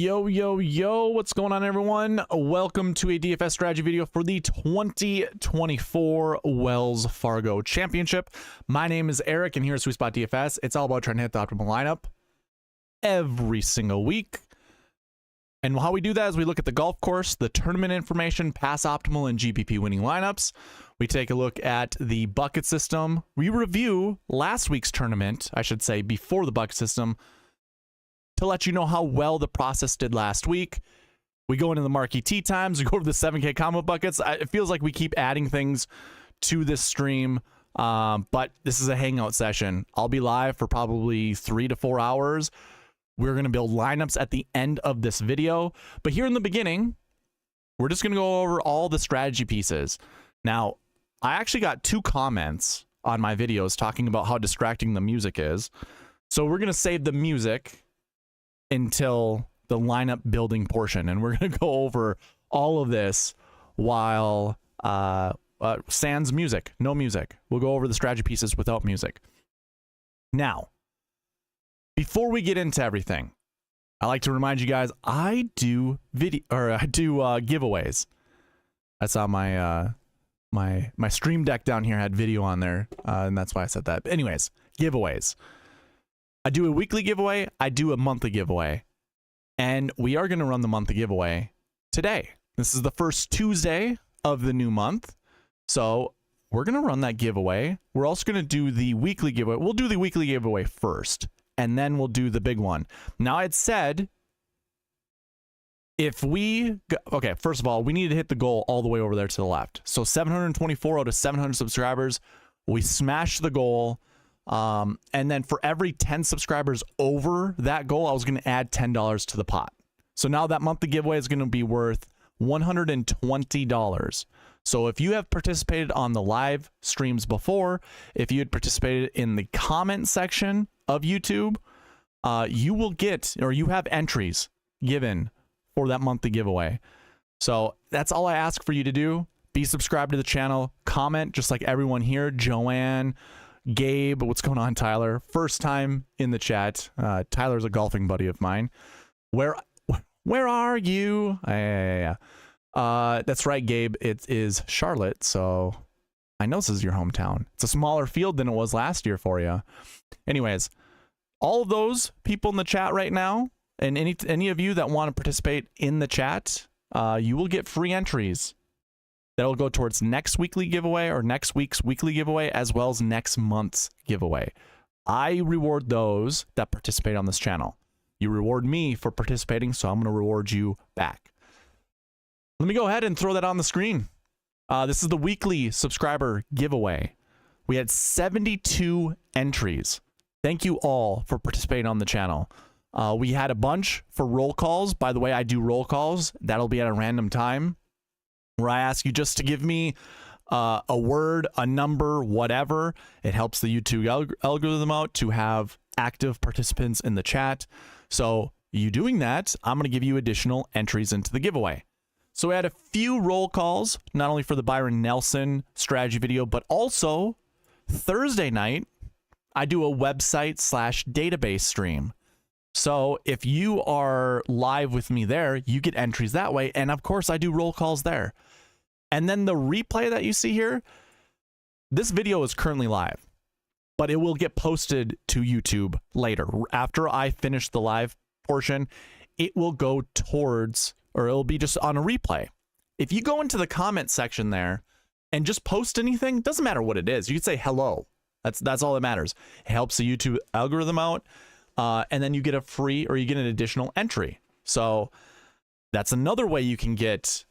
Yo, yo, yo, what's going on, everyone? Welcome to a DFS strategy video for the 2024 Wells Fargo Championship. My name is Eric, and here at SweetSpotDFS, it's all about trying to hit the optimal lineup every single week. And how we do that is we look at the golf course, the tournament information, pass optimal, and GPP winning lineups. We take a look at the bucket system. We review last week's tournament, I should say, before the bucket system, to let you know how well the process did last week. We go into the Marquee Tee Times, we go over the 7K combo buckets. It feels like we keep adding things to this stream, but this is a hangout session. I'll be live for probably 3 to 4 hours. We're going to build lineups at the end of this video, but here in the beginning, we're just going to go over all the strategy pieces. Now, I actually got 2 comments on my videos talking about how distracting the music is, so we're going to save the music until the lineup building portion, and we're going to go over all of this while sans music, no music. We'll go over the strategy pieces without music. Now, before we get into everything, I like to remind you guys I do giveaways. I saw my my stream deck down here had video on there, and that's why I said that. But anyways, giveaways. I do a weekly giveaway, I do a monthly giveaway, and we are going to run the monthly giveaway today. This is the first Tuesday of the new month, so we're going to run that giveaway. We're also going to do the weekly giveaway. We'll do the weekly giveaway first, and then we'll do the big one. Now, I had said, if we, okay, first of all, we need to hit the goal all the way over there to the left. So 724 out of 700 subscribers, we smashed the goal. And then for every 10 subscribers over that goal, I was going to add $10 to the pot. So now that monthly giveaway is going to be worth $120. So if you have participated on the live streams before, if you had participated in the comment section of YouTube, you will get, or you have entries given for that monthly giveaway. So that's all I ask for you to do. Be subscribed to the channel, comment just like everyone here, Joanne, Gabe, what's going on, Tyler? First time in the chat. Tyler's a golfing buddy of mine. Where are you? Yeah. That's right, Gabe. It is Charlotte, so I know this is your hometown. It's a smaller field than it was last year for you. Anyways, all of those people in the chat right now, and any of you that want to participate in the chat, you will get free entries. That'll go towards next weekly giveaway or next week's weekly giveaway, as well as next month's giveaway. I reward those that participate on this channel. You reward me for participating, so I'm going to reward you back. Let me go ahead and throw that on the screen. This is the weekly subscriber giveaway. We had 72 entries. Thank you all for participating on the channel. We had a bunch for roll calls. By the way, I do roll calls. That'll be at a random time, where I ask you just to give me a word, a number, whatever. It helps the YouTube algorithm out to have active participants in the chat. So you doing that, I'm going to give you additional entries into the giveaway. So we had a few roll calls, not only for the Byron Nelson strategy video, but also Thursday night, I do a website/database stream. So if you are live with me there, you get entries that way. And of course, I do roll calls there. And then the replay that you see here, this video is currently live, but it will get posted to YouTube later. After I finish the live portion, it will go towards, or it'll be just on a replay. If you go into the comment section there and just post anything, doesn't matter what it is. You can say hello. That's all that matters. It helps the YouTube algorithm out. And then you get a free, or you get an additional entry. So that's another way you can get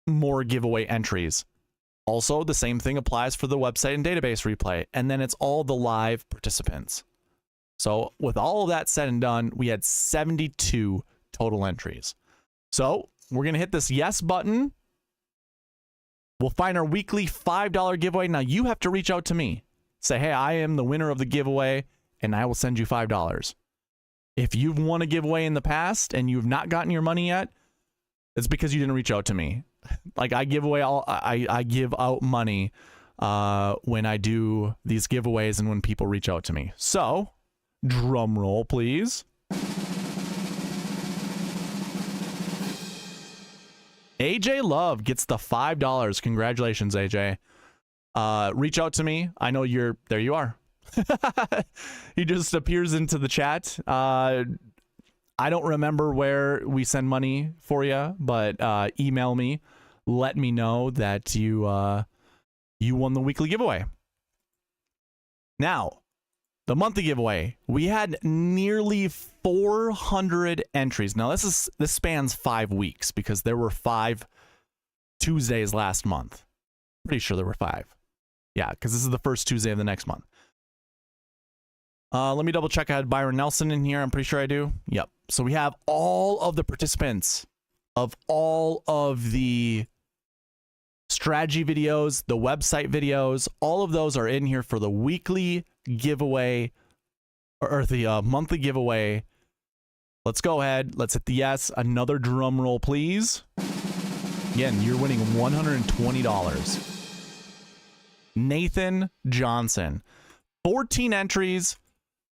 more giveaway entries. Also, the same thing applies for the website and database replay. And then it's all the live participants. So with all of that said and done, we had 72 total entries. So we're going to hit this yes button. We'll find our weekly $5 giveaway. Now you have to reach out to me. Say, hey, I am the winner of the giveaway, and I will send you $5. If you've won a giveaway in the past and you've not gotten your money yet, it's because you didn't reach out to me. Like, I give away I give out money when I do these giveaways and when people reach out to me. So, drum roll, please. AJ Love gets the $5. Congratulations, AJ. Reach out to me. I know you're there. You are. He just appears into the chat. I don't remember where we send money for you, but email me. Let me know that you won the weekly giveaway. Now, the monthly giveaway. We had nearly 400 entries. Now, this spans 5 weeks because there were 5 Tuesdays last month. Pretty sure there were 5. Yeah, because this is the first Tuesday of the next month. Let me double check. I had Byron Nelson in here. I'm pretty sure I do. Yep. So we have all of the participants of all of the strategy videos, the website videos. All of those are in here for the weekly giveaway or the monthly giveaway. Let's go ahead. Let's hit the yes. Another drum roll, please. Again, you're winning $120. Nathan Johnson. 14 entries.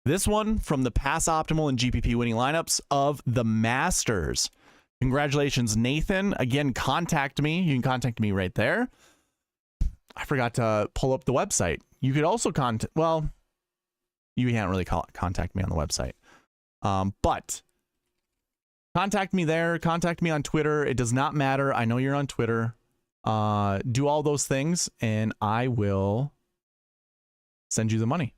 This one from the Pass Optimal and GPP winning lineups of the Masters. Congratulations, Nathan. Again, contact me. You can contact me right there. I forgot to pull up the website. You could also well, you can't really contact me on the website. But contact me there. Contact me on Twitter. It does not matter. I know you're on Twitter. Do all those things, and I will send you the money.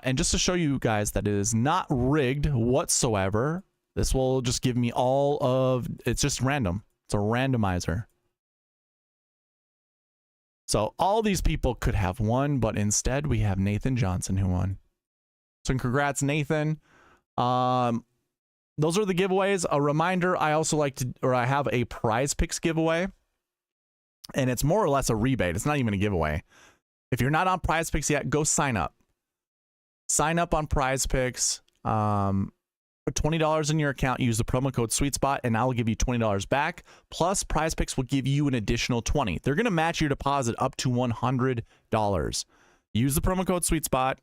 And just to show you guys that it is not rigged whatsoever, this will just give me all of, it's just random. It's a randomizer. So all these people could have won, but instead we have Nathan Johnson who won. So congrats, Nathan. Those are the giveaways. A reminder, I also I have a prize picks giveaway. And it's more or less a rebate. It's not even a giveaway. If you're not on prize picks yet, go sign up. Sign up on prize picks. Put $20 in your account. Use the promo code SweetSpot, and I'll give you $20 back. Plus, prize picks will give you an additional $20. They're going to match your deposit up to $100. Use the promo code SweetSpot.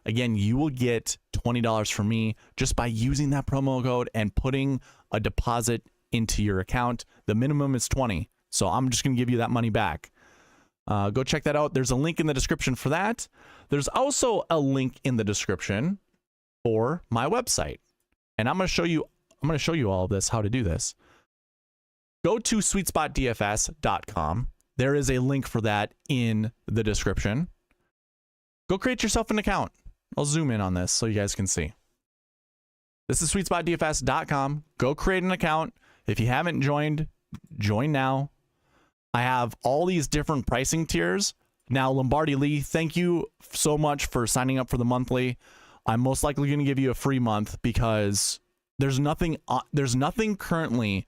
Again, you will get $20 from me just by using that promo code and putting a deposit into your account. The minimum is $20. So I'm just going to give you that money back. Go check that out. There's a link in the description for that. There's also a link in the description for my website. And I'm going to show you all of this, how to do this. Go to SweetSpotDFS.com. There is a link for that in the description. Go create yourself an account. I'll zoom in on this so you guys can see. This is SweetSpotDFS.com. Go create an account. If you haven't joined, join now. I have all these different pricing tiers. Now, Lombardi Lee, thank you so much for signing up for the monthly. I'm most likely going to give you a free month because there's nothing currently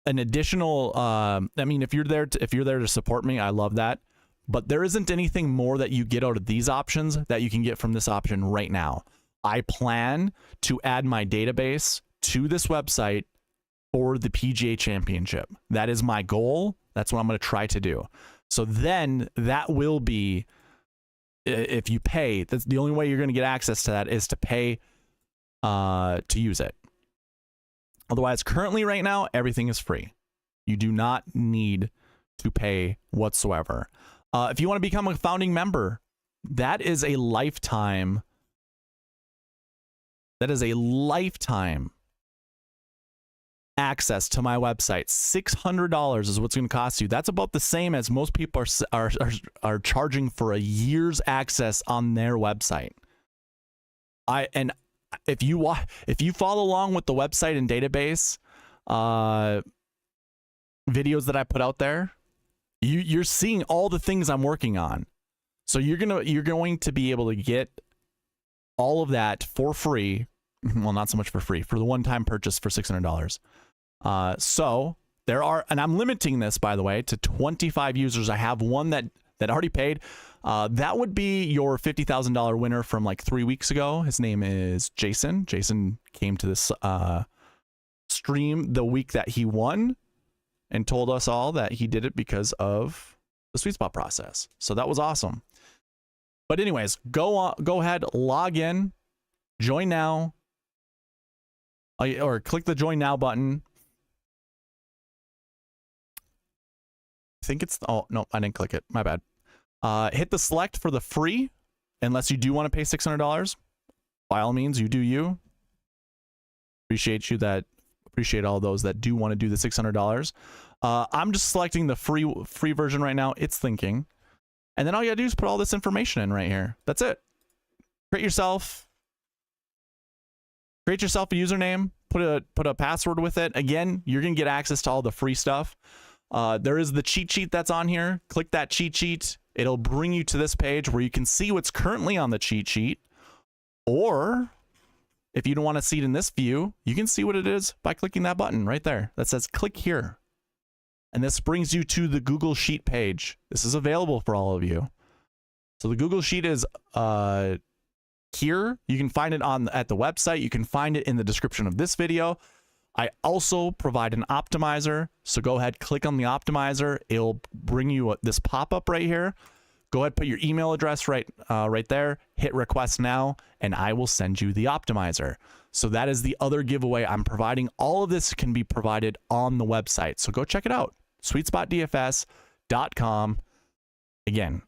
an additional, I mean, if you're there to support me, I love that. But there isn't anything more that you get out of these options that you can get from this option right now. I plan to add my database to this website for the PGA Championship. That is my goal. That's what I'm going to try to do. So then that will be, if you pay, that's the only way you're going to get access to that is to pay to use it. Otherwise, currently right now, everything is free. You do not need to pay whatsoever. If you want to become a founding member, that is a lifetime. That is a lifetime access to my website. $600 is what's going to cost you. That's about the same as most people are charging for a year's access on their website. And if you follow along with the website and database videos that I put out there, you're seeing all the things I'm working on. So you're going to be able to get all of that for free. Well, not so much for free, for the one-time purchase for $600. So there are, and I'm limiting this, by the way, to 25 users. I have one that already paid. That would be your $50,000 winner from like 3 weeks ago. His name is Jason. Jason came to this stream the week that he won and told us all that he did it because of the SweetSpot process. So that was awesome. But anyways, go ahead, log in, join now, or click the join now button. think it's, oh, no, I didn't click it. My bad. Hit the select for the free, unless you do want to pay $600. By all means, you do you. Appreciate all those that do want to do the $600. I'm just selecting the free version right now. It's thinking. And then all you gotta do is put all this information in right here. That's it. Create yourself a username, put a password with it. Again, you're gonna get access to all the free stuff. There is the cheat sheet that's on here. Click that cheat sheet. It'll bring you to this page where you can see what's currently on the cheat sheet. Or if you don't want to see it in this view, you can see what it is by clicking that button right there that says click here. And this brings you to the Google Sheet page. This is available for all of you. So the Google Sheet is here. You can find it at the website. You can find it in the description of this video. I also provide an optimizer. So go ahead, click on the optimizer. It'll bring you this pop-up right here. Go ahead, put your email address right there, hit request now, and I will send you the optimizer. So that is the other giveaway I'm providing. All of this can be provided on the website. So go check it out, SweetSpotDFS.com. Again,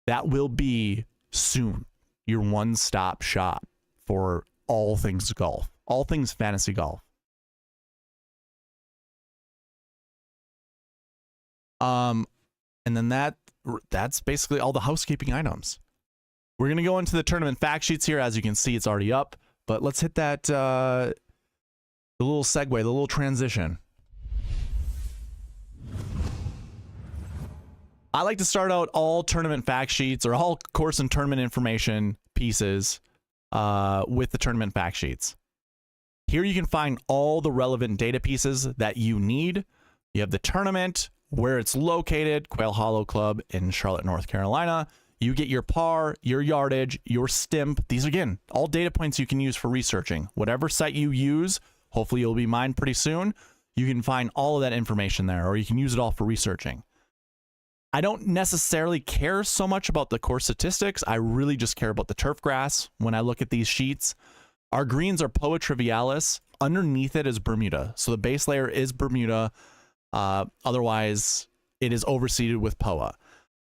that will be soon your one-stop shop for all things golf, all things fantasy golf. And then that's basically all the housekeeping items. We're going to go into the tournament fact sheets here. As you can see, it's already up, but let's hit that, the little segue, the little transition. I like to start out all tournament fact sheets or all course and tournament information pieces with the tournament fact sheets. Here you can find all the relevant data pieces that you need. You have the tournament, where it's located, Quail Hollow Club in Charlotte, North Carolina. You get your par, your yardage, your stimp. These, again, all data points you can use for researching. Whatever site you use, hopefully you'll be mine pretty soon, you can find all of that information there, or you can use it all for researching. I don't necessarily care so much about the course statistics. I really just care about the turf grass when I look at these sheets. Our greens are Poa Trivialis. Underneath it is Bermuda. So the base layer is Bermuda. Otherwise, it is overseeded with Poa.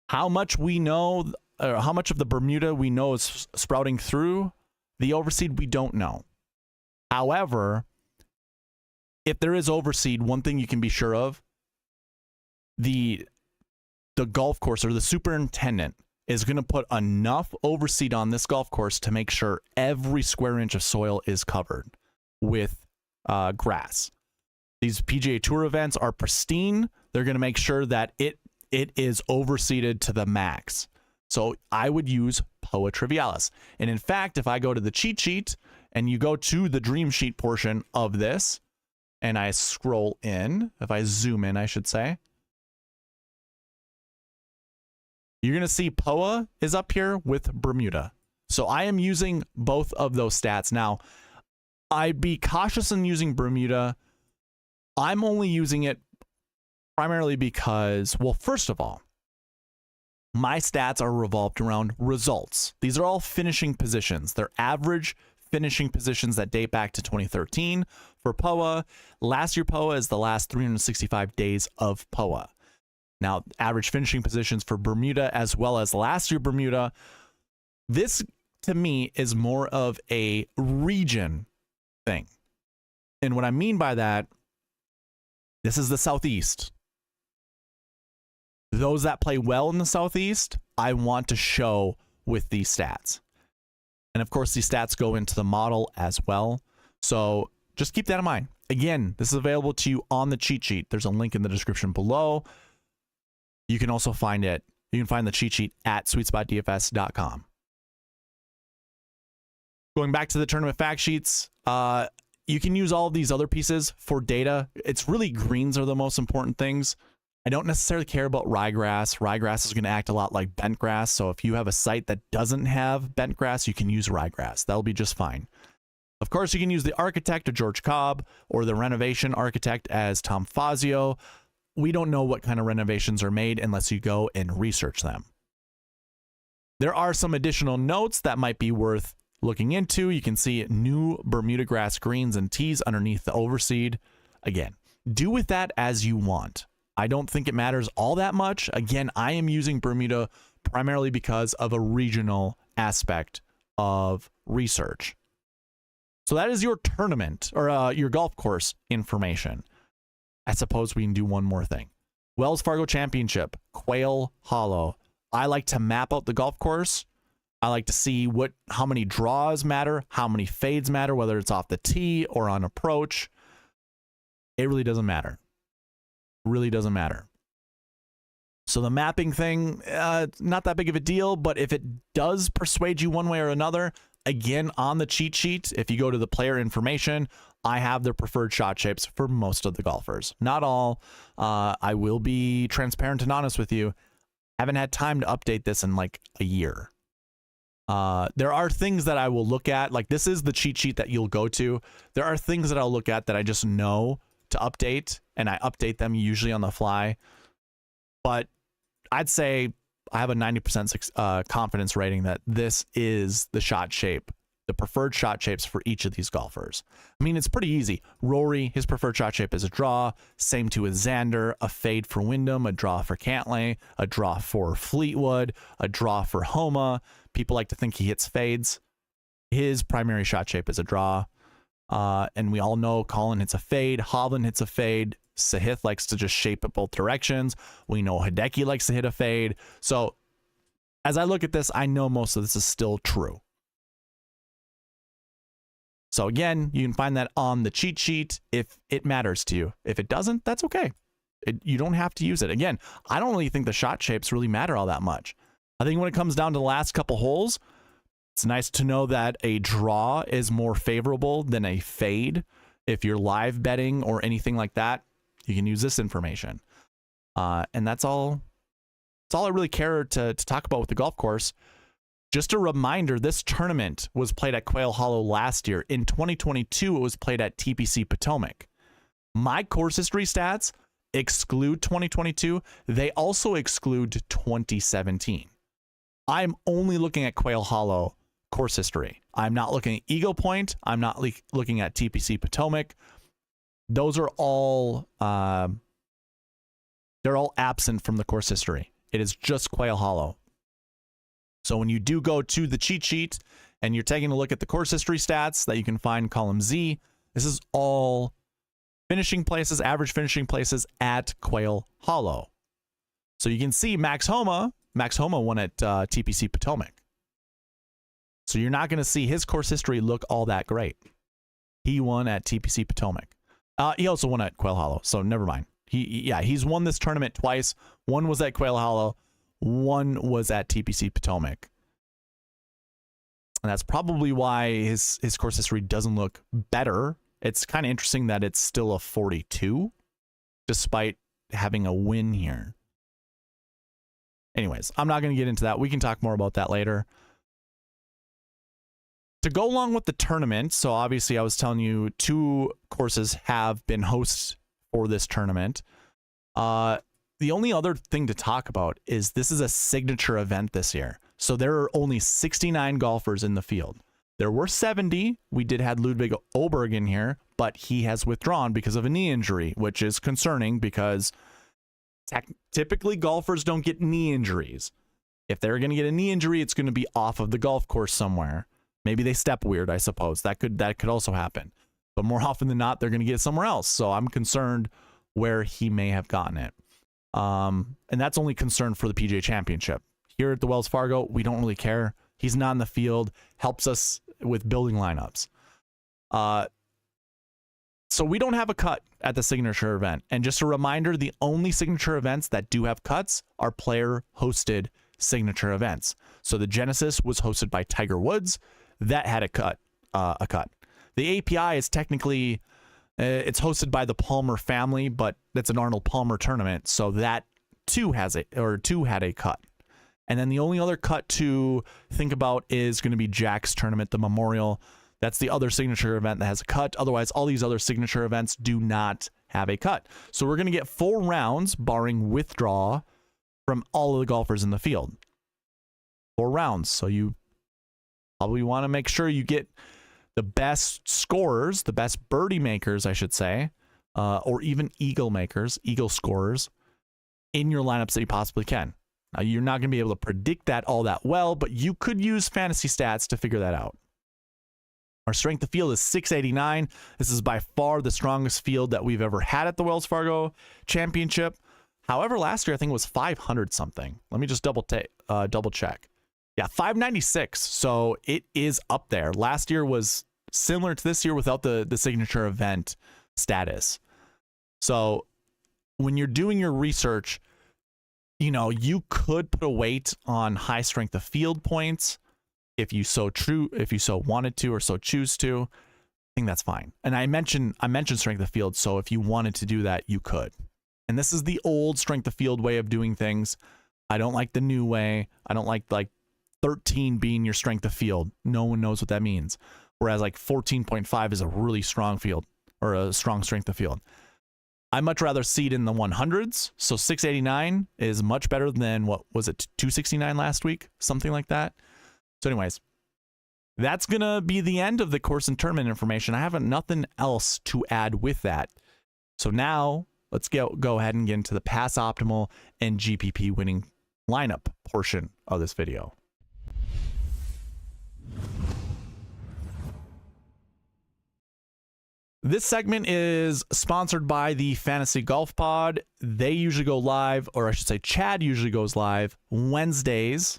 How much we know, or how much of the Bermuda we know is sprouting through the overseed, we don't know. However, if there is overseed, one thing you can be sure of, the golf course or the superintendent is going to put enough overseed on this golf course to make sure every square inch of soil is covered with grass. These PGA Tour events are pristine. They're going to make sure that it is overseeded to the max. So I would use Poa Trivialis. And in fact, if I go to the cheat sheet and you go to the dream sheet portion of this and I scroll in, if I zoom in, I should say, you're going to see Poa is up here with Bermuda. So I am using both of those stats. Now, I'd be cautious in using Bermuda. I'm only using it primarily because, well, first of all, my stats are revolved around results. These are all finishing positions. They're average finishing positions that date back to 2013 for POA. Last year POA is the last 365 days of POA. Now, average finishing positions for Bermuda as well as last year Bermuda. This, to me, is more of a region thing. And what I mean by that, this is the Southeast. Those that play well in the Southeast, I want to show with these stats. And of course, these stats go into the model as well. So just keep that in mind. Again, this is available to you on the cheat sheet. There's a link in the description below. You can also find it. You can find the cheat sheet at SweetSpotDFS.com. Going back to the tournament fact sheets, you can use all of these other pieces for data. It's really greens are the most important things. I don't necessarily care about ryegrass. Ryegrass is going to act a lot like bent grass. So if you have a site that doesn't have bent grass, you can use ryegrass. That'll be just fine. Of course, you can use the architect of George Cobb or the renovation architect as Tom Fazio. We don't know what kind of renovations are made unless you go and research them. There are some additional notes that might be worth looking into. You can see new Bermuda grass greens and tees underneath the overseed. Again, do with that as you want. I don't think it matters all that much. Again, I am using Bermuda primarily because of a regional aspect of research. So that is your tournament or your golf course information. I suppose we can do one more thing. Wells Fargo Championship, Quail Hollow. I like to map out the golf course. I like to see how many draws matter, how many fades matter, whether it's off the tee or on approach. It really doesn't matter. Really doesn't matter. So the mapping thing, not that big of a deal, but if it does persuade you one way or another, again, on the cheat sheet, if you go to the player information, I have the preferred shot shapes for most of the golfers. Not all. I will be transparent and honest with you. Haven't had time to update this in like a year. There are things that I will look at, like this is the cheat sheet that you'll go to. There are things that I'll look at that I just know to update, and I update them usually on the fly. But I'd say I have a 90% confidence rating that this is the shot shape, the preferred shot shapes for each of these golfers. I mean, it's pretty easy. Rory, his preferred shot shape is a draw. Same too with Xander, a fade for Wyndham, a draw for Cantlay, a draw for Fleetwood, a draw for Homa. People like to think he hits fades. His primary shot shape is a draw. And we all know Collin hits a fade. Hovland hits a fade. Sahith likes to just shape it both directions. We know Hideki likes to hit a fade. So as I look at this, I know most of this is still true. So again, you can find that on the cheat sheet if it matters to you. If it doesn't, that's okay. You don't have to use it. Again, I don't really think the shot shapes really matter all that much. I think when it comes down to the last couple holes, it's nice to know that a draw is more favorable than a fade. If you're live betting or anything like that, you can use this information. And that's all. That's all I really care to talk about with the golf course. Just a reminder, this tournament was played at Quail Hollow last year. In 2022, it was played at TPC Potomac. My course history stats exclude 2022. They also exclude 2017. I'm only looking at Quail Hollow course history. I'm not looking at Eagle Point. I'm not looking at TPC Potomac. Those are all, they're all absent from the course history. It is just Quail Hollow. So when you do go to the cheat sheet and you're taking a look at the course history stats that you can find column Z, this is all finishing places, average finishing places at Quail Hollow. So you can see Max Homa won at TPC Potomac. So you're not going to see his course history look all that great. He won at TPC Potomac. He also won at Quail Hollow, so never mind. He's won this tournament twice. One was at Quail Hollow. One was at TPC Potomac. And that's probably why his course history doesn't look better. It's kind of interesting that it's still a 42, despite having a win here. Anyways, I'm not going to get into that. We can talk more about that later. To go along with the tournament, so obviously I was telling you 2 courses have been hosts for this tournament. The only other thing to talk about is this is a signature event this year. So there are only 69 golfers in the field. There were 70. We did have Ludwig Oberg in here, but he has withdrawn because of a knee injury, which is concerning because typically golfers don't get knee injuries. If they're going to get a knee injury, it's going to be off of the golf course somewhere. Maybe they step weird, I suppose. That could also happen. But more often than not, they're going to get it somewhere else. So I'm concerned where he may have gotten it. And that's only concern for the PGA Championship. Here at the Wells Fargo, we don't really care. He's not in the field, helps us with building lineups. So we don't have a cut at the signature event. And just a reminder, the only signature events that do have cuts are player-hosted signature events. So the Genesis was hosted by Tiger Woods. That had a cut. The API is technically, it's hosted by the Palmer family, but that's an Arnold Palmer tournament. So that too had a cut. And then the only other cut to think about is going to be Jack's tournament, the Memorial. That's the other signature event that has a cut. Otherwise, all these other signature events do not have a cut. So we're going to get 4 rounds, barring withdraw, from all of the golfers in the field. 4 rounds. So you probably want to make sure you get the best scorers, the best birdie makers, I should say, or even eagle makers, eagle scorers. in your lineups that you possibly can. Now, you're not going to be able to predict that all that well, but you could use fantasy stats to figure that out. Our strength of field is 689. This is by far the strongest field that we've ever had at the Wells Fargo Championship. However, last year I think it was 500 something. Let me just double check. Yeah, 596. So it is up there. Last year was similar to this year without the signature event status. So when you're doing your research, you know, you could put a weight on high strength of field points if you so wanted to or so choose to. I think that's fine. And I mentioned strength of field, so if you wanted to do that, you could. And this is the old strength of field way of doing things. I don't like the new way. I don't like 13 being your strength of field. No one knows what that means. Whereas like 14.5 is a really strong field or a strong strength of field. I much rather see it in the 100s. So 689 is much better than, what was it, 269 last week? Something like that. So anyways, that's going to be the end of the course and tournament information. I have nothing else to add with that. So now let's go ahead and get into the pass optimal and GPP winning lineup portion of this video. This segment is sponsored by the Fantasy Golf Pod. They usually go live, or I should say Chad usually goes live Wednesdays.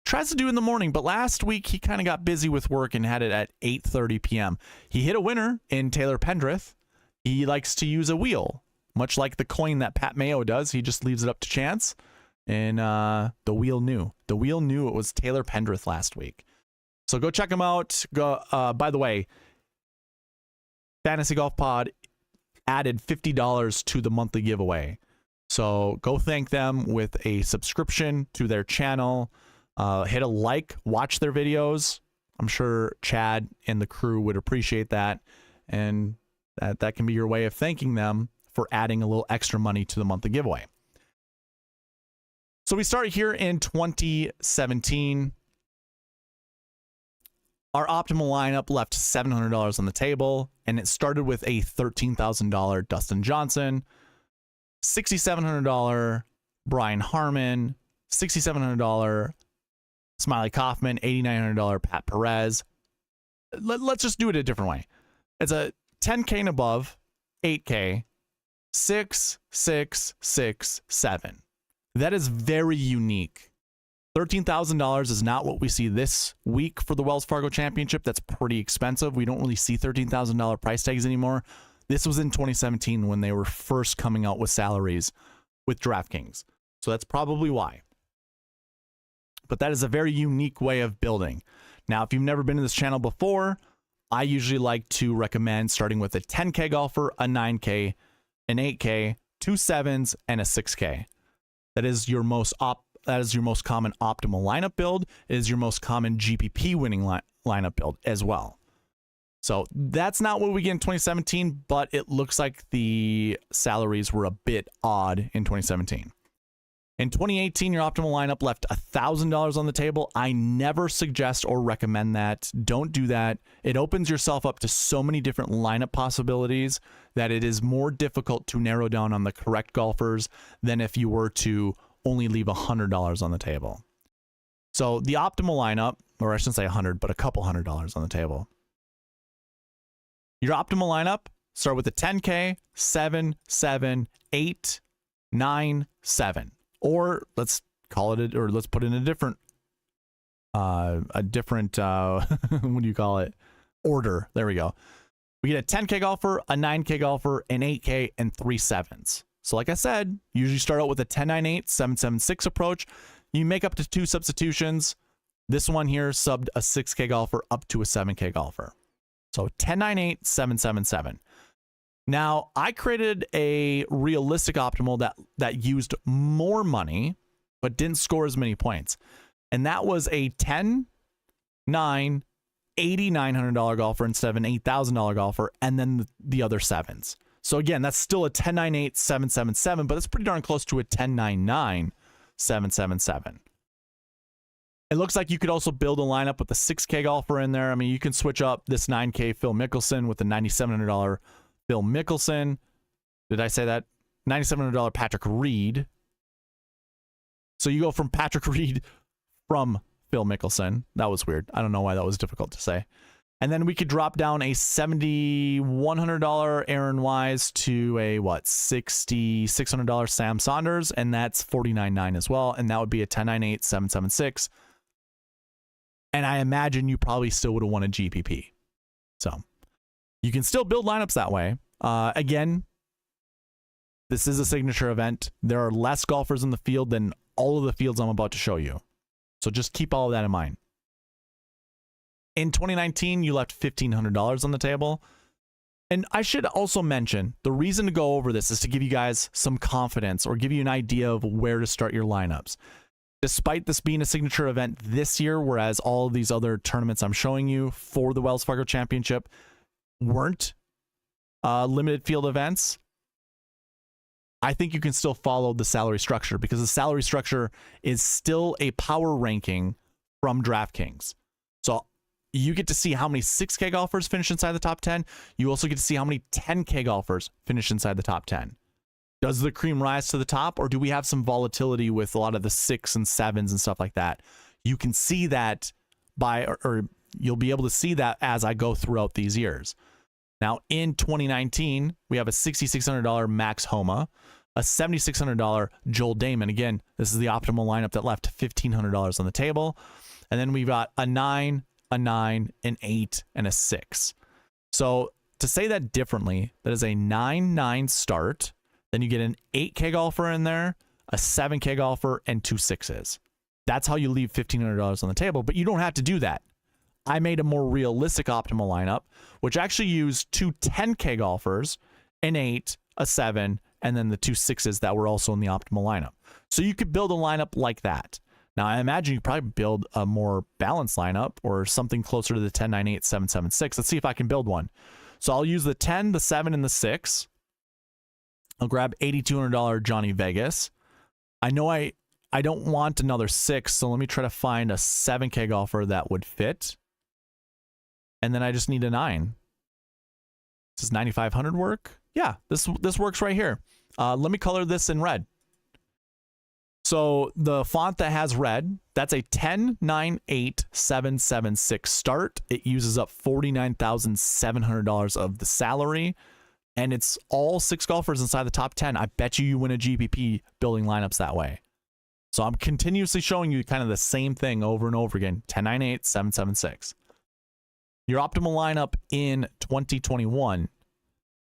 Tries to do in the morning, but last week he kind of got busy with work and had it at 8:30 p.m. He hit a winner in Taylor Pendrith. He likes to use a wheel, much like the coin that Pat Mayo does. He just leaves it up to chance, and the wheel knew. The wheel knew it was Taylor Pendrith last week. So go check him out. By the way, Fantasy Golf Pod added $50 to the monthly giveaway. So go thank them with a subscription to their channel. Hit a like, watch their videos. I'm sure Chad and the crew would appreciate that. And that can be your way of thanking them for adding a little extra money to the monthly giveaway. So we start here in 2017. Our optimal lineup left $700 on the table, and it started with a $13,000 Dustin Johnson, $6,700 Brian Harman, $6,700 Smiley Kaufman, $8,900 Pat Perez. Let's just do it a different way. It's a 10K and above, 8K, 6, 6, 6, 7. That is very unique. $13,000 is not what we see this week for the Wells Fargo Championship. That's pretty expensive. We don't really see $13,000 price tags anymore. This was in 2017 when they were first coming out with salaries with DraftKings. So that's probably why. But that is a very unique way of building. Now, if you've never been to this channel before, I usually like to recommend starting with a 10K golfer, a 9K, an 8K, 2 7s, and a 6K. That is your most common optimal lineup build. It is your most common GPP winning lineup build as well. So that's not what we get in 2017, but it looks like the salaries were a bit odd in 2017. In 2018, your optimal lineup left $1,000 on the table. I never suggest or recommend that. Don't do that. It opens yourself up to so many different lineup possibilities that it is more difficult to narrow down on the correct golfers than if you were to only leave $100 on the table. So the optimal lineup, or I shouldn't say 100, but a couple $100 on the table. Your optimal lineup, start with a 10K, 7, 7, 8, 9, 7. Or let's call it, or let's put in a different, what do you call it? Order. There we go. We get a 10K golfer, a 9K golfer, an 8K, and 3 7s. So like I said, usually start out with a 10-9-8, 7-7-6 approach. You make up to 2 substitutions. This one here subbed a 6K golfer up to a 7K golfer. So 10-9-8, 7-7-7. Now, I created a realistic optimal that used more money, but didn't score as many points. And that was a 10, 9, $8,900 golfer instead of an $8,000 golfer, and then the other 7s. So again, that's still a 10-9-8, 7-7-7, but it's pretty darn close to a 10-9-9, 7-7-7. It looks like you could also build a lineup with a 6K golfer in there. I mean, you can switch up this 9K Phil Mickelson with a $9,700 Phil Mickelson. Did I say that? $9,700 Patrick Reed So you go from Patrick Reed from Phil Mickelson. That was weird. I don't know why that was difficult to say. And then we could drop down a $7,100 Aaron Wise to a, what, $6,600 Sam Saunders, and that's $49.9 as well, and that would be a 10.98, 7.76. And I imagine you probably still would have won a GPP. So you can still build lineups that way. Again, this is a signature event. There are less golfers in the field than all of the fields I'm about to show you. So just keep all of that in mind. In 2019, you left $1,500 on the table. And I should also mention, the reason to go over this is to give you guys some confidence or give you an idea of where to start your lineups. Despite this being a signature event this year, whereas all of these other tournaments I'm showing you for the Wells Fargo Championship weren't limited field events, I think you can still follow the salary structure, because the salary structure is still a power ranking from DraftKings. So you get to see how many 6K golfers finish inside the top 10. You also get to see how many 10K golfers finish inside the top 10. Does the cream rise to the top, or do we have some volatility with a lot of the 6 and 7s and stuff like that? You can see that or you'll be able to see that as I go throughout these years. Now, in 2019, we have a $6,600 Max Homa, a $7,600 Joel Damon. Again, this is the optimal lineup that left $1,500 on the table. And then we've got a 9, a 9, an 8, and a 6. So to say that differently, that is a 9-9 start. Then you get an 8K golfer in there, a 7K golfer, and 2 6s. That's how you leave $1,500 on the table, but you don't have to do that. I made a more realistic optimal lineup, which actually used 2 10K golfers, an 8, a 7, and then the 2 6s that were also in the optimal lineup. So you could build a lineup like that. Now, I imagine you probably build a more balanced lineup or something closer to the 10, 9, 8, 7, 7, 6. Let's see if I can build one. So I'll use the 10, the 7, and the 6. I'll grab $8,200 Johnny Vegas. I know I don't want another 6, so let me try to find a 7K golfer that would fit. And then I just need a 9. Does 9,500 work? Yeah, this works right here. Let me color this in red. So the font that has red, that's a 10, 9, 8, 7, 7, 6 start. It uses up $49,700 of the salary. And it's all 6 golfers inside the top 10. I bet you win a GPP building lineups that way. So I'm continuously showing you kind of the same thing over and over again. 10, 9, 8, 7, 7, 6. Your optimal lineup in 2021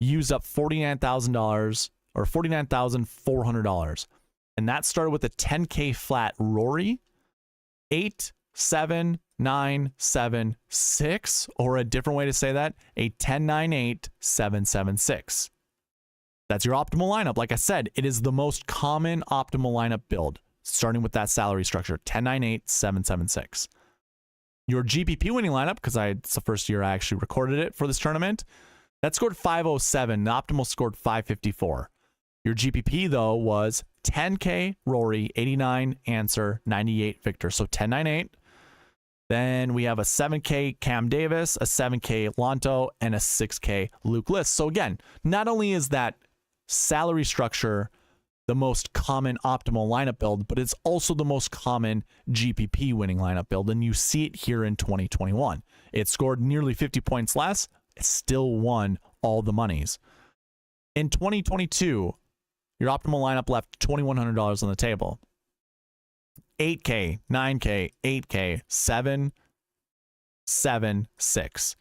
used up $49,000 or $49,400. And that started with a 10K flat Rory, 8, 7, 9, 7, 6, or a different way to say that, a 10, 9, 8, 7, 7, 6. That's your optimal lineup. Like I said, it is the most common optimal lineup build, starting with that salary structure, 10, 9, 8, 7, 7, 6. Your GPP winning lineup, because it's the first year I actually recorded it for this tournament, that scored 507. The optimal scored 554. Your GPP, though, was 10K Rory, 89 Answer, 98 Victor. So 10, 9, 8. Then we have a 7K Cam Davis, a 7K Lonto, and a 6K Luke List. So again, not only is that salary structure the most common optimal lineup build, but it's also the most common GPP winning lineup build. And you see it here in 2021. It scored nearly 50 points less. It still won all the monies. In 2022, your optimal lineup left $2,100 on the table. 8K, 9K, 8K, 7, 7, 6.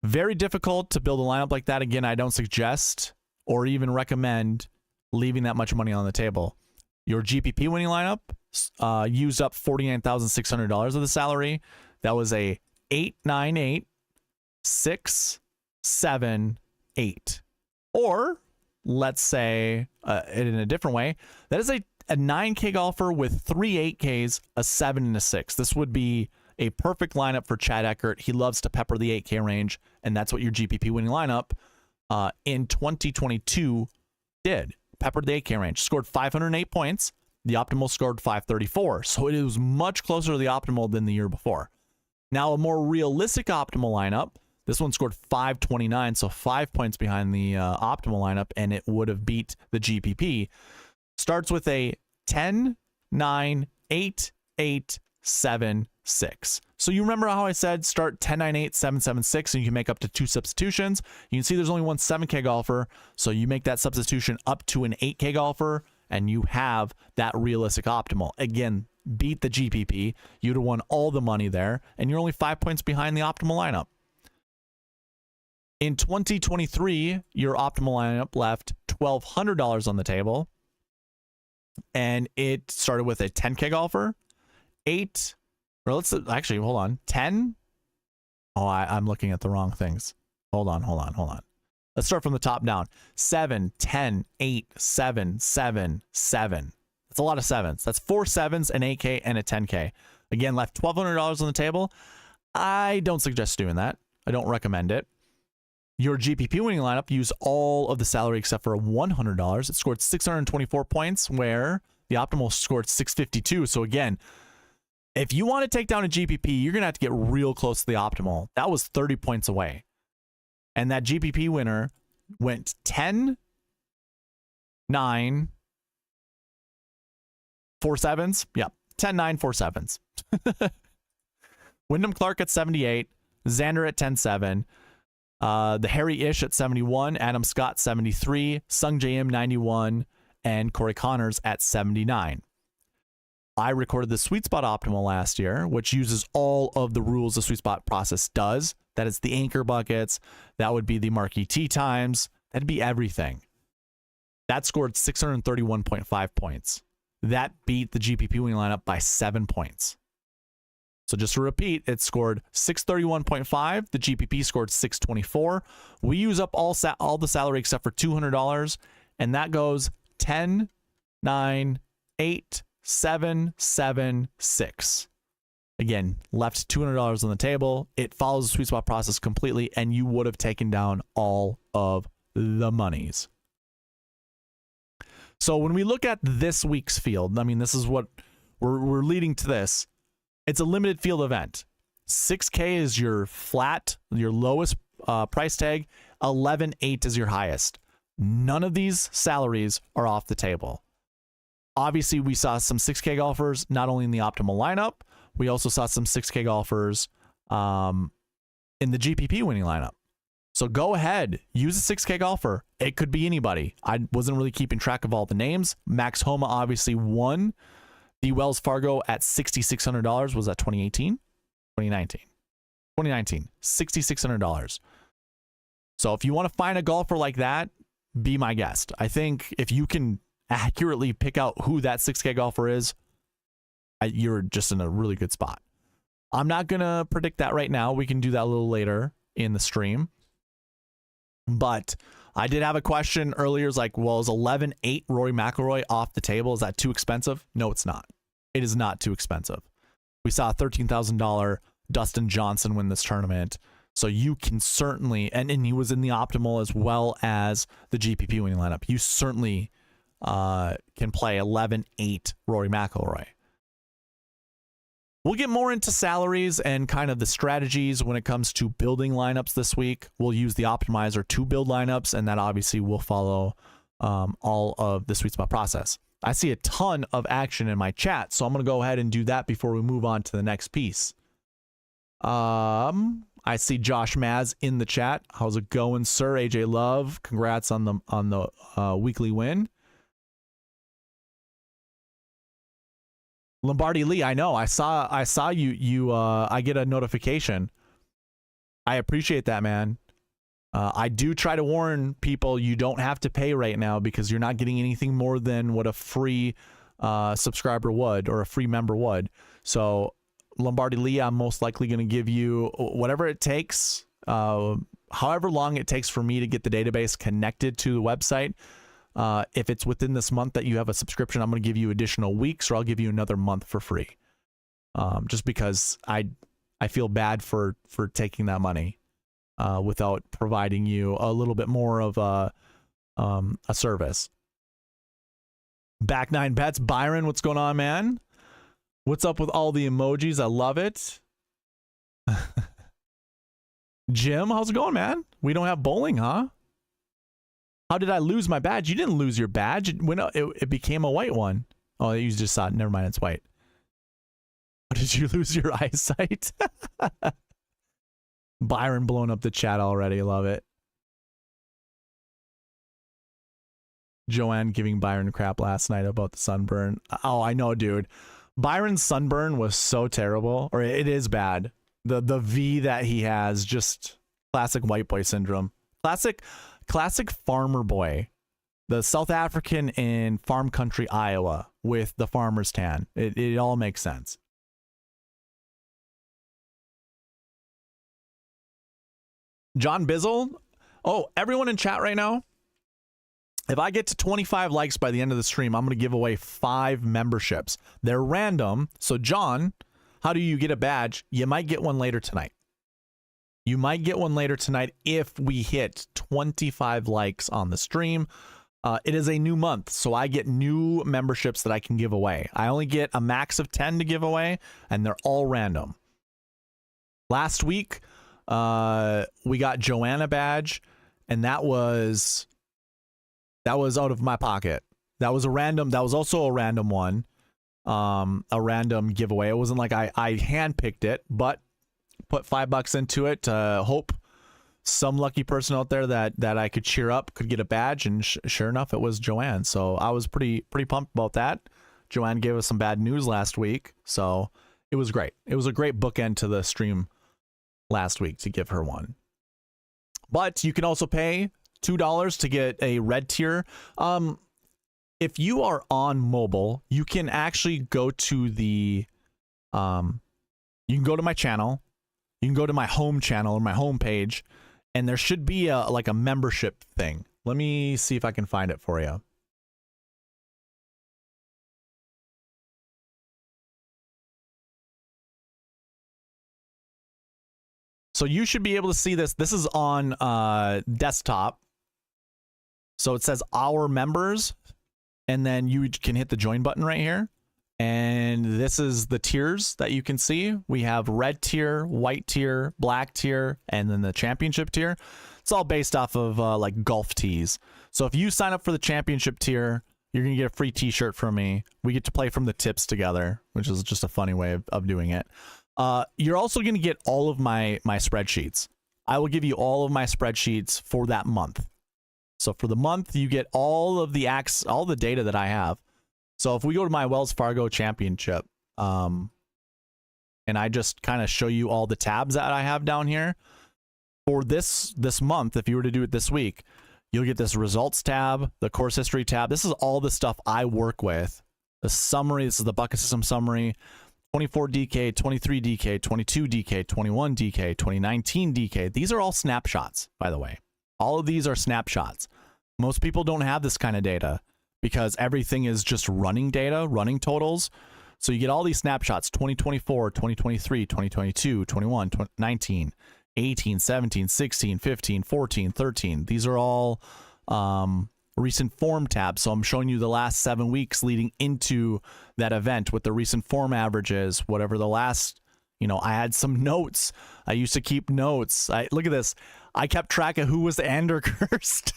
Very difficult to build a lineup like that. Again, I don't suggest or even recommend leaving that much money on the table. Your GPP winning lineup used up $49,600 of the salary. That was a 8, 9, 8, 6, 7, 8. Or let's say in a different way, that is a 9K golfer with 3 8Ks, a 7, and a 6. This would be a perfect lineup for Chad Eckert. He loves to pepper the 8K range, and that's what your GPP winning lineup in 2022 did. Peppered the 8K range. Scored 508 points. The optimal scored 534. So it was much closer to the optimal than the year before. Now, a more realistic optimal lineup, this one scored 529, so 5 points behind the optimal lineup, and it would have beat the GPP. Starts with a 10, 9, 8, 8, 7, 6. So you remember how I said start 10, 9, 8, 7, 7, 6, and you can make up to 2 substitutions. You can see there's only one 7K golfer, so you make that substitution up to an 8K golfer, and you have that realistic optimal. Again, beat the GPP. You'd have won all the money there, and you're only 5 points behind the optimal lineup. In 2023, your optimal lineup left $1,200 on the table, and it started with a 10K golfer, 8, or let's actually, hold on, 10. Oh, I'm looking at the wrong things. Hold on. Let's start from the top down. 7, 10, 8, 7, 7, 7. That's a lot of sevens. That's 4 7s, an 8K, and a 10K. Again, left $1,200 on the table. I don't suggest doing that. I don't recommend it. Your GPP winning lineup used all of the salary except for $100. It scored 624 points, where the optimal scored 652. So again, if you want to take down a GPP, you're going to have to get real close to the optimal. That was 30 points away. And that GPP winner went 10, 9, 4 7s. Yep, 10, 9, 4 7s. Wyndham Clark at 78, Xander at 10, 7. The Harry Ish at 71, Adam Scott 73, Sung JM 91, and Corey Connors at 79. I recorded the SweetSpot Optimal last year, which uses all of the rules the SweetSpot process does. That is the anchor buckets. That would be the Marquee Tee Times. That'd be everything. That scored 631.5 points. That beat the GPP winning lineup by 7 points. So just to repeat, it scored 631.5. The GPP scored 624. We use up all the salary except for $200, and that goes 10, 9, 8, 7, 7, 6. Again, left $200 on the table. It follows the SweetSpot process completely, and you would have taken down all of the monies. So when we look at this week's field, I mean, this is what we're leading to this. It's a limited field event. 6K is your flat, your lowest price tag. 11.8 is your highest. None of these salaries are off the table. Obviously, we saw some 6K golfers not only in the optimal lineup, we also saw some 6K golfers in the GPP winning lineup. So go ahead, use a 6K golfer. It could be anybody. I wasn't really keeping track of all the names. Max Homa obviously won the Wells Fargo at $6,600. Was that 2018? 2019. 2019. $6,600. So if you want to find a golfer like that, be my guest. I think if you can accurately pick out who that 6K golfer is, you're just in a really good spot. I'm not going to predict that right now. We can do that a little later in the stream. But I did have a question earlier. It's like, well, is 11.8 Rory McIlroy off the table? Is that too expensive? No, it's not. It is not too expensive. We saw a $13,000 Dustin Johnson win this tournament. So you can certainly, and he was in the optimal as well as the GPP winning lineup. You certainly can play 11.8 Rory McIlroy. We'll get more into salaries and kind of the strategies when it comes to building lineups this week. We'll use the optimizer to build lineups, and that obviously will follow all of the SweetSpot process. I see a ton of action in my chat, so I'm going to go ahead and do that before we move on to the next piece. I see Josh Maz in the chat. How's it going, sir? AJ Love, congrats on the weekly win. Lombardi Lee, I know. I saw you. I get a notification. I appreciate that, man. I do try to warn people you don't have to pay right now because you're not getting anything more than what a free subscriber would or a free member would. So Lombardi Lee, I'm most likely going to give you whatever it takes, however long it takes for me to get the database connected to the website. If it's within this month that you have a subscription, I'm going to give you additional weeks, or I'll give you another month for free. Just because I feel bad for taking that money without providing you a little bit more of a service. Back 9 bets, Byron, what's going on, man? What's up with all the emojis? I love it. Jim, how's it going, man? We don't have bowling, huh? How did I lose my badge? You didn't lose your badge. It became a white one. Oh, you just saw it. Never mind, it's white. Did you lose your eyesight? Byron blowing up the chat already. Love it. Joanne giving Byron crap last night about the sunburn. Oh, I know, dude. Byron's sunburn was so terrible, or it is bad. The V that he has, just classic white boy syndrome. Classic farmer boy. The South African in farm country Iowa with the farmer's tan. It all makes sense. John Bisel. Oh, everyone in chat right now. If I get to 25 likes by the end of the stream, I'm going to give away 5 memberships. They're random. So, John, how do you get a badge? You might get one later tonight. You might get one later tonight if we hit 25 likes on the stream. It is a new month, so I get new memberships that I can give away. I only get a max of 10 to give away, and they're all random. Last week, we got Joanna badge, and that was out of my pocket. That was also a random one. A random giveaway. It wasn't like I handpicked it, but put $5 into it to hope some lucky person out there that I could cheer up could get a badge, and sure enough, it was Joanne. So I was pretty pumped about that. Joanne gave us some bad news last week, so it was great. It was a great bookend to the stream last week to give her one. But you can also pay $2 to get a red tier. If you are on mobile, you can actually go to the you can go to my channel, you can go to my home channel or my home page, and there should be like a membership thing. Let me see if I can find it for you. So you should be able to see this. This is on desktop. So it says our members, and then you can hit the join button right here. And this is the tiers that you can see. We have red tier, white tier, black tier, and then the championship tier. It's all based off of like golf tees. So if you sign up for the championship tier, you're going to get a free t-shirt from me. We get to play from the tips together, which is just a funny way of doing it. You're also going to get all of my spreadsheets. I will give you all of my spreadsheets for that month. So for the month, you get all of the all the data that I have. So if we go to my Wells Fargo Championship, and I just kind of show you all the tabs that I have down here for this month, if you were to do it this week, you'll get this results tab, the course history tab. This is all the stuff I work with. The summary, this is the bucket system summary. 24 DK, 23 DK, 22 DK, 21 DK, 2019 DK. These are all snapshots, by the way. All of these are snapshots. Most people don't have this kind of data because everything is just running data, running totals. So you get all these snapshots, 2024, 2023, 2022, 21, 19, 18, 17, 16, 15, 14, 13. These are all recent form tabs. So I'm showing you the last 7 weeks leading into that event with the recent form averages, whatever the last, I had some notes. I used to keep notes. Look at this. I kept track of who was Xander cursed.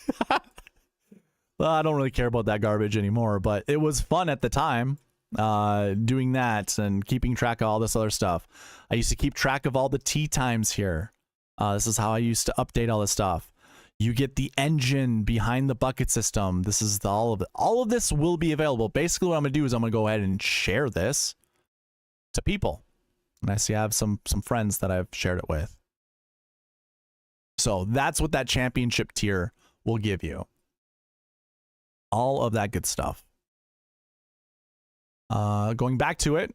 Well, I don't really care about that garbage anymore, but it was fun at the time doing that and keeping track of all this other stuff. I used to keep track of all the tee times here. This is how I used to update all this stuff. You get the engine behind the bucket system. This is all of it. All of this will be available. Basically, what I'm going to do is I'm going to go ahead and share this to people. And I see I have some friends that I've shared it with. So that's what that championship tier will give you. All of that good stuff. Going back to it,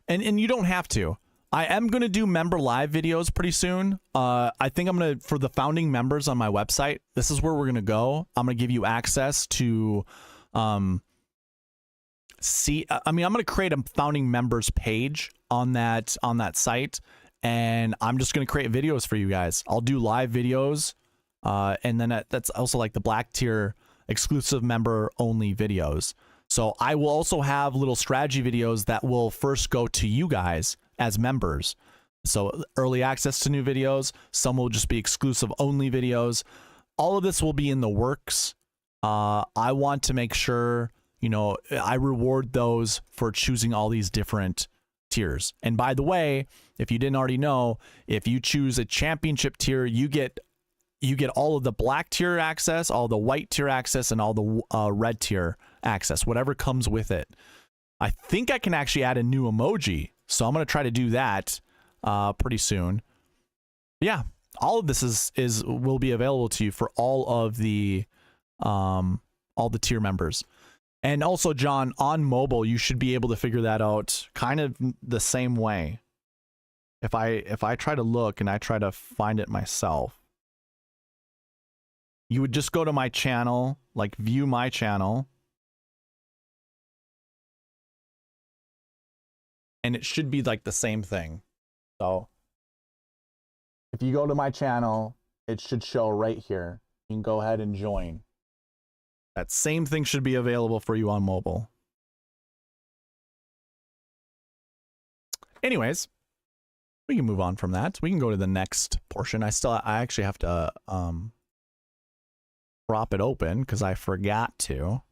and you don't have to. I am going to do member live videos pretty soon. I think I'm going to, for the founding members on my website, this is where we're going to go. I'm going to give you access to I'm going to create a founding members page on that site, and I'm just going to create videos for you guys. I'll do live videos, and then that's also like the black tier exclusive member only videos. So I will also have little strategy videos that will first go to you guys as members. So early access to new videos. Some will just be exclusive only videos. All of this will be in the works. I want to make sure You know, I reward those for choosing all these different tiers. And by the way, if you didn't already know, if you choose a championship tier, you get all of the black tier access, all the white tier access, and all the red tier access, whatever comes with it. I think I can actually add a new emoji, so I'm going to try to do that pretty soon. Yeah, all of this will be available to you for all the tier members. And also, John, on mobile, you should be able to figure that out kind of the same way. If I try to look and I try to find it myself, you would just go to my channel, like view my channel, and it should be like the same thing. So if you go to my channel, it should show right here. You can go ahead and join. That same thing should be available for you on mobile. Anyways, we can move on from that. We can go to the next portion. I actually have to prop it open because I forgot to.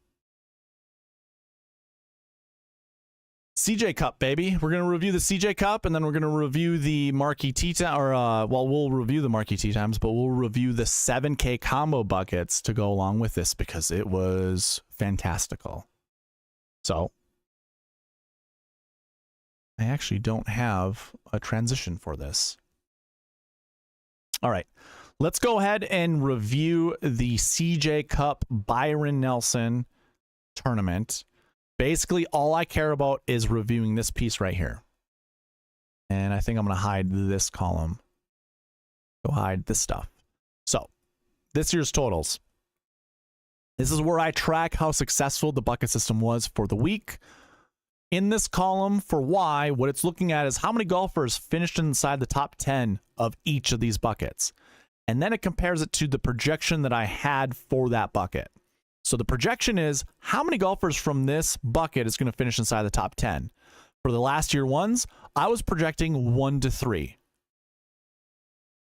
CJ Cup, baby. We're going to review the CJ Cup, and then we're going to review the Marquee Tee Times, well, we'll review the Marquee Tee Times, but we'll review the 7K combo buckets to go along with this because it was fantastical. So, I actually don't have a transition for this. All right. Let's go ahead and review the CJ Cup Byron Nelson tournament. Basically, all I care about is reviewing this piece right here. And I think I'm going to hide this column. Go hide this stuff. So, this year's totals. This is where I track how successful the bucket system was for the week. In this column, for Y, what it's looking at is how many golfers finished inside the top 10 of each of these buckets. And then it compares it to the projection that I had for that bucket. So the projection is how many golfers from this bucket is going to finish inside the top 10. For the last year ones, I was projecting 1 to 3.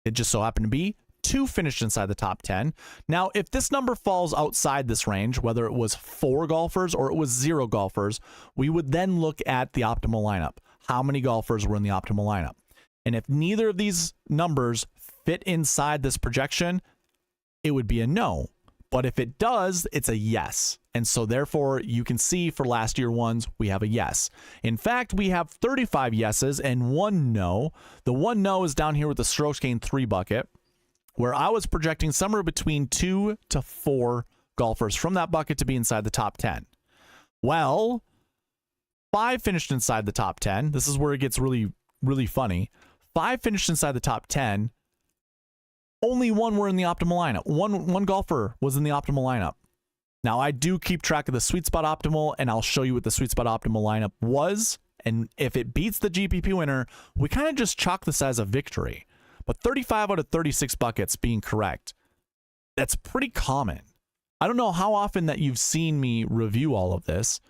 It just so happened to be 2 finished inside the top 10. Now, if this number falls outside this range, whether it was 4 golfers or it was 0 golfers, we would then look at the optimal lineup. How many golfers were in the optimal lineup? And if neither of these numbers fit inside this projection, it would be a no. But if it does, it's a yes. And so therefore, you can see for last year ones, we have a yes. In fact, we have 35 yeses and 1 no. The 1 no is down here with the strokes gained 3 bucket, where I was projecting somewhere between 2 to 4 golfers from that bucket to be inside the top 10. Well, 5 finished inside the top 10. This is where it gets really, really funny. 5 finished inside the top 10. Only 1 were in the optimal lineup. One golfer was in the optimal lineup. Now, I do keep track of the SweetSpot optimal, and I'll show you what the SweetSpot optimal lineup was. And if it beats the GPP winner, we kind of just chalk this as a victory. But 35 out of 36 buckets being correct, that's pretty common. I don't know how often that you've seen me review all of this.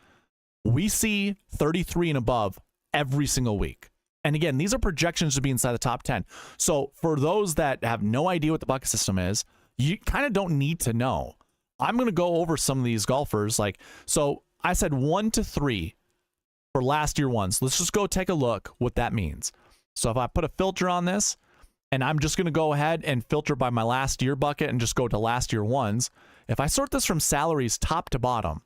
We see 33 and above every single week. And again, these are projections to be inside the top 10. So for those that have no idea what the bucket system is, you kind of don't need to know. I'm going to go over some of these golfers. So I said 1 to 3 for last year ones. Let's just go take a look what that means. So if I put a filter on this, and I'm just going to go ahead and filter by my last year bucket and just go to last year ones. If I sort this from salaries top to bottom,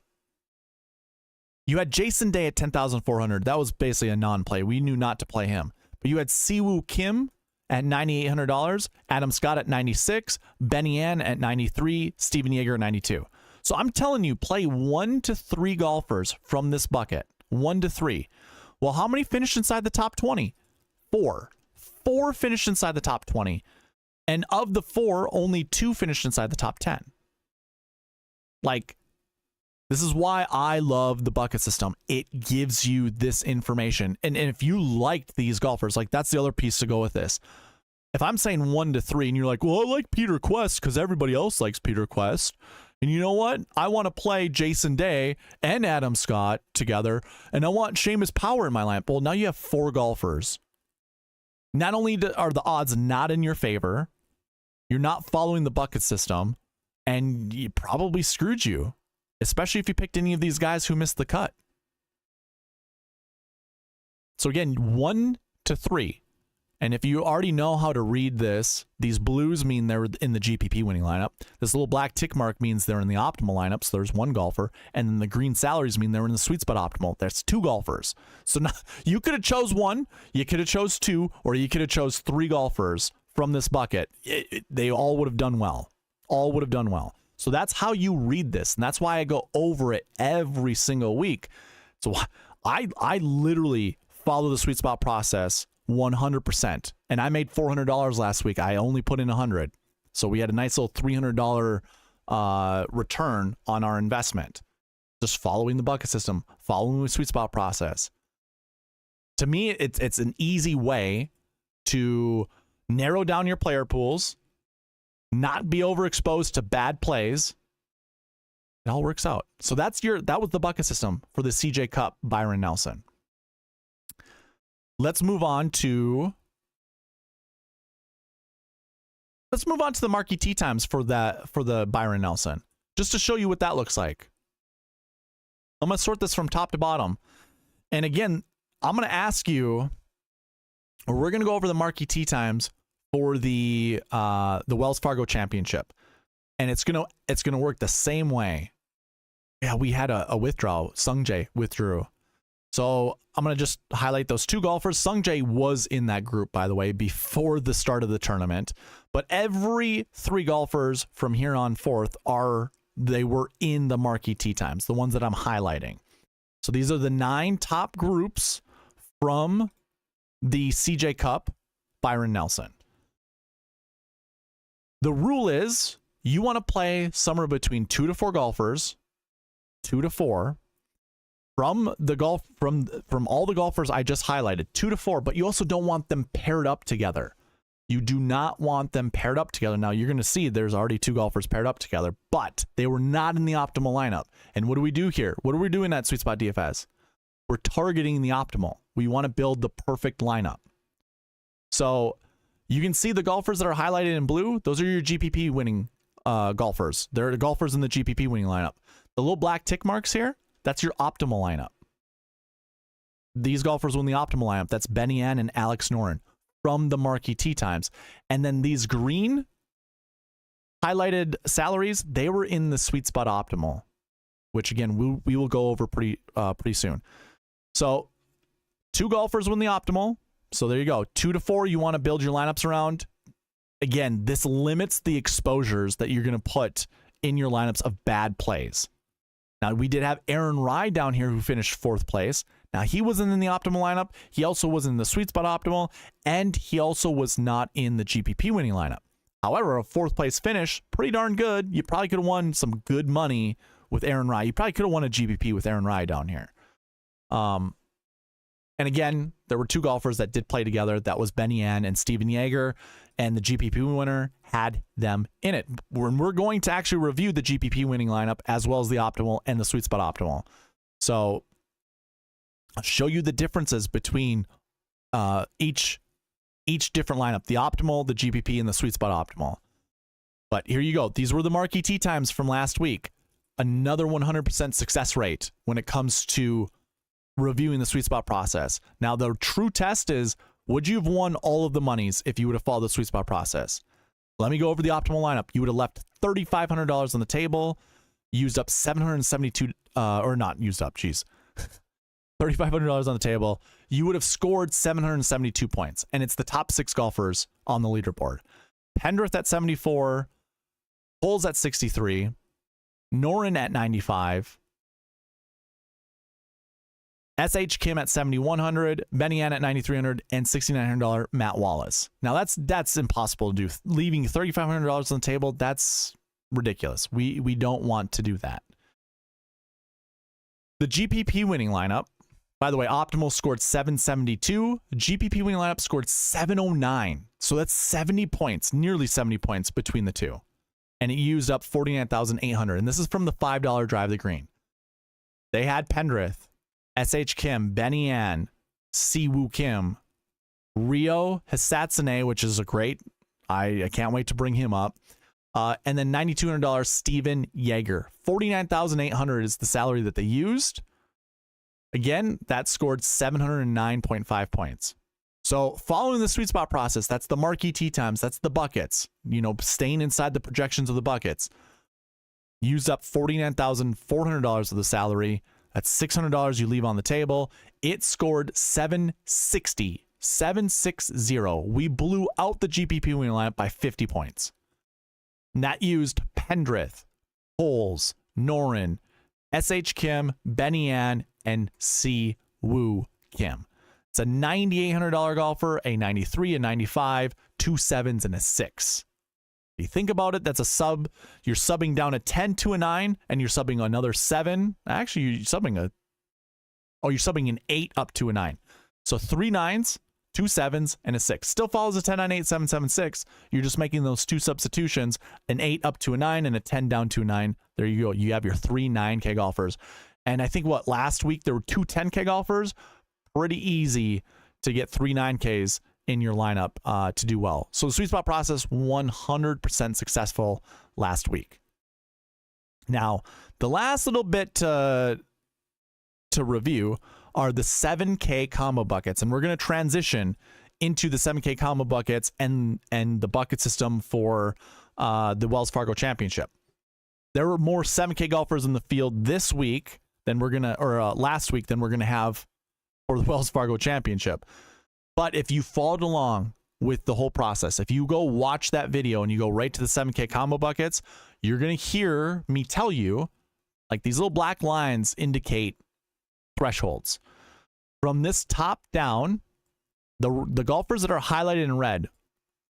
you had Jason Day at 10,400. That was basically a non-play. We knew not to play him. But you had Siwoo Kim at $9,800, Adam Scott at 96, Benny Ann at 93, Steven Yeager at 92. So I'm telling you, play 1 to 3 golfers from this bucket. 1 to 3. Well, how many finished inside the top 20? 4. 4 finished inside the top 20. And of the 4, only 2 finished inside the top 10. This is why I love the bucket system. It gives you this information. And if you liked these golfers, that's the other piece to go with this. If I'm saying 1 to 3 and you're like, well, I like Peter Quest because everybody else likes Peter Quest. And you know what? I want to play Jason Day and Adam Scott together. And I want Seamus Power in my lineup. Well, now you have 4 golfers. Not only are the odds not in your favor, you're not following the bucket system, and it probably screwed you. especially if you picked any of these guys who missed the cut. So again, 1 to 3. And if you already know how to read this, these blues mean they're in the GPP winning lineup. This little black tick mark means they're in the optimal lineup, so there's 1 golfer. And then the green salaries mean they're in the sweet spot optimal. That's 2 golfers. So now, you could have chose 1, you could have chose 2, or you could have chose 3 golfers from this bucket. They all would have done well. All would have done well. So that's how you read this, and that's why I go over it every single week. So I literally follow the sweet spot process 100%. And I made $400 last week. I only put in $100. So we had a nice little $300 return on our investment. Just following the bucket system, following the sweet spot process. To me, it's an easy way to narrow down your player pools, not be overexposed to bad plays. It all works out. So that was the bucket system for the CJ Cup Byron Nelson. Let's move on to the Marquee Tee Times for the Byron Nelson, just to show you what that looks like. I'm going to sort this from top to bottom. And again, I'm going to ask you, or we're going to go over the Marquee Tee Times for the Wells Fargo Championship. And it's going to work the same way. Yeah, we had a withdrawal. Sungjae withdrew. So I'm going to just highlight those 2 golfers. Sungjae was in that group, by the way, before the start of the tournament. But every 3 golfers from here on forth they were in the Marquee Tee Times, the ones that I'm highlighting. So these are the 9 top groups from the CJ Cup Byron Nelson. The rule is you want to play somewhere between 2 to 4 golfers, 2 to 4. From all the golfers I just highlighted, 2 to 4, but you also don't want them paired up together. You do not want them paired up together. Now, you're going to see there's already 2 golfers paired up together, but they were not in the optimal lineup. And what do we do here? What are we doing at SweetSpot DFS? We're targeting the optimal. We want to build the perfect lineup. So you can see the golfers that are highlighted in blue. Those are your GPP winning golfers. They're the golfers in the GPP winning lineup. The little black tick marks here, that's your optimal lineup. These golfers win the optimal lineup. That's Benny Ann and Alex Noren from the Marquee Tee Times. And then these green highlighted salaries, they were in the sweet spot optimal, which again, we will go over pretty soon. So 2 golfers win the optimal. So there you go. 2 to 4, you want to build your lineups around. Again, this limits the exposures that you're going to put in your lineups of bad plays. Now, we did have Aaron Rai down here who finished 4th place. Now, he wasn't in the optimal lineup. He also wasn't in the sweet spot optimal, and he also was not in the GPP winning lineup. However, a 4th place finish, pretty darn good. You probably could have won some good money with Aaron Rai. You probably could have won a GPP with Aaron Rai down here. And again, there were 2 golfers that did play together. That was Benny Ann and Steven Yeager, and the GPP winner had them in it. We're going to actually review the GPP winning lineup as well as the optimal and the sweet spot optimal. So I'll show you the differences between each different lineup, the optimal, the GPP, and the sweet spot optimal. But here you go. These were the Marquee Tee Times from last week. Another 100% success rate when it comes to reviewing the sweet spot process. Now, the true test is, would you have won all of the monies if you would have followed the sweet spot process? Let me go over the optimal lineup. You would have left $3,500 on the table, used up $772, or not used up, geez. $3,500 on the table. You would have scored 772 points, and it's the top 6 golfers on the leaderboard. Pendrith at 74, Holes at 63, Noren at 95, S.H. Kim at 7,100, Benny Ann at 9,300, and $6,900 Matt Wallace. Now that's impossible to do. Leaving $3,500 on the table, that's ridiculous. We don't want to do that. The GPP winning lineup, by the way, optimal scored 772. GPP winning lineup scored 709. So that's 70 points, nearly 70 points between the two. And it used up 49,800. And this is from the $5 drive the green. They had Pendrith, S.H. Kim, Benny Ann, Siwoo Kim, Rio Hisatsune, which is a great, I can't wait to bring him up. And then $9,200 Steven Yeager. $49,800 is the salary that they used. Again, that scored 709.5 points. So following the sweet spot process, that's the Marquee Tee Times, that's the buckets, staying inside the projections of the buckets. Used up $49,400 of the salary. That's $600 you leave on the table. It scored 760. 760. We blew out the GPP winning lineup by 50 points. And that used Pendrith, Holes, Noren, S.H. Kim, Benny Ann, and C. Woo Kim. It's a $9,800 golfer, a 93, a 95, 2 sevens, and a 6. If you think about it, that's a sub. You're subbing down a 10 to a 9, and you're subbing another 7. Actually, you're subbing an 8 up to a 9. So 3 9s, 2 7s, and a 6. Still follows a 10, 9, 8, 7, 7, 6. You're just making those 2 substitutions, an 8 up to a 9 and a 10 down to a 9. There you go. You have your 3 9K golfers. And I think last week there were 2 10K golfers. Pretty easy to get 3 9Ks in your lineup to do well. So the sweet spot process 100% successful last week. Now, the last little bit to review are the 7K combo buckets, and we're going to transition into the 7K combo buckets and the bucket system for the Wells Fargo Championship. There were more 7K golfers in the field this week than last week than we're gonna have for the Wells Fargo Championship. But if you followed along with the whole process, if you go watch that video and you go right to the 7K combo buckets, you're gonna hear me tell you, like, these little black lines indicate thresholds. From this top down, the golfers that are highlighted in red,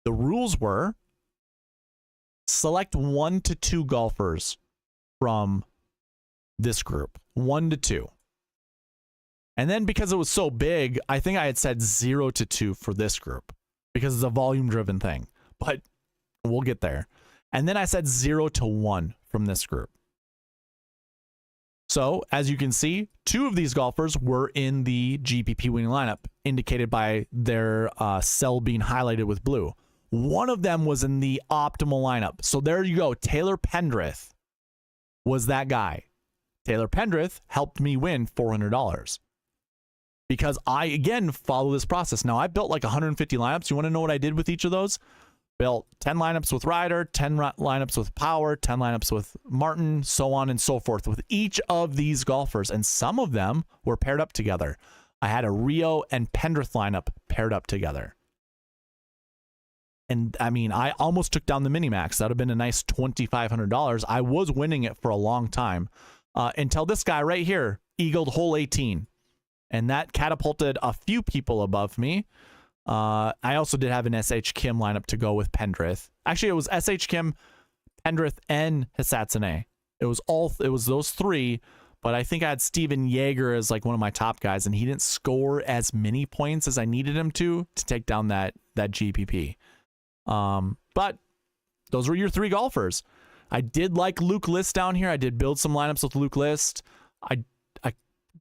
the rules were select 1 to 2 golfers from this group. 1 to 2. And then because it was so big, I think I had said 0 to 2 for this group because it's a volume driven thing, but we'll get there. And then I said 0 to 1 from this group. So, as you can see, 2 of these golfers were in the GPP winning lineup, indicated by their cell being highlighted with blue. 1 of them was in the optimal lineup. So there you go. Taylor Pendrith was that guy. Taylor Pendrith helped me win $400 because I, again, follow this process. Now, I built like 150 lineups. You want to know what I did with each of those? Built 10 lineups with Ryder, 10 lineups with Power, 10 lineups with Martin, so on and so forth with each of these golfers. And some of them were paired up together. I had a Rio and Pendrith lineup paired up together. And I mean, I almost took down the Minimax. That would have been a nice $2,500. I was winning it for a long time until this guy right here eagled hole 18. And that catapulted a few people above me. I also did have an S.H. Kim lineup to go with Pendrith. Actually, it was S.H. Kim, Pendrith, and Hisatsune. It was those 3, but I think I had Steven Yeager as like one of my top guys, and he didn't score as many points as I needed him to take down that GPP. But those were your 3 golfers. I did like Luke List down here. I did build some lineups with Luke List. I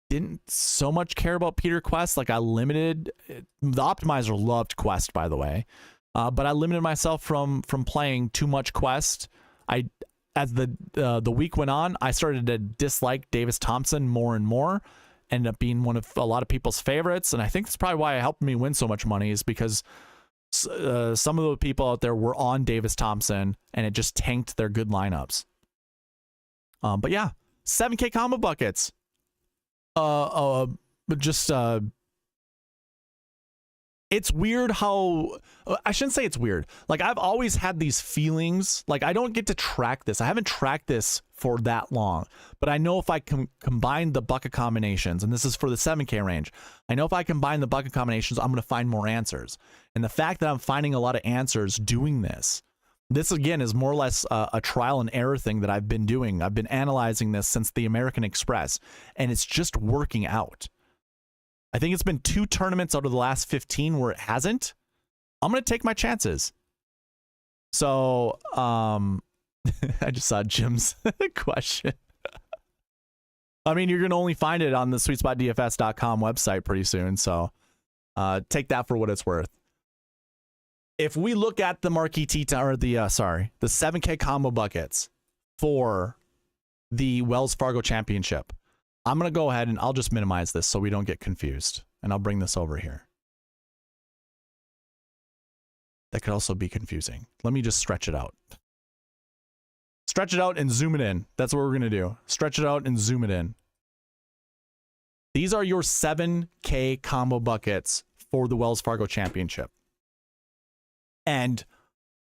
didn't so much care about Peter Quest. Like, I limited the optimizer loved Quest, by the way, but I limited myself from playing too much Quest. As the week went on, I started to dislike Davis Thompson more and more. Ended up being one of a lot of people's favorites, and I think that's probably why it helped me win so much money, is because some of the people out there were on Davis Thompson, and it just tanked their good lineups. But yeah, 7K combo buckets. It's weird how, I shouldn't say it's weird. Like, I've always had these feelings, like, I don't get to track this. I haven't tracked this for that long, but I know if I can combine the bucket combinations, and this is for the 7K range, I know if I combine the bucket combinations, I'm going to find more answers. And the fact that I'm finding a lot of answers doing this again is more or less a trial and error thing that I've been doing. I've been analyzing this since the American Express, and it's just working out. I think it's been 2 tournaments out of the last 15 where it hasn't. I'm going to take my chances. So, I just saw Jim's question. I mean, you're going to only find it on the SweetSpotDFS.com website pretty soon. So, take that for what it's worth. if we look at the Marquee Tee or the 7K combo buckets for the Wells Fargo Championship, I'm going to go ahead and I'll just minimize this so we don't get confused. And I'll bring this over here. That could also be confusing. Let me just stretch it out. Stretch it out and zoom it in. That's what we're going to do. Stretch it out and zoom it in. These are your 7K combo buckets for the Wells Fargo Championship. And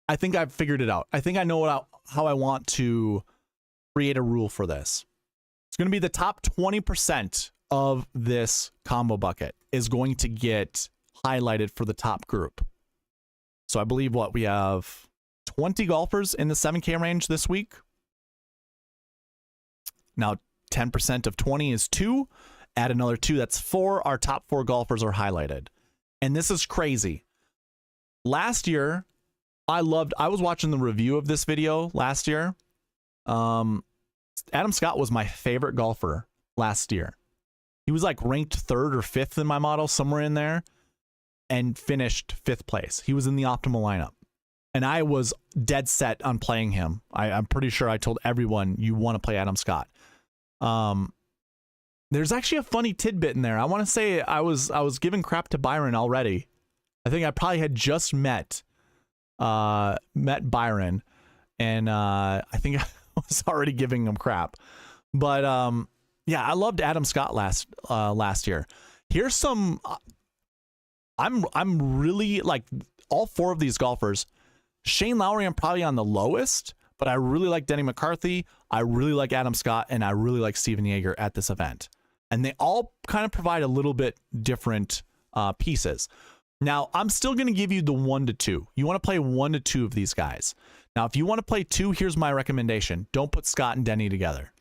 I think I've figured it out. I think I know how I want to create a rule for this. It's going to be the top 20% of this combo bucket is going to get highlighted for the top group. So I believe we have 20 golfers in the 7K range this week. Now 10% of 20 is 2. Add another 2, that's 4. Our top 4 golfers are highlighted. And this is crazy. Last year, I was watching the review of this video last year. Adam Scott was my favorite golfer last year. He was like ranked 3rd or 5th in my model, somewhere in there, and finished 5th place. He was in the optimal lineup. And I was dead set on playing him. I'm pretty sure I told everyone you want to play Adam Scott. There's actually a funny tidbit in there. I want to say I was giving crap to Byron already. I think I probably had just met Byron, and I think I was already giving him crap. But yeah, I loved Adam Scott last year. Here's some. I'm really like all 4 of these golfers. Shane Lowry, I'm probably on the lowest, but I really like Denny McCarthy. I really like Adam Scott, and I really like Steven Yeager at this event. And they all kind of provide a little bit different pieces. Now, I'm still going to give you the 1 to 2. You want to play 1 to 2 of these guys. Now, if you want to play 2, here's my recommendation. Don't put Scott and Denny together.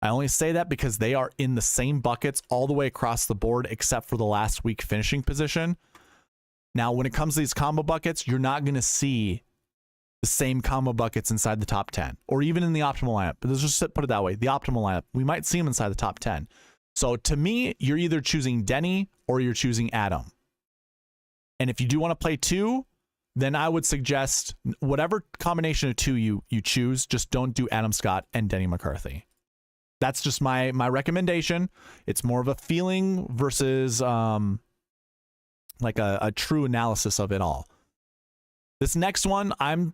I only say that because they are in the same buckets all the way across the board, except for the last week finishing position. Now, when it comes to these combo buckets, you're not going to see the same combo buckets inside the top 10, or even in the optimal lineup. But let's just put it that way. The optimal lineup, we might see them inside the top 10. So to me, you're either choosing Denny or you're choosing Adam. And if you do want to play 2, then I would suggest whatever combination of 2 you choose, just don't do Adam Scott and Denny McCarthy. That's just my recommendation. It's more of a feeling versus like a true analysis of it all. This next one, I'm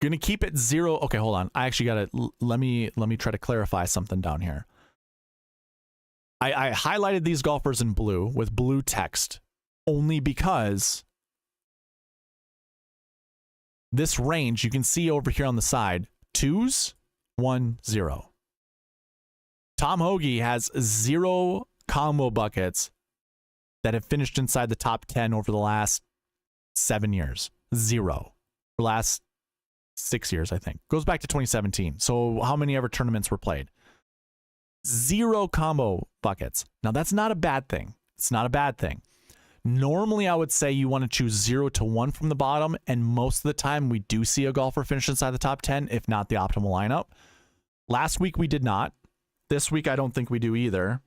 going to keep it 0. Okay, hold on. I actually got to, let me try to clarify something down here. I highlighted these golfers in blue with blue text only because this range, you can see over here on the side, 2s, 1, 0. Tom Hoge has 0 combo buckets that have finished inside the top 10 over the last 7 years. 0. The last 6 years, I think. Goes back to 2017. So how many ever tournaments were played? 0 combo buckets. Now, that's not a bad thing. It's not a bad thing. Normally, I would say you want to choose 0 to 1 from the bottom, and most of the time, we do see a golfer finish inside the top 10, if not the optimal lineup. Last week, we did not. This week, I don't think we do either.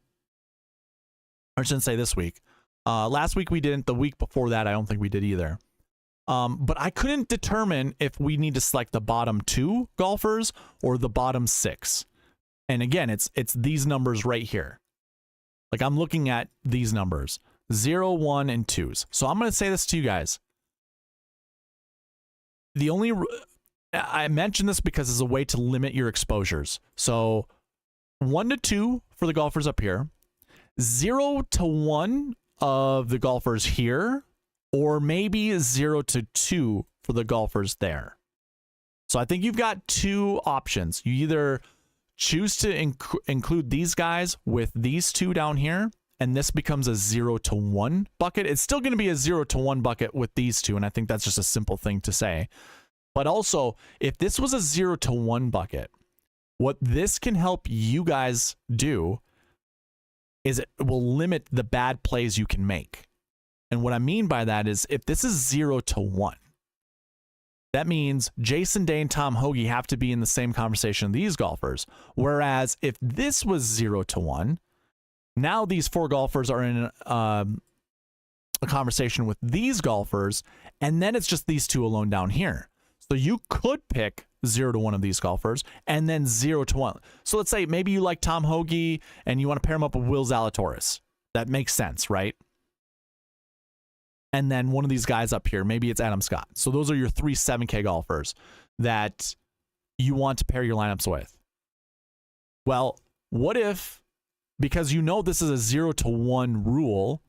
I shouldn't say this week. Last week, we didn't. The week before that, I don't think we did either. But I couldn't determine if we need to select the bottom 2 golfers or the bottom 6. And again, it's these numbers right here. Like I'm looking at these numbers, 0, 1, and 2s. So I'm going to say this to you guys. I mentioned this because it's a way to limit your exposures. So 1 to 2 for the golfers up here, 0 to 1 of the golfers here, or maybe 0 to 2 for the golfers there. So I think you've got 2 options. You either choose to include these guys with these 2 down here, and this becomes a 0 to 1 bucket. It's still going to be a 0 to 1 bucket with these 2, and I think that's just a simple thing to say. But also, if this was a 0 to 1 bucket, what this can help you guys do is it will limit the bad plays you can make. And what I mean by that is if this is 0 to 1, that means Jason Day and Tom Hoge have to be in the same conversation with these golfers. Whereas if this was 0 to 1, now these 4 golfers are in a conversation with these golfers, and then it's just these two alone down here. So you could pick 0 to 1 of these golfers and then 0 to 1. So let's say maybe you like Tom Hoagie and you want to pair him up with Will Zalatoris. That makes sense, right? And then one of these guys up here, maybe it's Adam Scott. So those are your 3 7K golfers that you want to pair your lineups with. Well, what if, because you know this is a 0 to 1 rule,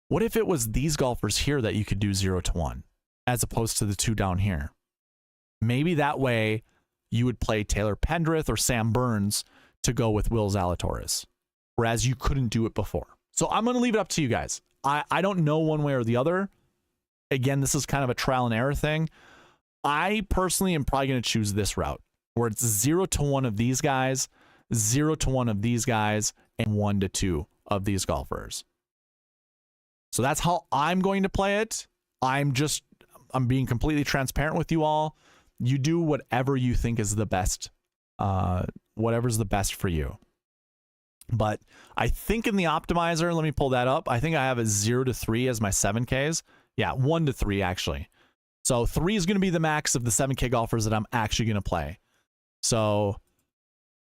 what if it was these golfers here that you could do 0 to 1 as opposed to the 2 down here? Maybe that way you would play Taylor Pendrith or Sam Burns to go with Will Zalatoris, whereas you couldn't do it before. So I'm going to leave it up to you guys. I don't know one way or the other. Again, this is kind of a trial and error thing. I personally am probably going to choose this route, where it's 0 to 1 of these guys, 0 to 1 of these guys, and 1 to 2 of these golfers. So that's how I'm going to play it. I'm being completely transparent with you all. You do whatever you think is the best, whatever's the best for you. But I think in the optimizer, let me pull that up. I think I have a 0 to 3 as my 7Ks. Yeah, 1 to 3 actually. So 3 is going to be the max of the 7K golfers that I'm actually going to play. So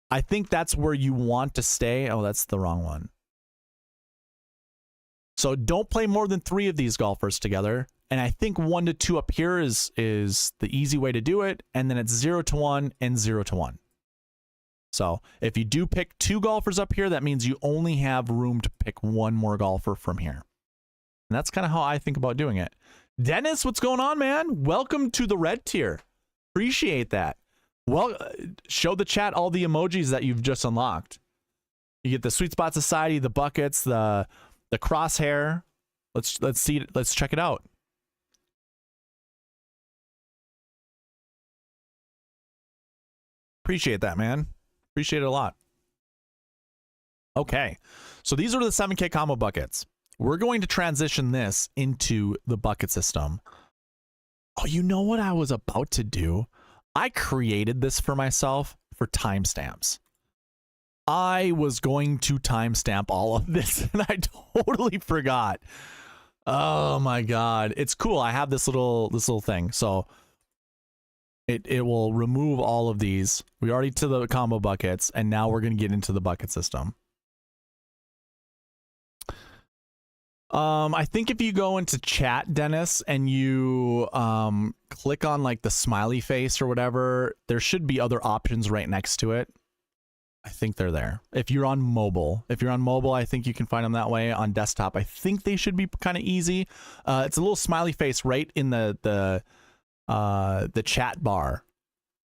I think that's where you want to stay. Oh, that's the wrong one. So don't play more than 3 of these golfers together. And I think 1 to 2 up here is the easy way to do it. And then it's 0 to 1 and 0 to 1. So if you do pick 2 golfers up here, that means you only have room to pick 1 more golfer from here. And that's kind of how I think about doing it. Dennis, what's going on, man? Welcome to the red tier. Appreciate that. Well, show the chat all the emojis that you've just unlocked. You get the Sweet Spot Society, the buckets, the crosshair. Let's see. Let's check it out. Appreciate that, man. Appreciate it a lot. Okay, so these are the 7K combo buckets. We're going to transition this into the bucket system. Oh, you know what I was about to do? I created this for myself for timestamps. I was going to timestamp all of this and I totally forgot. Oh my God. It's cool. I have this little thing. So it will remove all of these. We already to the combo buckets and now we're going to get into the bucket system. I think if you go into chat, Dennis, and you click on like the smiley face or whatever, there should be other options right next to it. I think they're there. If you're on mobile, I think you can find them that way. On desktop, I think they should be kind of easy. It's a little smiley face right in the chat bar.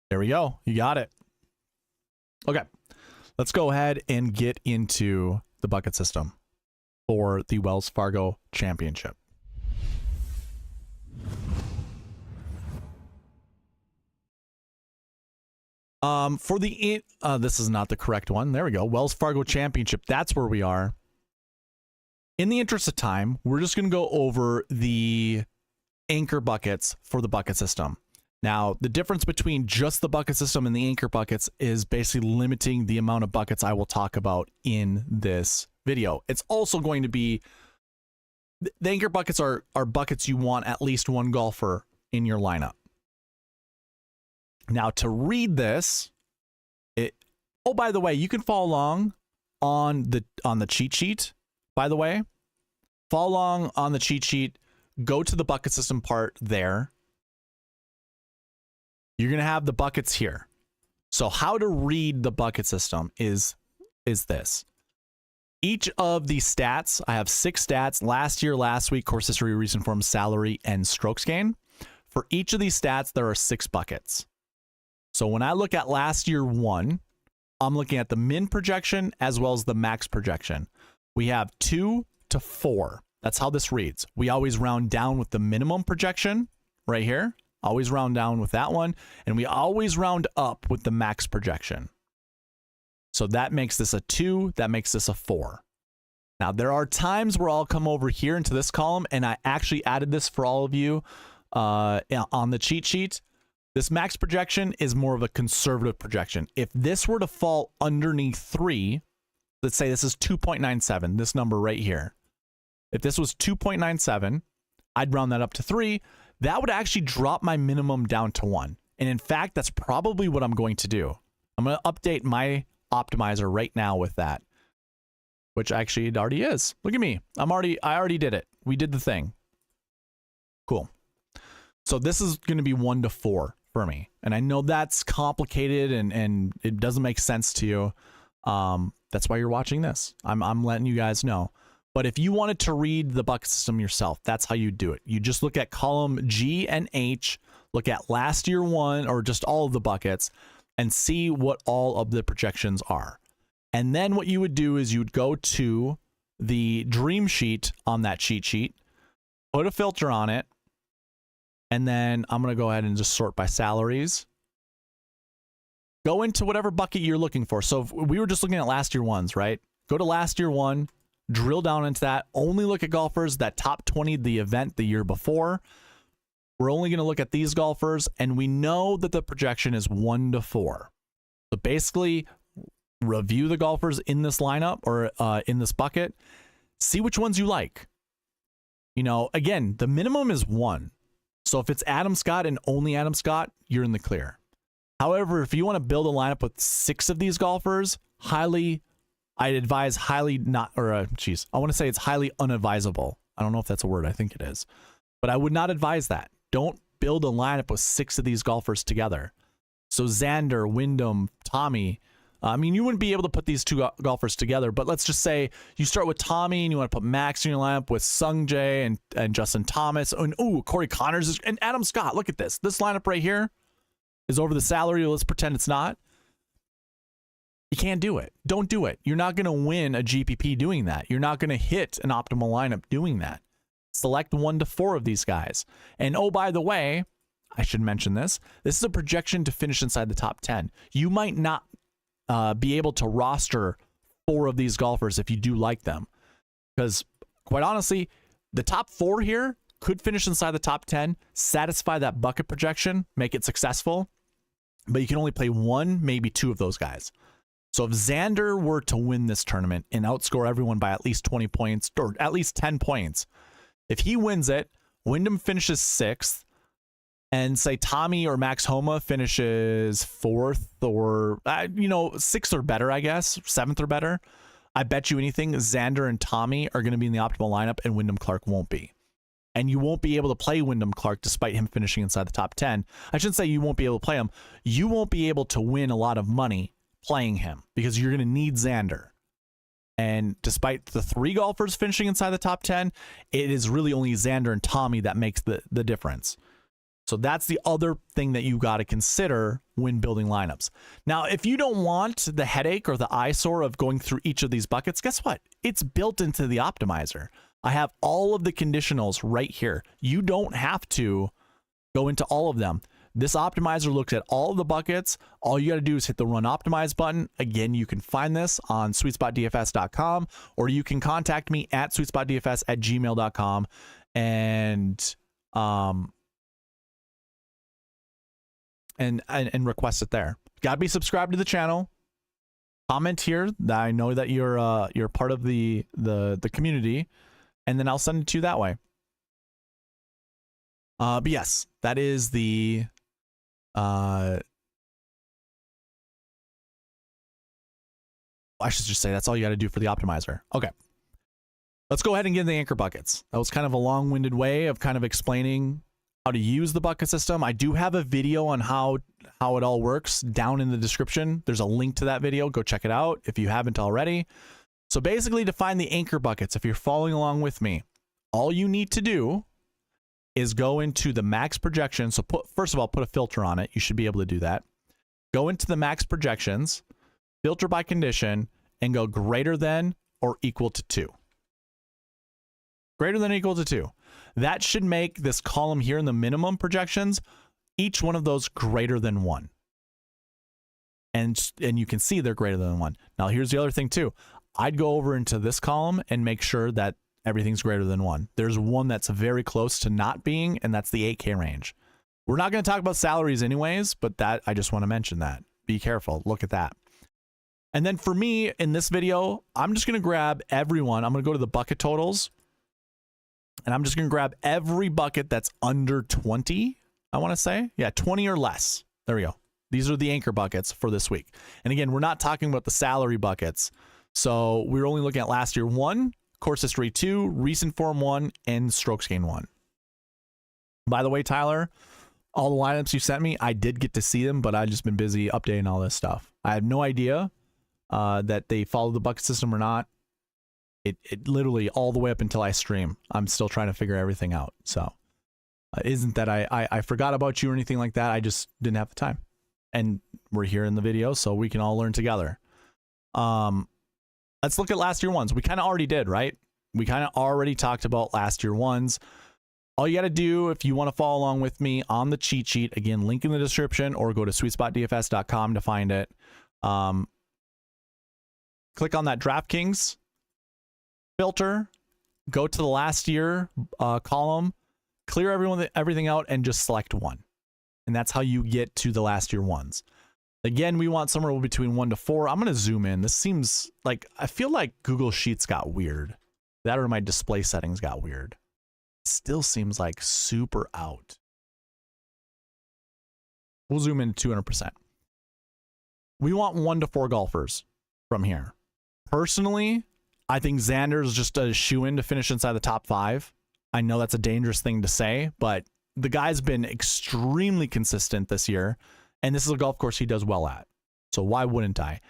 There we go. You got it. Okay, let's go ahead and get into the bucket system for the Wells Fargo Championship. For the this is not the correct one. There we go. Wells Fargo Championship. That's where we are. In the interest of time, we're just going to go over the anchor buckets for the bucket system. Now, the difference between just the bucket system and the anchor buckets is basically limiting the amount of buckets I will talk about in this video. It's also going to be, the anchor buckets are buckets you want at least one golfer in your lineup. Now to read this, oh, by the way, you can follow along on the cheat sheet. By the way, follow along on the cheat sheet, go to the bucket system part there. You're going to have the buckets here. So how to read the bucket system is this. Each of these stats, I have 6 stats: last year, last week, course history, recent form, salary, and strokes gained. For each of these stats, there are 6 buckets. So when I look at last year 1, I'm looking at the min projection as well as the max projection. We have 2 to 4. That's how this reads. We always round down with the minimum projection right here. Always round down with that one. And we always round up with the max projection. So that makes this a 2. That makes this a 4. Now, there are times where I'll come over here into this column, and I actually added this for all of you on the cheat sheet. This max projection is more of a conservative projection. If this were to fall underneath 3, let's say this is 2.97, this number right here. If this was 2.97, I'd round that up to 3. That would actually drop my minimum down to 1. And in fact, that's probably what I'm going to do. I'm going to update my optimizer right now with that, which actually it already is. Look at me. I already did it. We did the thing. Cool. So this is going to be 1 to 4 for me. And I know that's complicated and it doesn't make sense to you. That's why you're watching this. I'm letting you guys know. But if you wanted to read the bucket system yourself, that's how you do it. You just look at column G and H, look at last year one or just all of the buckets and see what all of the projections are. And then what you would do is you would go to the dream sheet on that cheat sheet, put a filter on it, and then I'm going to go ahead and just sort by salaries. Go into whatever bucket you're looking for. So if we were just looking at last year ones, right? Go to last year one, drill down into that. Only look at golfers that top 20 the event the year before. We're only going to look at these golfers, and we know that the projection is 1 to 4. So basically, review the golfers in this lineup or in this bucket. See which ones you like. You know, again, the minimum is 1. So if it's Adam Scott and only Adam Scott, you're in the clear. However, if you want to build a lineup with 6 of these golfers, I'd advise highly not, or I want to say it's highly unadvisable. I don't know if that's a word. I think it is. But I would not advise that. Don't build a lineup with 6 of these golfers together. So Xander, Wyndham, Tommy. I mean, you wouldn't be able to put these 2 golfers together, but let's just say you start with Tommy and you want to put Max in your lineup with Sung Jae and Justin Thomas. And Corey Connors and Adam Scott. Look at this. This lineup right here is over the salary. Let's pretend it's not. You can't do it. Don't do it. You're not going to win a GPP doing that. You're not going to hit an optimal lineup doing that. Select 1 to 4 of these guys. And oh, by the way, I should mention this. This is a projection to finish inside the top 10. You might not be able to roster 4 of these golfers if you do like them. Because quite honestly, the top 4 here could finish inside the top 10, satisfy that bucket projection, make it successful, but you can only play 1, maybe 2 of those guys. So if Xander were to win this tournament and outscore everyone by at least 20 points or at least 10 points, if he wins it, Wyndham finishes 6th, and say Tommy or Max Homa finishes 4th or, 6th or better, I guess, 7th or better, I bet you anything Xander and Tommy are going to be in the optimal lineup and Wyndham Clark won't be. And you won't be able to play Wyndham Clark despite him finishing inside the top 10. I shouldn't say you won't be able to play him. You won't be able to win a lot of money playing him because you're going to need Xander. And despite the 3 golfers finishing inside the top 10, it is really only Xander and Tommy that makes the difference. So that's the other thing that you got to consider when building lineups. Now, if you don't want the headache or the eyesore of going through each of these buckets, guess what? It's built into the optimizer. I have all of the conditionals right here. You don't have to go into all of them. This optimizer looks at all of the buckets. All you got to do is hit the Run Optimize button. Again, you can find this on SweetSpotDFS.com, or you can contact me at SweetSpotDFS@gmail.com and request it there. Gotta be subscribed to the channel. Comment here that I know that you're part of the community, and then I'll send it to you that way. But yes, that is the I should just say that's all you got to do for the optimizer. Okay. Let's go ahead and get in the anchor buckets. That was kind of a long-winded way of kind of explaining how to use the bucket system. I do have a video on how it all works down in the description. There's a link to that video. Go check it out if you haven't already. So basically, to find the anchor buckets, if you're following along with me, all you need to do is go into the max projection. So first of all, put a filter on it. You should be able to do that. Go into the max projections, filter by condition, and go greater than or equal to 2. Greater than or equal to 2. That should make this column here in the minimum projections, each one of those greater than 1. And you can see they're greater than 1. Now, here's the other thing too. I'd go over into this column and make sure that everything's greater than 1. There's one that's very close to not being, and that's the 8K range. We're not going to talk about salaries anyways, but that I just want to mention that. Be careful. Look at that. And then for me in this video, I'm just going to grab everyone. I'm going to go to the bucket totals. And I'm just going to grab every bucket that's under 20, I want to say. Yeah, 20 or less. There we go. These are the anchor buckets for this week. And again, we're not talking about the salary buckets. So we're only looking at last year 1, course history 2, recent form 1, and strokes gained 1. By the way, Tyler, all the lineups you sent me, I did get to see them, but I've just been busy updating all this stuff. I have no idea that they follow the bucket system or not. It literally all the way up until I stream, I'm still trying to figure everything out. So isn't that I forgot about you or anything like that. I just didn't have the time. And we're here in the video, so we can all learn together. Let's look at last year ones. We kind of already did, right? We kind of already talked about last year ones. All you got to do if you want to follow along with me on the cheat sheet, again, link in the description, or go to SweetSpotDFS.com to find it. Click on that DraftKings filter, go to the last year column, clear everything out, and just select one. And that's how you get to the last year ones. Again, we want somewhere between 1 to 4. I'm going to zoom in. This seems like, I feel like Google Sheets got weird. That or my display settings got weird. Still seems like super out. We'll zoom in 200%. We want 1 to 4 golfers from here. Personally, I think Xander is just a shoe-in to finish inside the top 5. I know that's a dangerous thing to say, but the guy's been extremely consistent this year, and this is a golf course he does well at. So why wouldn't I?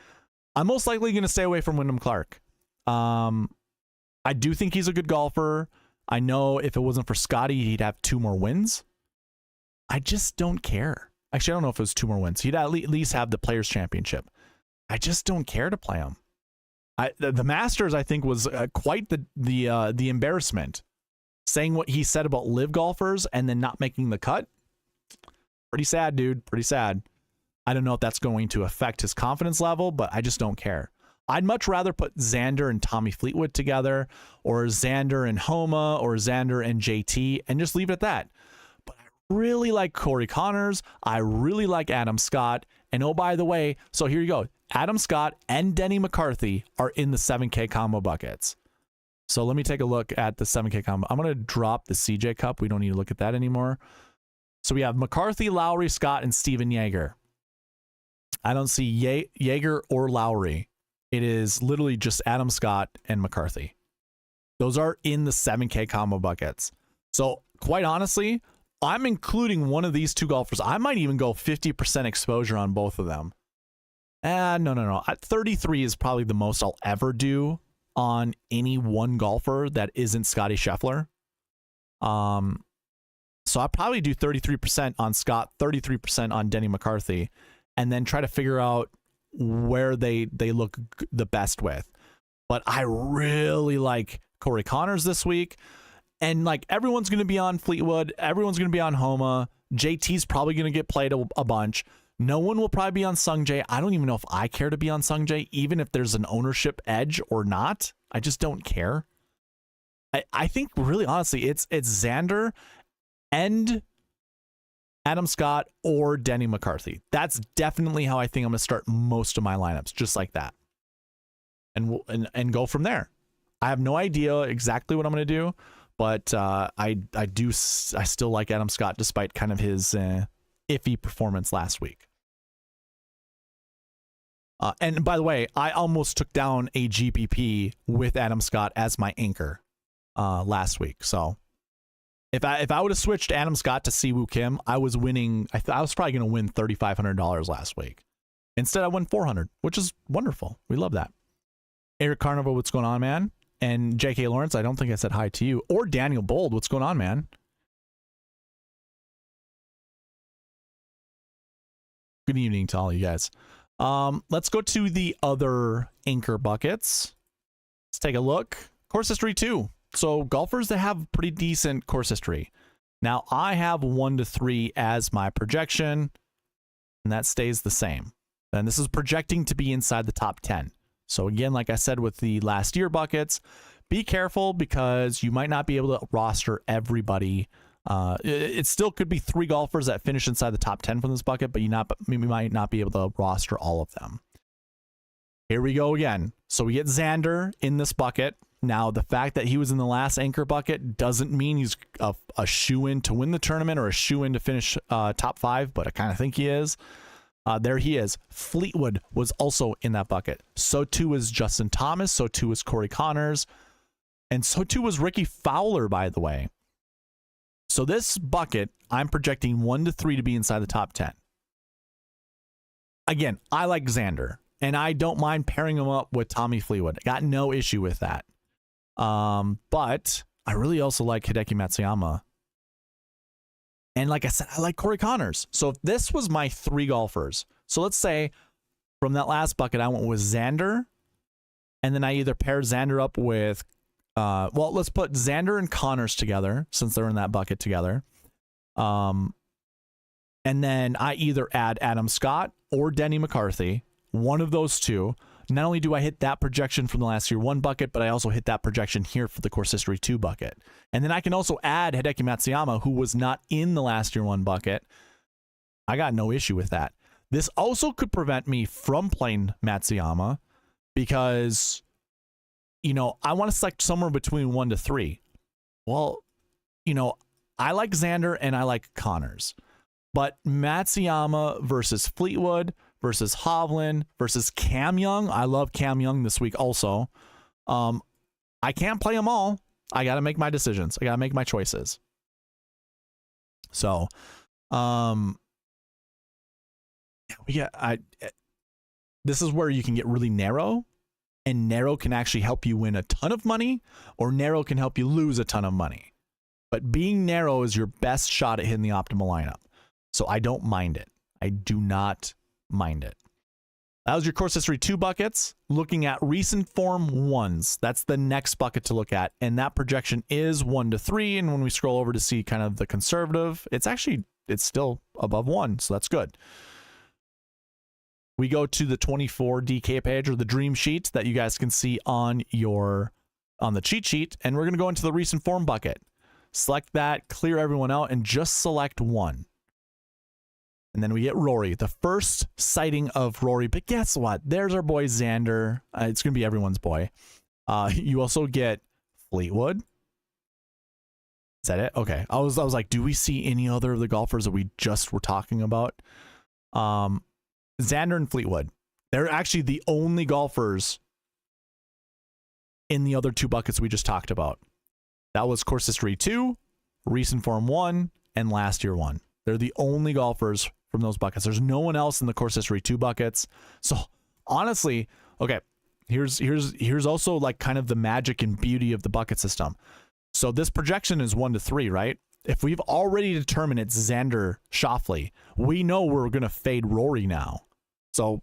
I'm most likely going to stay away from Wyndham Clark. I do think he's a good golfer. I know if it wasn't for Scotty, he'd have 2 more wins. I just don't care. Actually, I don't know if it was 2 more wins. He'd at least have the Players Championship. I just don't care to play him. The Masters, I think, was quite the embarrassment. Saying what he said about live golfers and then not making the cut. Pretty sad, dude. Pretty sad. I don't know if that's going to affect his confidence level, but I just don't care. I'd much rather put Xander and Tommy Fleetwood together, or Xander and Homa, or Xander and JT, and just leave it at that. But I really like Corey Connors. I really like Adam Scott. And oh, by the way, so here you go. Adam Scott and Denny McCarthy are in the 7K combo buckets. So let me take a look at the 7K combo. I'm going to drop the CJ Cup. We don't need to look at that anymore. So we have McCarthy, Lowry, Scott, and Steven Jaeger. I don't see Jaeger or Lowry. It is literally just Adam Scott and McCarthy. Those are in the 7K combo buckets. So quite honestly, I'm including one of these 2 golfers. I might even go 50% exposure on both of them. No. 33 is probably the most I'll ever do on any one golfer that isn't Scotty Scheffler. So I'll probably do 33% on Scott, 33% on Denny McCarthy, and then try to figure out where they look the best with. But I really like Corey Connors this week. And like everyone's going to be on Fleetwood. Everyone's going to be on Homa. JT's probably going to get played a bunch. No one will probably be on Sungjae. I don't even know if I care to be on Sungjae, even if there's an ownership edge or not. I just don't care. I think really honestly, it's Xander and Adam Scott or Denny McCarthy. That's definitely how I think I'm going to start most of my lineups, just like that. And go from there. I have no idea exactly what I'm going to do, but I still like Adam Scott despite kind of his iffy performance last week. And by the way, I almost took down a GPP with Adam Scott as my anchor last week. So if I would have switched Adam Scott to Siwoo Kim, I was winning. I was probably going to win $3,500 last week. Instead, I won $400, which is wonderful. We love that. Eric Carnivore, what's going on, man? And J.K. Lawrence, I don't think I said hi to you. Or Daniel Bold, what's going on, man? Good evening to all you guys. Let's go to the other anchor buckets. Let's take a look. Course history 2. So golfers that have pretty decent course history. Now I have 1 to 3 as my projection, and that stays the same. And this is projecting to be inside the top 10. So again, like I said with the last year buckets, be careful because you might not be able to roster everybody. It still could be 3 golfers that finish inside the top 10 from this bucket, but you might not be able to roster all of them. Here we go again. So we get Xander in this bucket. Now, the fact that he was in the last anchor bucket doesn't mean he's a shoe-in to win the tournament or a shoe-in to finish top 5, but I kind of think he is. There he is. Fleetwood was also in that bucket. So too was Justin Thomas. So too was Corey Connors. And so too was Rickie Fowler, by the way. So this bucket, I'm projecting 1 to 3 to be inside the top 10. Again, I like Xander, and I don't mind pairing him up with Tommy Fleetwood. I got no issue with that. But I really also like Hideki Matsuyama. And like I said, I like Corey Connors. So if this was my 3 golfers, so let's say from that last bucket, I went with Xander, and then I either paired Xander up with, well, let's put Xander and Connors together since they're in that bucket together. And then I either add Adam Scott or Denny McCarthy, one of those two. Not only do I hit that projection from the last year 1 bucket, but I also hit that projection here for the course history 2 bucket. And then I can also add Hideki Matsuyama, who was not in the last year 1 bucket. I got no issue with that. This also could prevent me from playing Matsuyama because, you know, I want to select somewhere between 1 to 3. Well, you know, I like Xander and I like Connors. But Matsuyama versus Fleetwood versus Hovland versus Cam Young. I love Cam Young this week also. I can't play them all. I got to make my decisions. I got to make my choices. So, this is where you can get really narrow, and narrow can actually help you win a ton of money, or narrow can help you lose a ton of money. But being narrow is your best shot at hitting the optimal lineup. So I don't mind it. I do not mind it. That was your course history 2 buckets. Looking at recent form 1s. That's the next bucket to look at. And that projection is 1 to 3. And when we scroll over to see kind of the conservative, it's still above 1. So that's good. We go to the 24 DK page, or the dream sheet that you guys can see on the cheat sheet. And we're going to go into the recent form bucket. Select that, clear everyone out, and just select 1. And then we get Rory, the first sighting of Rory. But guess what? There's our boy Xander. It's going to be everyone's boy. You also get Fleetwood. Is that it? Okay. I was like, do we see any other of the golfers that we just were talking about? Xander and Fleetwood. They're actually the only golfers in the other 2 buckets we just talked about. That was course history 2, recent form 1, and last year 1. They're the only golfers from those buckets. There's no one else in the course history 2 buckets. So honestly, okay, here's also like kind of the magic and beauty of the bucket system. So this projection is 1 to 3, right? If we've already determined it's Xander Schauffele, we know we're going to fade Rory now. So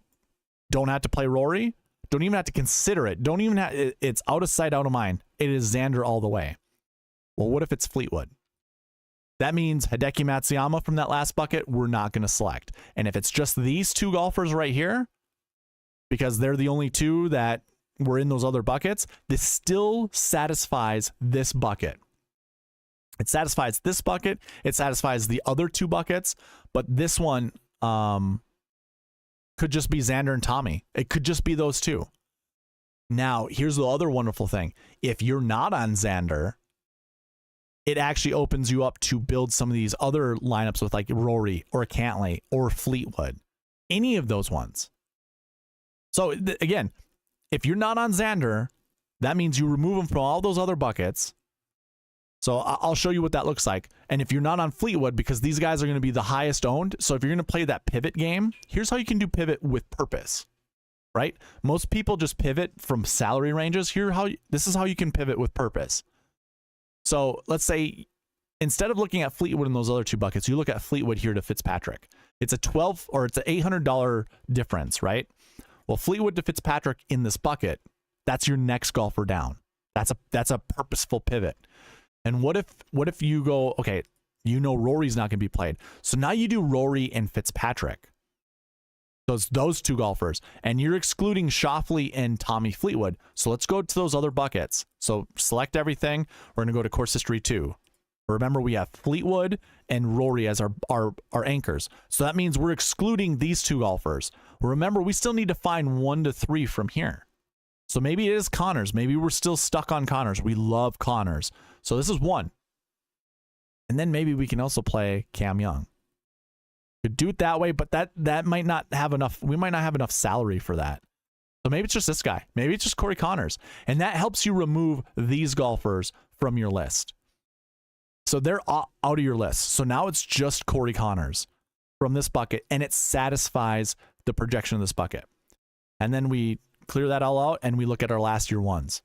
don't have to play Rory. Don't even have to consider it. Don't even have, it's out of sight, out of mind. It is Xander all the way. Well, what if it's Fleetwood? That means Hideki Matsuyama from that last bucket, we're not going to select. And if it's just these 2 golfers right here, because they're the only 2 that were in those other buckets, this still satisfies this bucket. It satisfies this bucket. It satisfies the other 2 buckets. But this one could just be Xander and Tommy. It could just be those 2. Now, here's the other wonderful thing. If you're not on Xander, it actually opens you up to build some of these other lineups with like Rory or Cantlay or Fleetwood. Any of those ones. So again, if you're not on Xander, that means you remove them from all those other buckets. So I'll show you what that looks like. And if you're not on Fleetwood, because these guys are going to be the highest owned. So if you're going to play that pivot game, here's how you can do pivot with purpose, right? Most people just pivot from salary ranges. This is how you can pivot with purpose. So let's say instead of looking at Fleetwood in those other 2 buckets, you look at Fleetwood here to Fitzpatrick. It's it's an $800 difference, right? Well, Fleetwood to Fitzpatrick in this bucket, that's your next golfer down. That's a purposeful pivot. And what if you go, okay, you know Rory's not going to be played. So now you do Rory and Fitzpatrick. Those 2 golfers, and you're excluding Schauffele and Tommy Fleetwood. So let's go to those other buckets. So select everything. We're going to go to course history 2. Remember, we have Fleetwood and Rory as our anchors. So that means we're excluding these 2 golfers. Remember, we still need to find 1 to 3 from here. So maybe it is Connors. Maybe we're still stuck on Connors. We love Connors. So this is one. And then maybe we can also play Cam Young. Could do it that way, but that might not have enough. We might not have enough salary for that. So maybe it's just this guy. Maybe it's just Corey Connors. And that helps you remove these golfers from your list. So they're out of your list. So now it's just Corey Connors from this bucket, and it satisfies the projection of this bucket. And then we clear that all out, and we look at our last year ones.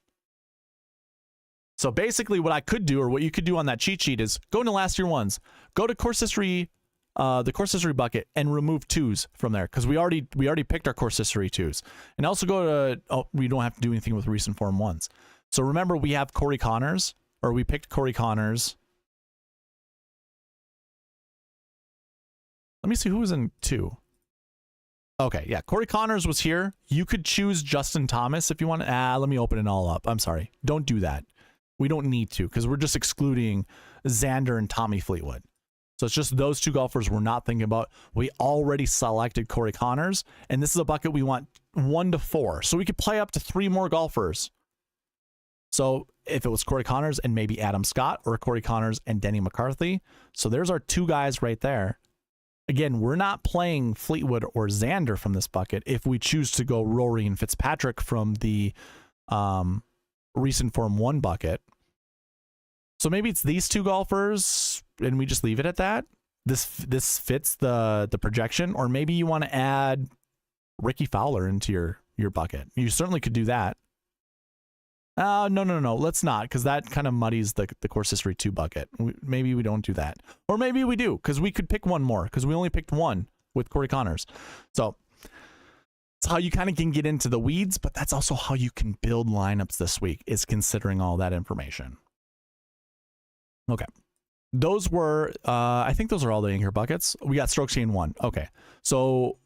So basically what I could do, or what you could do on that cheat sheet, is go into last year ones, go to course history, the course history bucket, and remove 2s from there, because we already picked our course history 2s. And also go to, we don't have to do anything with recent form 1s. So remember, we have Corey Connors, or we picked Corey Connors. Let me see who was in 2. Okay, yeah, Corey Connors was here. You could choose Justin Thomas if you want. Let me open it all up. I'm sorry. Don't do that. We don't need to, because we're just excluding Xander and Tommy Fleetwood. So it's just those 2 golfers we're not thinking about. We already selected Corey Connors, and this is a bucket we want 1 to 4. So we could play up to 3 more golfers. So if it was Corey Connors and maybe Adam Scott, or Corey Connors and Denny McCarthy. So there's our 2 guys right there. Again, we're not playing Fleetwood or Xander from this bucket if we choose to go Rory and Fitzpatrick from the recent form 1 bucket. So maybe it's these 2 golfers and we just leave it at that. This fits the projection. Or maybe you want to add Rickie Fowler into your bucket. You certainly could do that. No. Let's not, because that kind of muddies the course history 2 bucket. Maybe we don't do that. Or maybe we do, because we could pick one more, because we only picked 1 with Corey Connors. So it's how you kind of can get into the weeds, but that's also how you can build lineups this week, is considering all that information. Okay. Those were, I think those are all the anchor buckets. We got strokes gain 1. Okay. So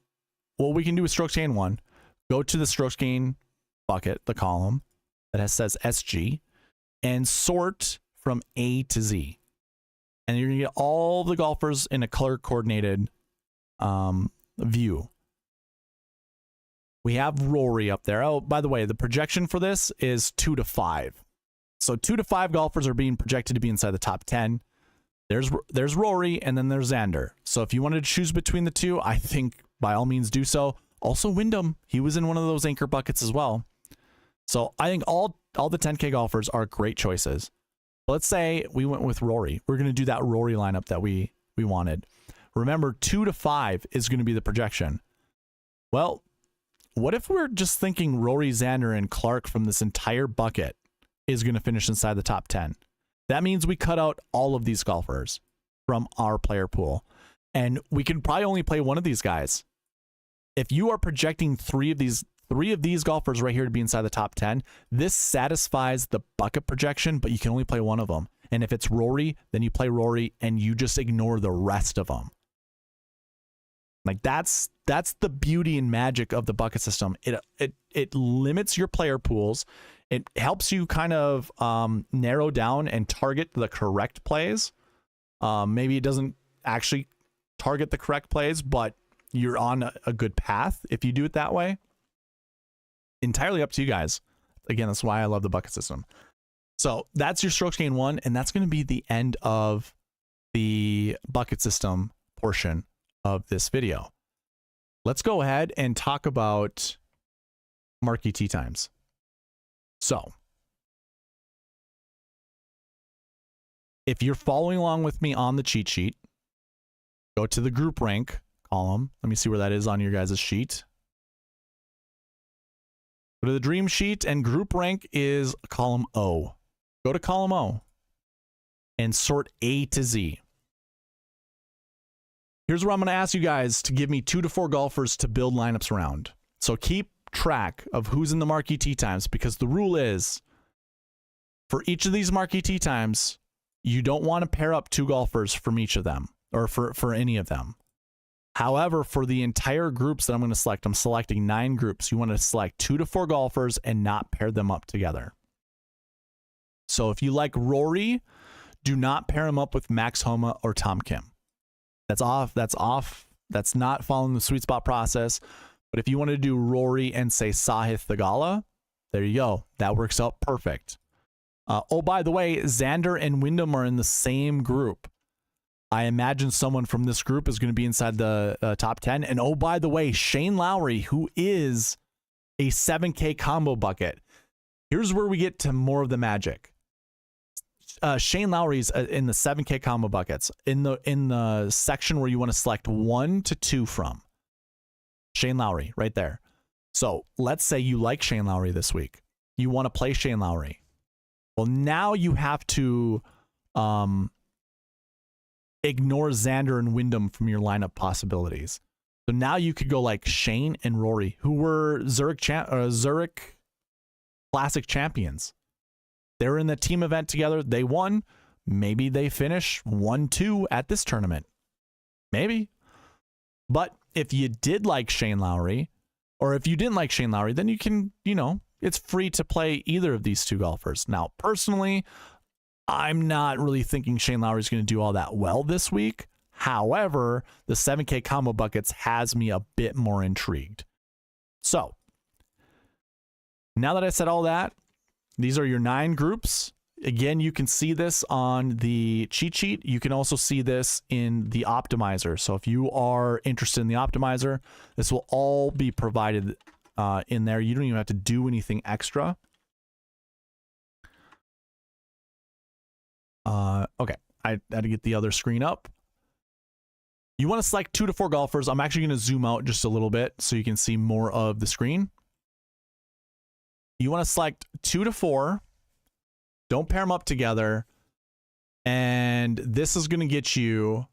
what we can do with strokes gain 1, go to the strokes gain bucket, the column that says SG, and sort from A to Z. And you're going to get all the golfers in a color coordinated view. We have Rory up there. Oh, by the way, the projection for this is 2 to 5. So 2 to 5 golfers are being projected to be inside the top 10. There's Rory, and then there's Xander. So if you wanted to choose between the 2, I think by all means do so. Also Wyndham, he was in one of those anchor buckets as well. So I think all the 10K golfers are great choices. Let's say we went with Rory. We're going to do that Rory lineup that we wanted. Remember, 2 to 5 is going to be the projection. Well, what if we're just thinking Rory, Xander, and Clark from this entire bucket is going to finish inside the top 10? That means we cut out all of these golfers from our player pool. And we can probably only play one of these guys. If you are projecting 3 of these golfers right here to be inside the top 10, this satisfies the bucket projection, but you can only play one of them. And if it's Rory, then you play Rory and you just ignore the rest of them. Like that's the beauty and magic of the bucket system. It limits your player pools. It helps you kind of narrow down and target the correct plays. Maybe it doesn't actually target the correct plays, but you're on a good path if you do it that way. Entirely up to you guys. Again, that's why I love the bucket system. So that's your strokes gain 1, and that's going to be the end of the bucket system portion of this video. Let's go ahead and talk about Marquee Tee Times. So if you're following along with me on the cheat sheet, go to the group rank column. Let me see where that is on your guys' sheet. Go to the dream sheet, and group rank is column O. Go to column O and sort A to Z. Here's where I'm going to ask you guys to give me 2 to 4 golfers to build lineups around. So keep track of who's in the Marquee Tee Times, because the rule is for each of these Marquee Tee Times, you don't want to pair up 2 golfers from each of them, or for any of them. However, for the entire groups that I'm going to select, I'm selecting 9 groups. You want to select 2 to 4 golfers and not pair them up together. So if you like Rory, do not pair him up with Max Homa or Tom Kim. That's off. That's off. That's not following the sweet spot process. But if you want to do Rory and say Sahith Theegala, There you go. That works out perfect. Oh, by the way, Xander and Wyndham are in the same group. I imagine someone from this group is going to be inside the top 10. And oh, by the way, Shane Lowry, who is a 7K combo bucket. Here's where we get to more of the magic. Shane Lowry's in the 7K combo buckets in the section where you want to select 1 to 2 from. Shane Lowry right there. So let's say you like Shane Lowry this week. You want to play Shane Lowry. Well, now you have to ignore Xander and Wyndham from your lineup possibilities. So now you could go like Shane and Rory, who were Zurich Classic champions. They're in the team event together. They won. Maybe they finish 1-2 at this tournament. Maybe. But if you did like Shane Lowry, or if you didn't like Shane Lowry, then you can, it's free to play either of these two golfers. Now, personally, I'm not really thinking Shane Lowry is going to do all that well this week. However, the 7K combo buckets has me a bit more intrigued. So, now that I said all that, these are your 9 groups. Again, you can see this on the cheat sheet. You can also see this in the optimizer. So if you are interested in the optimizer, this will all be provided in there. You don't even have to do anything extra. Okay, I had to get the other screen up. You want to select 2 to 4 golfers. I'm actually going to zoom out just a little bit so you can see more of the screen. You want to select 2 to 4. Don't pair them up together. And this is going to get you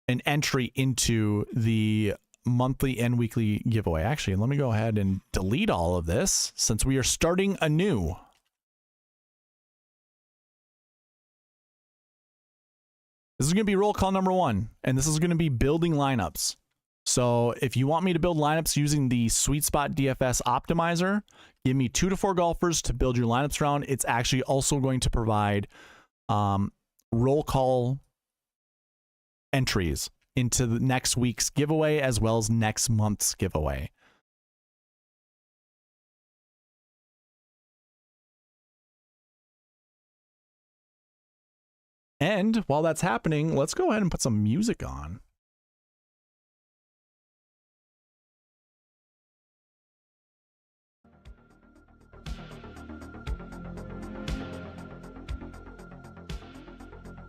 an entry into the monthly and weekly giveaway. Actually, let me go ahead and delete all of this since we are starting anew. This is going to be roll call number 1, and this is going to be building lineups. So if you want me to build lineups using the SweetSpotDFS optimizer, give me 2 to 4 golfers to build your lineups around. It's actually also going to provide roll call entries into the next week's giveaway as well as next month's giveaway. And while that's happening, let's go ahead and put some music on.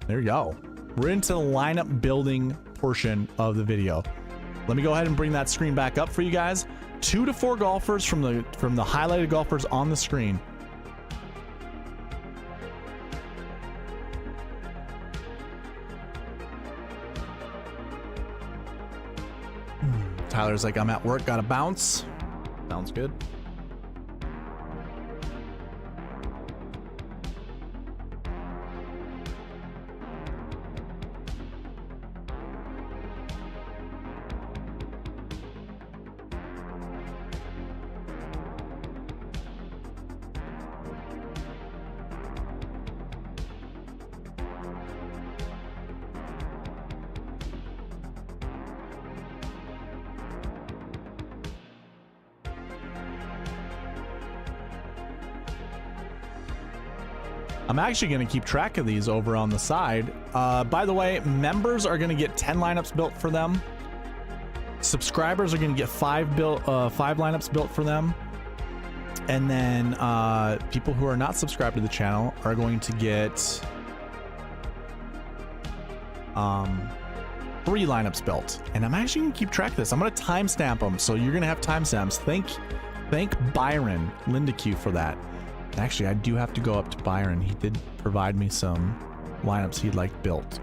There you go. We're into the lineup building portion of the video. Let me go ahead and bring that screen back up for you guys. 2 to 4 golfers from the highlighted golfers on the screen. Tyler's like, I'm at work, gotta bounce. Sounds good. I'm actually going to keep track of these over on the side. By the way, members are going to get 10 lineups built for them. Subscribers are going to get 5 lineups built for them. And then people who are not subscribed to the channel are going to get 3 lineups built. And I'm actually going to keep track of this. I'm going to timestamp them, so you're going to have timestamps. Thank Byron Lindeque for that. Actually, I do have to go up to Byron. He did provide me some lineups he'd like built.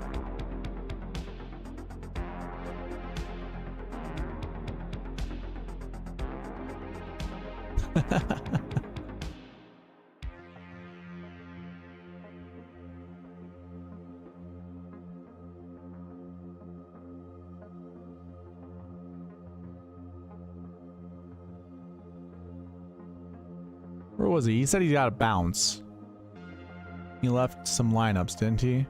Where was he? He said he got a bounce. He left some lineups, didn't he?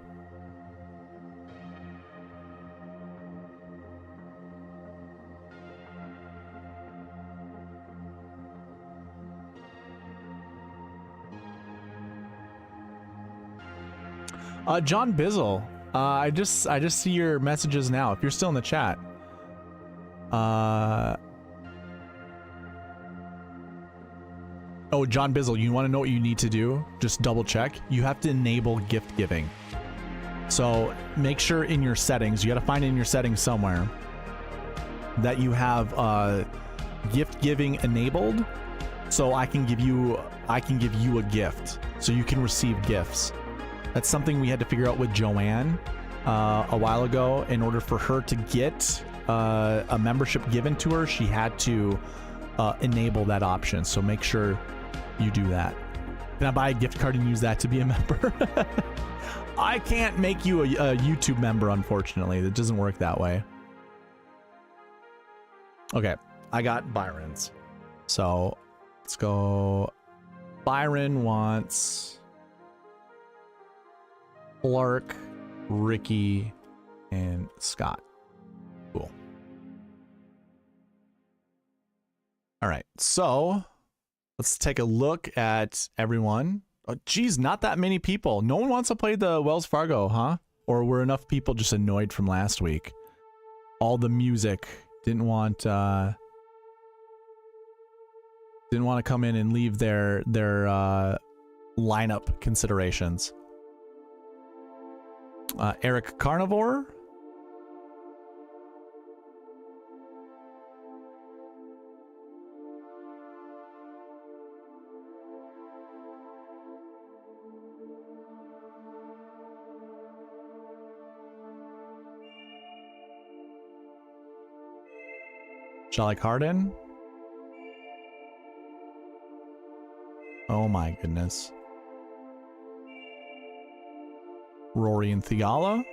John Bisel. I just see your messages now. If you're still in the chat. Oh, John Bisel, you want to know what you need to do? Just double check. You have to enable gift giving. So make sure in your settings, you got to find in your settings somewhere that you have gift giving enabled. So I can give you a gift, so you can receive gifts. That's something we had to figure out with Joanne a while ago. In order for her to get a membership given to her, she had to enable that option. So make sure you do that. Can I buy a gift card and use that to be a member? I can't make you a YouTube member, unfortunately. It doesn't work that way. Okay, I got Byron's. So let's go. Byron wants Clark, Rickie, and Scott. Cool. All right, so let's take a look at everyone. Oh, geez, not that many people. No one wants to play the Wells Fargo, huh? Or were enough people just annoyed from last week? All the music didn't want to come in and leave their lineup considerations. Eric Carnivore. Shall I Harden? Oh my goodness. Rory and Theegala.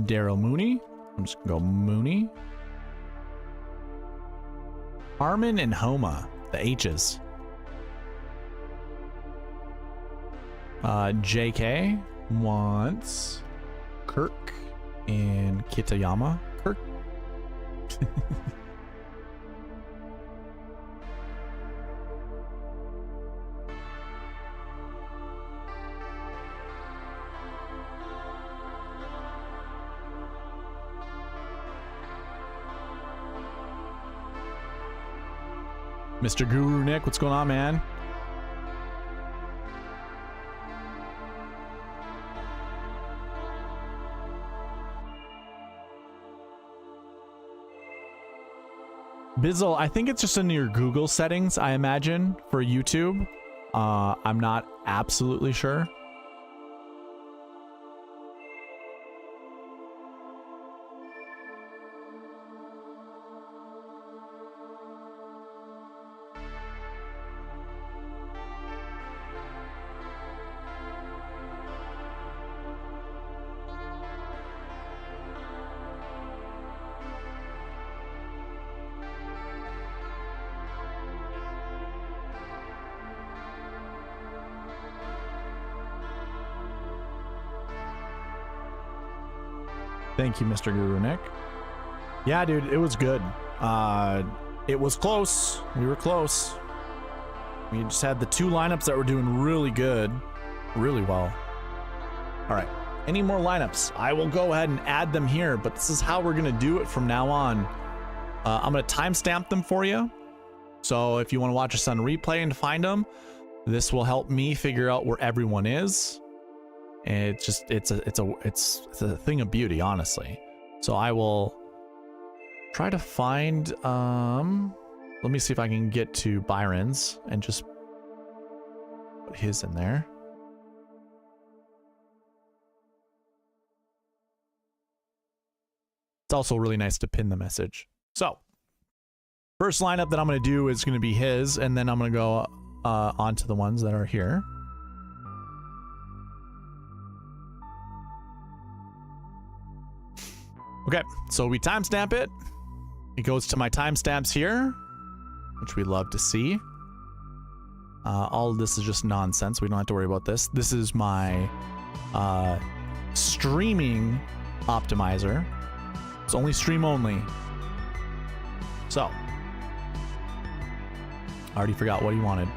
Darrel Mooney. I'm just gonna go Mooney. Harman and Homa, the H's. JK wants Kirk and Kitayama. Kirk. MrGuruNick, what's going on, man? Bisel, I think it's just in your Google settings, I imagine, for YouTube. I'm not absolutely sure. Thank you, MrGuruNick. Yeah, dude, it was good. It was close. We were close. We just had the two lineups that were doing really good, really well. All right, any more lineups? I will go ahead and add them here, but this is how we're gonna do it from now on. I'm gonna timestamp them for you. So if you want to watch us on replay and find them, this will help me figure out where everyone is. And it's just it's a thing of beauty, honestly. So I will try to find let me see if I can get to Byron's and just put his in there. It's also really nice to pin the message. So first lineup that I'm going to do is going to be his, and then I'm going to go on to the ones that are here. Okay, so we timestamp it. It goes to my timestamps here, which we love to see. All of this is just nonsense. We don't have to worry about this. This is my streaming optimizer. It's only stream only. So, I already forgot what he wanted.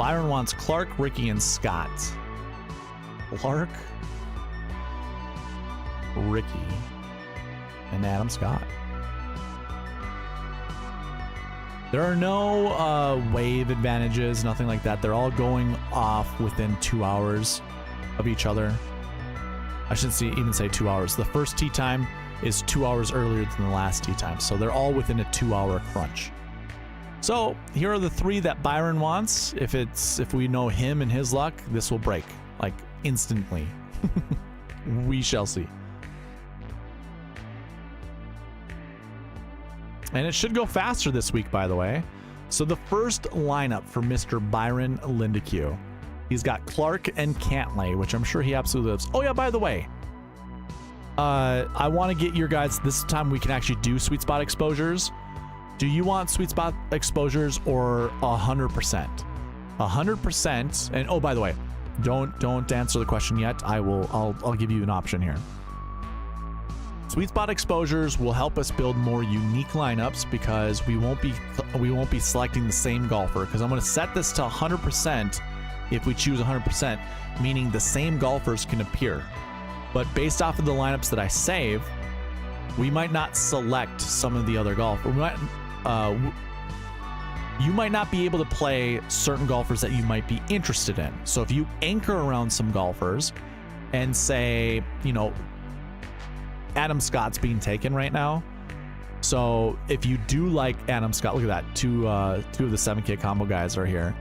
Byron wants Clark, Rickie, and Scott. Clark, Rickie, and Adam Scott. There are no wave advantages, nothing like that. They're all going off within 2 hours of each other. I shouldn't even say 2 hours. The first tee time is 2 hours earlier than the last tee time. So they're all within a 2-hour crunch. So here are the 3 that Byron wants. If we know him and his luck, this will break like instantly. We shall see. And it should go faster this week, by the way. So the first lineup for Mr. Byron Lindeque. He's got Clark and Cantlay, which I'm sure he absolutely loves. Oh yeah, by the way, I want to get your guys, this time we can actually do SweetSpot exposures. Do you want SweetSpot exposures or 100%? 100%. And oh, by the way, don't answer the question yet. I'll give you an option here. SweetSpot exposures will help us build more unique lineups because we won't be selecting the same golfer, because I'm going to set this to 100% if we choose 100%, meaning the same golfers can appear. But based off of the lineups that I save, we might not select some of the other golfers. You might not be able to play certain golfers that you might be interested in. So if you anchor around some golfers and say, you know, Adam Scott's being taken right now. So if you do like Adam Scott, look at that. Two of the 7K combo guys are here.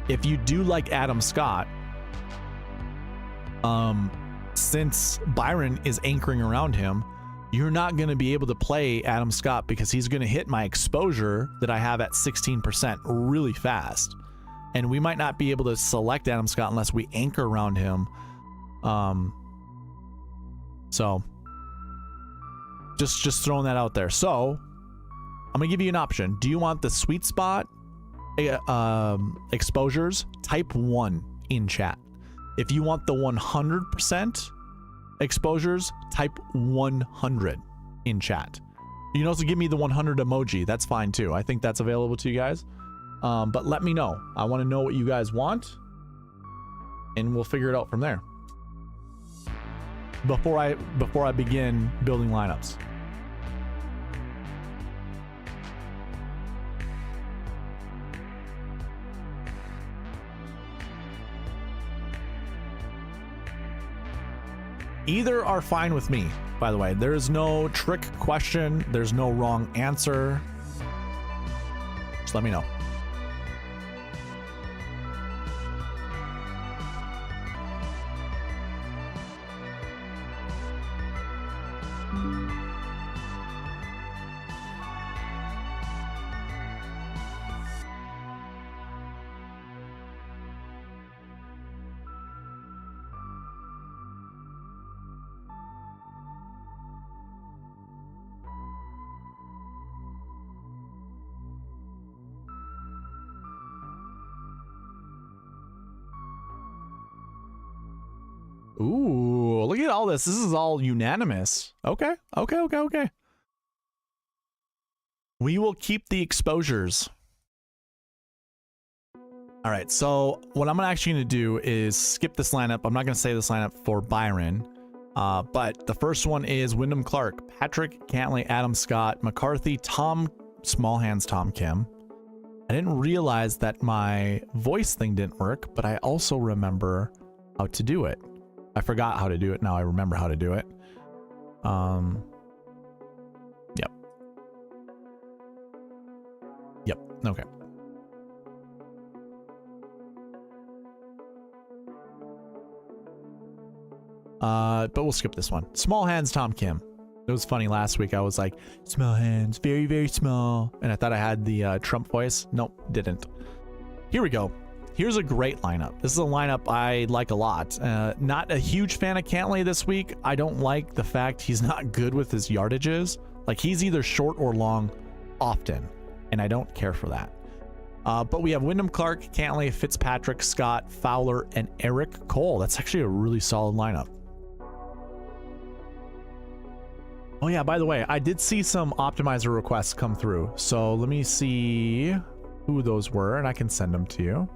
If you do like Adam Scott, since Byron is anchoring around him, you're not going to be able to play Adam Scott because he's going to hit my exposure that I have at 16% really fast. And we might not be able to select Adam Scott unless we anchor around him. So just throwing that out there. So I'm gonna give you an option. Do you want the SweetSpot exposures? Type 1 in chat. If you want the 100% exposures, type 100 in chat. You can also give me the 100 emoji. That's fine too. I think that's available to you guys. But let me know. I want to know what you guys want, and we'll figure it out from there. Before I begin building lineups. Either are fine with me, by the way. There's no trick question. There's no wrong answer. Just let me know. Ooh, look at all this. This is all unanimous. Okay. We will keep the exposures. All right, so what I'm actually going to do is skip this lineup. I'm not going to say this lineup for Byron, but the first one is Wyndham, Clark, Patrick, Cantlay, Adam Scott, McCarthy, Tom, Small Hands, Tom Kim. I didn't realize that my voice thing didn't work, but I also remember how to do it. I forgot how to do it. Now I remember how to do it. Yep. Okay. But we'll skip this one. Small Hands, Tom Kim. It was funny last week. I was like, small hands, very, very small. And I thought I had the Trump voice. Nope, didn't. Here we go. Here's a great lineup. This is a lineup I like a lot. Not a huge fan of Cantlay this week. I don't like the fact he's not good with his yardages. Like, he's either short or long often, and I don't care for that. But we have Wyndham, Clark, Cantlay, Fitzpatrick, Scott, Fowler, and Eric Cole. That's actually a really solid lineup. Oh yeah, by the way, I did see some optimizer requests come through. So let me see who those were, and I can send them to you.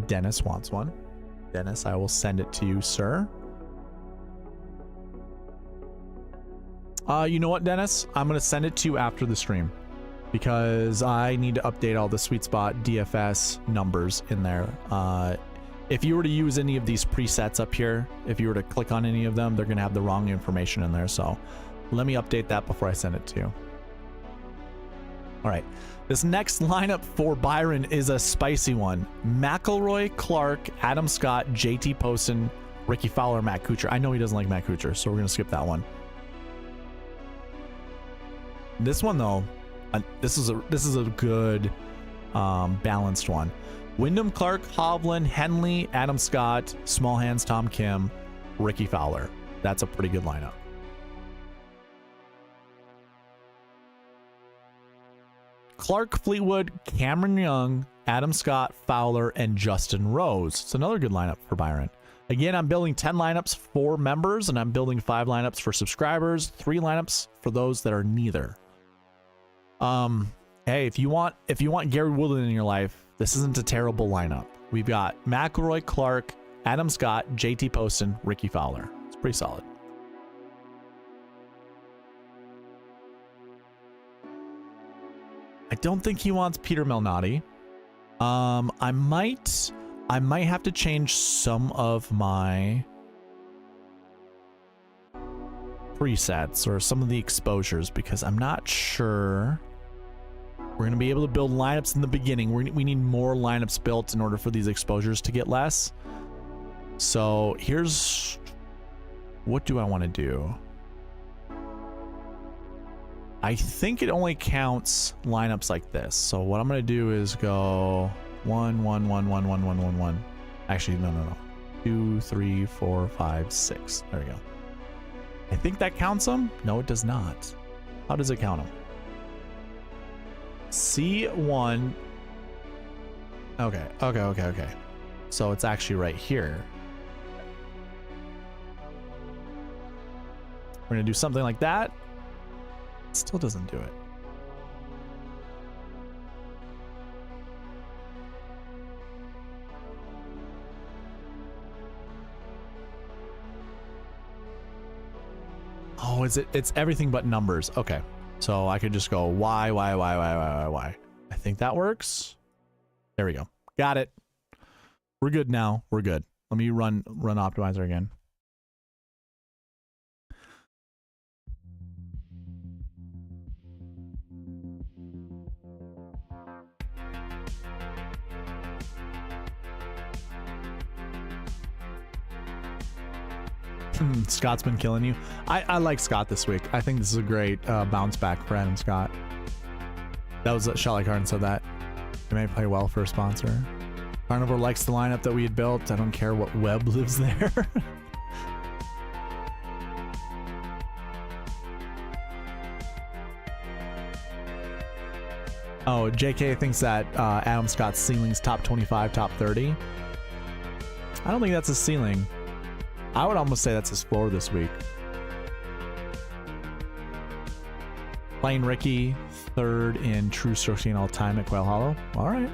Dennis wants one. Dennis, I will send it to you, sir. You know what, Dennis? I'm going to send it to you after the stream because I need to update all the SweetSpot DFS numbers in there. If you were to use any of these presets up here, if you were to click on any of them, they're going to have the wrong information in there. So let me update that before I send it to you. All right. This next lineup for Byron is a spicy one. McIlroy, Clark, Adam Scott, JT Poston, Rickie Fowler, Matt Kuchar. I know he doesn't like Matt Kuchar, so we're going to skip that one. This one, though, this is a good balanced one. Wyndham, Clark, Hovland, Henley, Adam Scott, small hands, Tom Kim, Rickie Fowler. That's a pretty good lineup. Clark, Fleetwood, Cameron Young, Adam Scott, Fowler, and Justin Rose. It's another good lineup for Byron. Again, I'm building 10 lineups for members, and I'm building 5 lineups for subscribers, 3 lineups for those that are neither. Hey, if you want Gary Woodland in your life, this isn't a terrible lineup. We've got McIlroy, Clark, Adam Scott, JT Poston, Rickie Fowler. It's pretty solid. I don't think he wants Peter Malnati. I might have to change some of my presets or some of the exposures because I'm not sure we're going to be able to build lineups in the beginning. We need more lineups built in order for these exposures to get less. So here's what do I want to do? I think it only counts lineups like this. So what I'm going to do is go 1, 1, 1, 1, 1, 1, 1, 1. Actually, no. 2, 3, 4, 5, 6. There we go. I think that counts them. No, it does not. How does it count them? C1. Okay. So it's actually right here. We're going to do something like that. Still doesn't do it. Oh, it's everything but numbers. Okay. So I could just go Y. I think that works. There we go. Got it. We're good now. We're good. Let me run optimizer again. Scott's been killing you. I like Scott this week. I think this is a great bounce back for Adam Scott. That was Shot Like Harden said that. He may play well for a sponsor. Carnivore likes the lineup that we had built. I don't care what web lives there. Oh, JK thinks that Adam Scott's ceiling's top 25, top 30. I don't think that's his ceiling. I would almost say that's his floor this week. Playing Rickie, 3rd in true strokes gained all time at Quail Hollow. All right.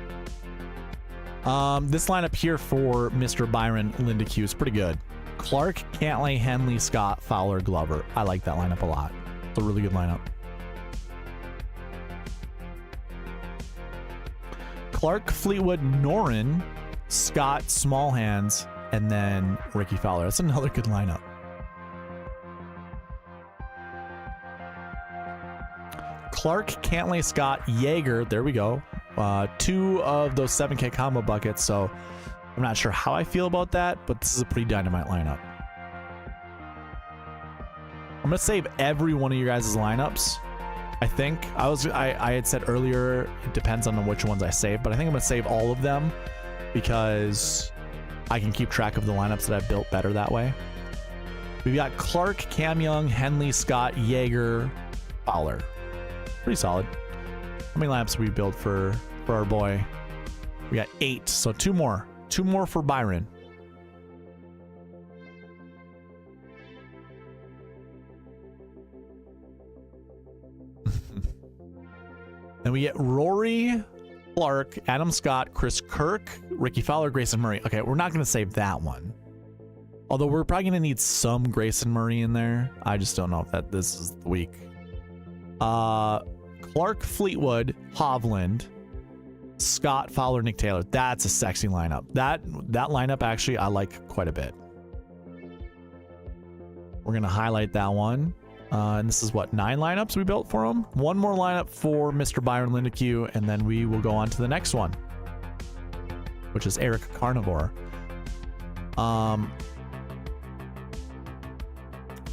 This lineup here for Mr. Byron Linda Q is pretty good. Clark, Cantlay, Henley, Scott, Fowler, Glover. I like that lineup a lot. It's a really good lineup. Clark, Fleetwood, Noren, Scott, small hands, and then Rickie Fowler. That's another good lineup. Clark, Cantlay, Scott, Jaeger. There we go. 2 of those 7K combo buckets. So I'm not sure how I feel about that, but this is a pretty dynamite lineup. I'm gonna save every one of your guys' lineups. I think I had said earlier it depends on which ones I save, but I think I'm gonna save all of them because I can keep track of the lineups that I've built better that way. We've got Clark, Cam Young, Henley, Scott, Jaeger, Fowler. Pretty solid. How many lineups we built for our boy? We got 8, so 2 more. 2 more for Byron. Then we get Rory, Clark, Adam Scott, Chris Kirk, Rickie Fowler, Grayson Murray. Okay, we're not going to save that one. Although we're probably going to need some Grayson Murray in there. I just don't know if this is the week. Clark, Fleetwood, Hovland, Scott, Fowler, Nick Taylor. That's a sexy lineup. That lineup actually I like quite a bit. We're going to highlight that one. And this is what, 9 lineups we built for him? One more lineup for Mr. Byron Lindeque, and then we will go on to the next one, which is Eric Carnivore.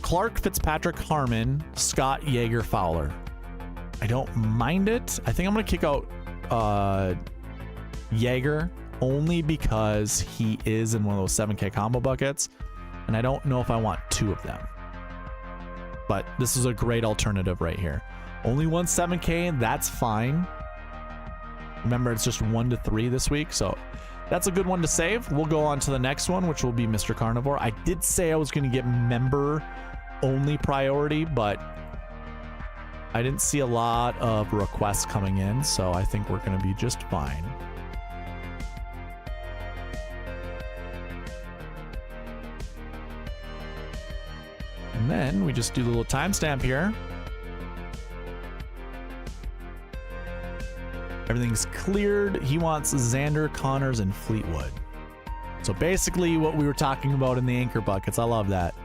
Clark, Fitzpatrick, Harman, Scott, Jaeger, Fowler. I don't mind it. I think I'm going to kick out Jaeger only because he is in one of those 7K combo buckets, and I don't know if I want 2 of them. But this is a great alternative right here. Only one 7K, that's fine. Remember, it's just 1 to 3 this week, so that's a good one to save. We'll go on to the next one, which will be Mr. Carnivore. I did say I was going to get member-only priority, but I didn't see a lot of requests coming in, so I think we're going to be just fine. And then we just do the little timestamp here. Everything's cleared. He wants Xander, Connors, and Fleetwood. So basically what we were talking about in the anchor buckets. I love that.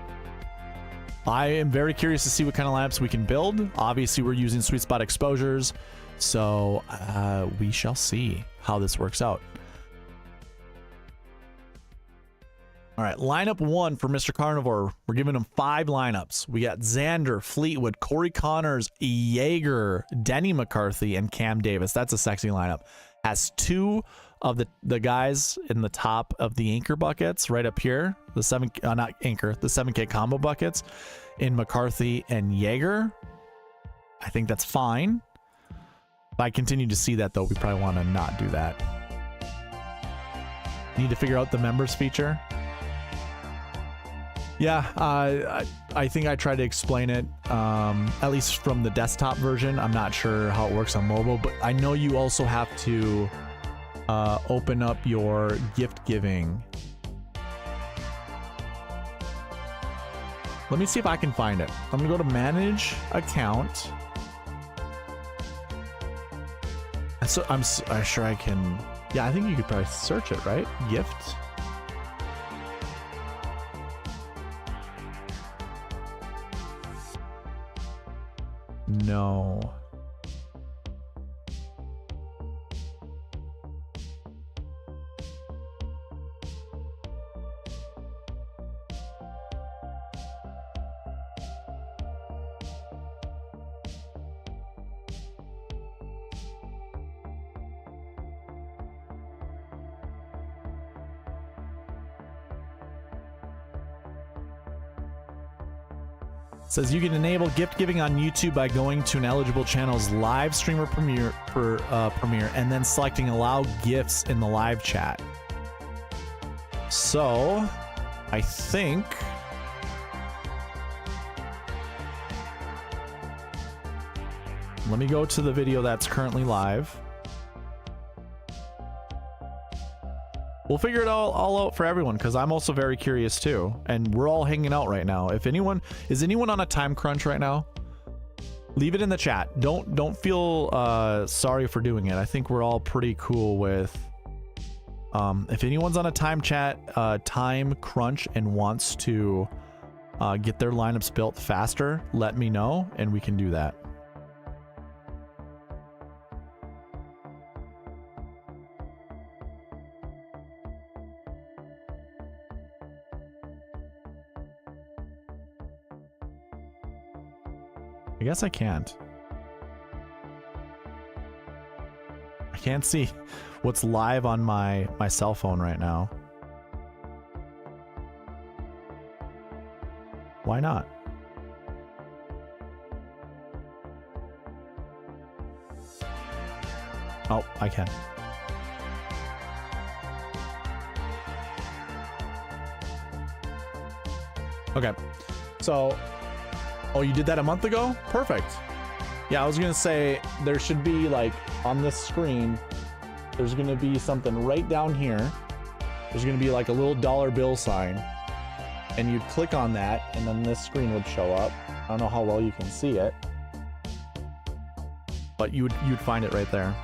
I am very curious to see what kind of lineups we can build. Obviously, we're using SweetSpot exposures, so we shall see how this works out. All right, lineup 1 for Mr. Carnivore. We're giving him 5 lineups. We got Xander, Fleetwood, Corey Connors, Jaeger, Denny McCarthy, and Cam Davis. That's a sexy lineup. Has 2 of the guys in the top of the anchor buckets right up here. The 7K combo buckets in McCarthy and Jaeger. I think that's fine. If I continue to see that, though, we probably want to not do that. Need to figure out the members feature. Yeah, I think I tried to explain it, at least from the desktop version. I'm not sure how it works on mobile, but I know you also have to open up your gift giving. Let me see if I can find it. I'm gonna go to manage account. So I'm sure I can. Yeah, I think you could probably search it, right? Gift. No. Says you can enable gift giving on YouTube by going to an eligible channel's live stream or premiere and then selecting allow gifts in the live chat. So I think let me go to the video that's currently live. We'll figure it all out for everyone, because I'm also very curious too, and we're all hanging out right now. If anyone is on a time crunch right now, leave it in the chat. Don't feel sorry for doing it. I think we're all pretty cool with if anyone's on a time crunch and wants to get their lineups built faster, let me know and we can do that. I guess I can't. I can't see what's live on my cell phone right now. Why not? Oh, I can. Okay. So oh, you did that a month ago? Perfect. Yeah, I was gonna say there should be like on this screen there's going to be something right down here. There's going to be like a little dollar bill sign, and you'd click on that, and then this screen would show up. I don't know how well you can see it, but you'd find it right there.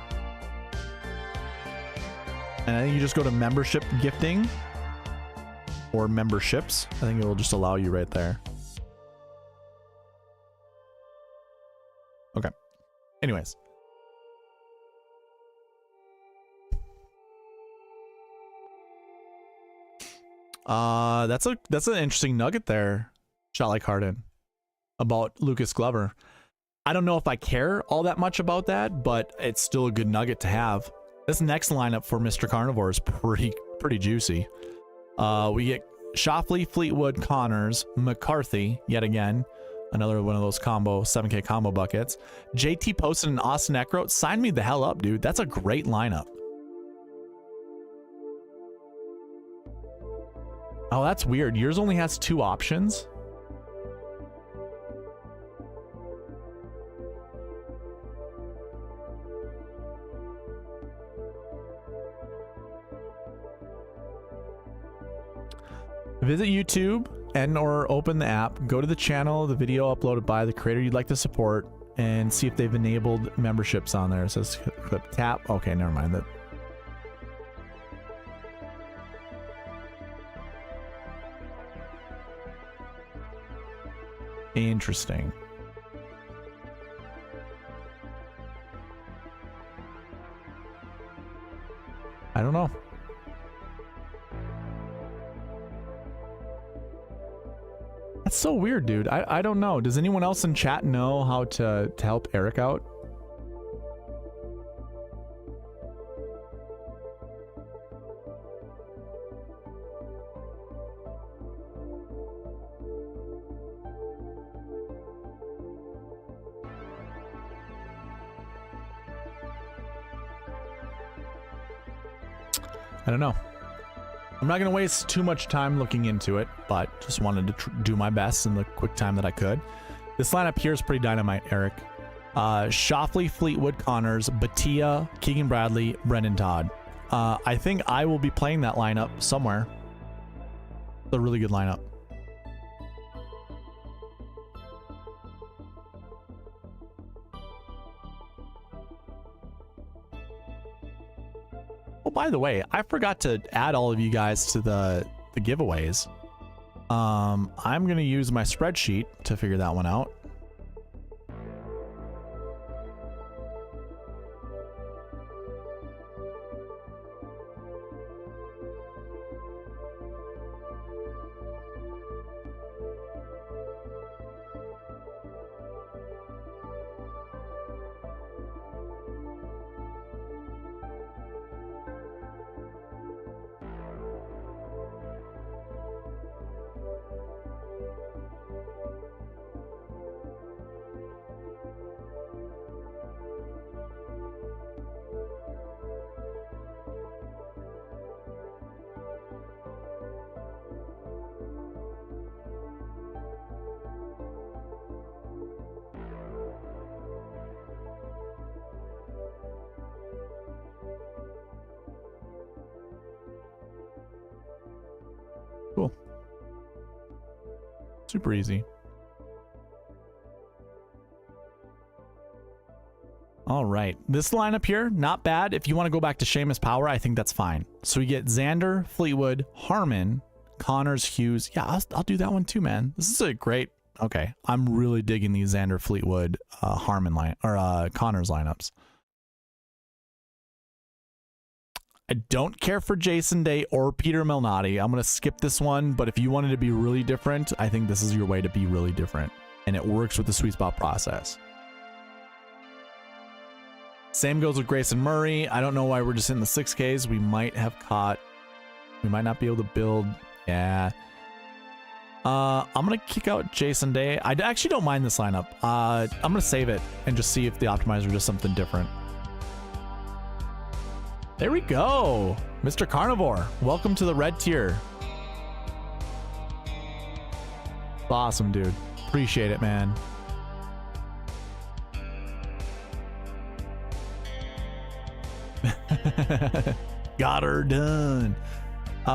And I think you just go to membership gifting or memberships. I think it will just allow you right there. Okay. Anyways. That's an interesting nugget there, Shot Like Harden, about Lucas Glover. I don't know if I care all that much about that, but it's still a good nugget to have. This next lineup for Mr. Carnivore is pretty juicy. We get Schauffele, Fleetwood, Connors, McCarthy, yet again. Another one of those combo, 7K combo buckets. JT Poston and Austin Eckroat. Sign me the hell up, dude. That's a great lineup. Oh, that's weird. Yours only has 2 options. Visit YouTube and or open the app, go to the channel, the video uploaded by the creator you'd like to support, and see if they've enabled memberships on there. It says clip tap. Okay, never mind that. Interesting. I don't know. That's so weird, dude. I don't know. Does anyone else in chat know how to help Eric out? I don't know. I'm not going to waste too much time looking into it, but just wanted to do my best in the quick time that I could. This lineup here is pretty dynamite, Eric. Schauffele, Fleetwood, Connors, Batia, Keegan Bradley, Brendan Todd. I think I will be playing that lineup somewhere. It's a really good lineup. Oh, by the way, I forgot to add all of you guys to the giveaways. I'm going to use my spreadsheet to figure that one out. Cool. Super easy. All right. This lineup here, not bad. If you want to go back to Seamus Power, I think that's fine. So we get Xander, Fleetwood, Harman, Connors, Hughes. Yeah, I'll do that one too, man. This is a great... Okay. I'm really digging these Xander, Fleetwood, Harman line or Connors lineups. I don't care for Jason Day or Peter Malnati. I'm going to skip this one, but if you wanted to be really different, I think this is your way to be really different. And it works with the sweet spot process. Same goes with Grayson Murray. I don't know why we're just in the 6Ks. We might have caught... We might not be able to build... Yeah. I'm going to kick out Jason Day. I actually don't mind this lineup. I'm going to save it and just see if the optimizer does something different. There we go. Mr. Carnivore, welcome to the red tier. Awesome, dude. Appreciate it, man. Got her done.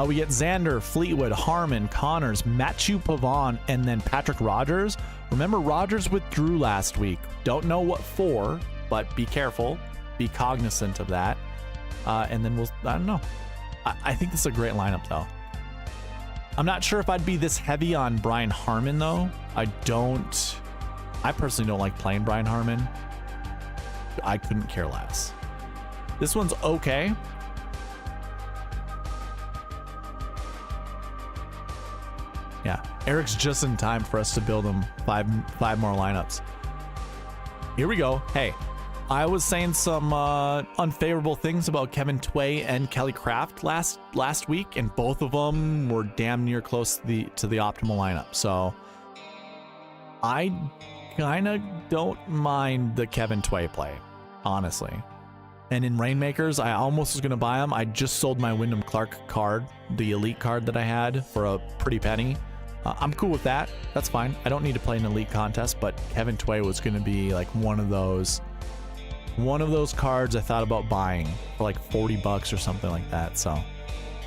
We get Xander, Fleetwood, Harman, Connors, Matthew Pavon, and then Patrick Rogers. Remember, Rogers withdrew last week. Don't know what for, but be careful. Be cognizant of that. And then I don't know. I think this is a great lineup, though. I'm not sure if I'd be this heavy on Brian Harman, though. I personally don't like playing Brian Harman. I couldn't care less. This one's okay. Yeah, Eric's just in time for us to build him five more lineups. Here we go. Hey, I was saying some unfavorable things about Kevin Tway and Kelly Craft last week, and both of them were damn near close to the optimal lineup. So I kind of don't mind the Kevin Tway play, honestly. And in Rainmakers, I almost was going to buy him. I just sold my Wyndham Clark card, the elite card that I had, for a pretty penny. I'm cool with that. That's fine. I don't need to play an elite contest, but Kevin Tway was going to be like one of those cards I thought about buying for like $40 or something like that. So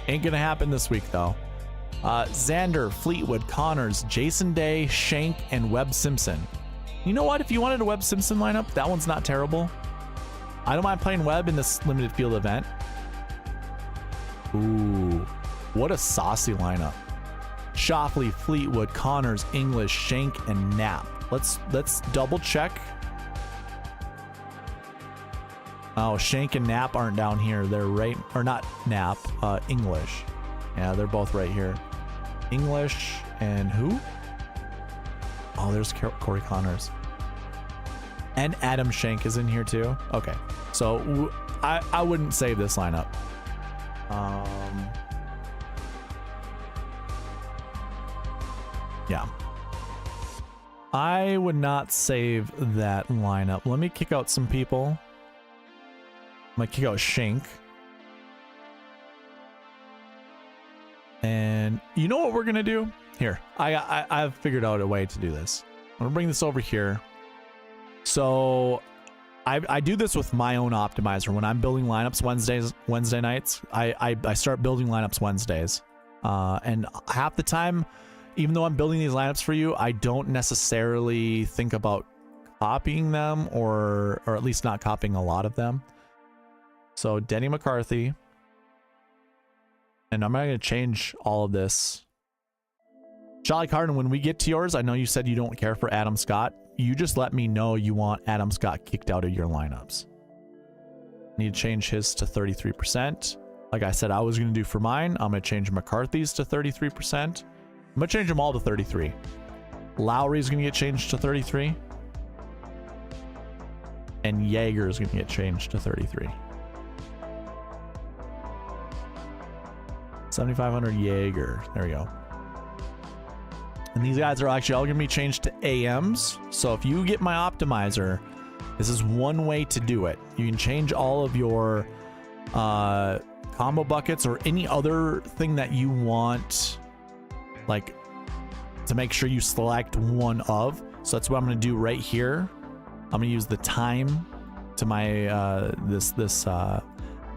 ain't going to happen this week, though. Xander, Fleetwood, Connors, Jason Day, Shank, and Webb Simpson. You know what? If you wanted a Webb Simpson lineup, that one's not terrible. I don't mind playing Webb in this limited field event. Ooh, what a saucy lineup. Shoffley, Fleetwood, Connors, English, Shank, and Knapp. Let's double check. Oh, Shank and Knapp aren't down here. They're right, or not Knapp, English. Yeah, they're both right here. English and who? Oh, there's Corey Connors. And Adam Shank is in here too. Okay, so I wouldn't save this lineup. Yeah, I would not save that lineup. Let me kick out some people. I'm gonna kick out Shank. And you know what we're gonna do? Here, I've figured out a way to do this. I'm gonna bring this over here. So I do this with my own optimizer. When I'm building lineups Wednesday nights, I start building lineups Wednesdays. And half the time, even though I'm building these lineups for you, I don't necessarily think about copying them, or at least not copying a lot of them. So Denny McCarthy. And I'm not going to change all of this. Charlie Carden, when we get to yours, I know you said you don't care for Adam Scott. You just let me know you want Adam Scott kicked out of your lineups. Need to change his to 33%. Like I said, I was going to do for mine. I'm going to change McCarthy's to 33%. I'm going to change them all to 33. Lowry's going to get changed to 33. And Jaeger's going to get changed to 33. 7,500 Jaeger. There we go. And these guys are actually all going to be changed to AMs. So if you get my optimizer, this is one way to do it. You can change all of your combo buckets or any other thing that you want, like, to make sure you select one of. So that's what I'm going to do right here. I'm going to use the time to my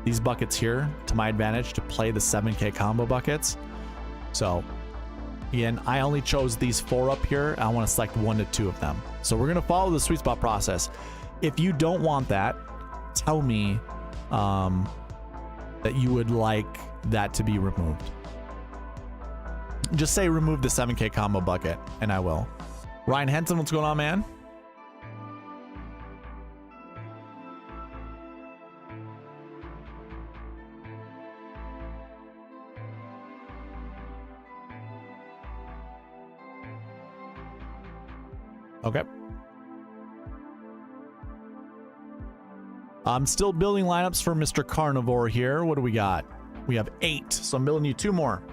these buckets here to my advantage to play the 7K combo buckets. So again, I only chose these 4 up here. I want to select 1 to 2 of them. So we're going to follow the sweet spot process. If you don't want that, tell me that you would like that to be removed. Just say remove the 7K combo bucket and I will. Ryan Henson, what's going on, man? Okay. I'm still building lineups for Mr. Carnivore here. What do we got? We have 8, so I'm building you 2 more.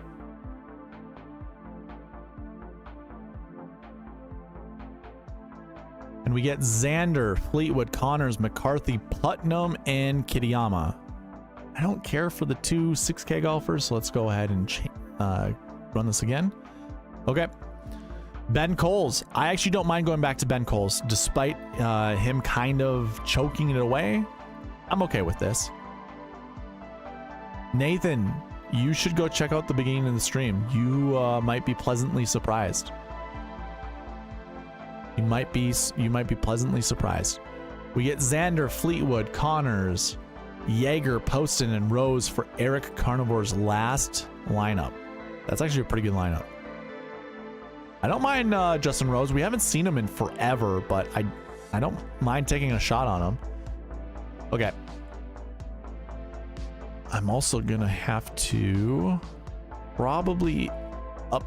And we get Xander, Fleetwood, Connors, McCarthy, Putnam, and Kitayama. I don't care for the 2 6K golfers, so let's go ahead and run this again. Okay. Ben Coles. I actually don't mind going back to Ben Coles, despite him kind of choking it away. I'm okay with this. Nathan, you should go check out the beginning of the stream. You might be pleasantly surprised. You might be pleasantly surprised. We get Xander, Fleetwood, Connors, Jaeger, Poston, and Rose for Eric Carnivore's last lineup. That's actually a pretty good lineup. I don't mind Justin Rose. We haven't seen him in forever, but I don't mind taking a shot on him. Okay. I'm also gonna have to probably up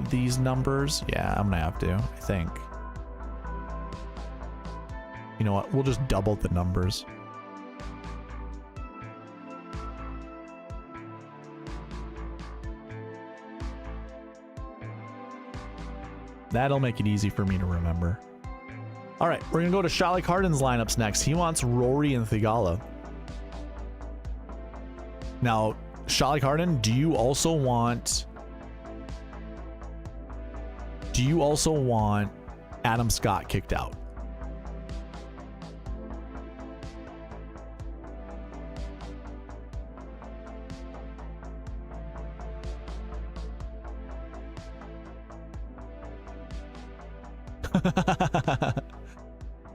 these numbers. Yeah, I'm gonna have to, I think. You know what? We'll just double the numbers. That'll make it easy for me to remember. All right, we're gonna go to Charlie Harden's lineups next. He wants Rory and Theegala. Now, Charlie Harden, do you also want Adam Scott kicked out?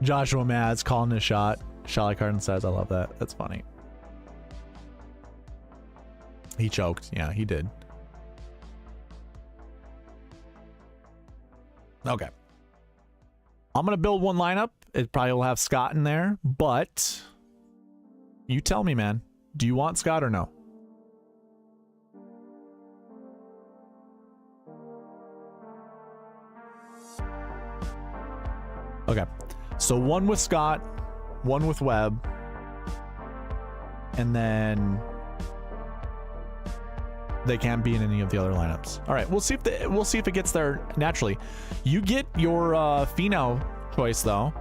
Joshua Mads calling a shot. Charlie Harden says, I love that. That's funny. He choked. Yeah, he did. Okay. I'm going to build one lineup. It probably will have Scott in there, but you tell me, man. Do you want Scott or no? Okay. So one with Scott, one with Webb, and then they can't be in any of the other lineups. All right, we'll see if it gets there naturally. You get your Finau choice though.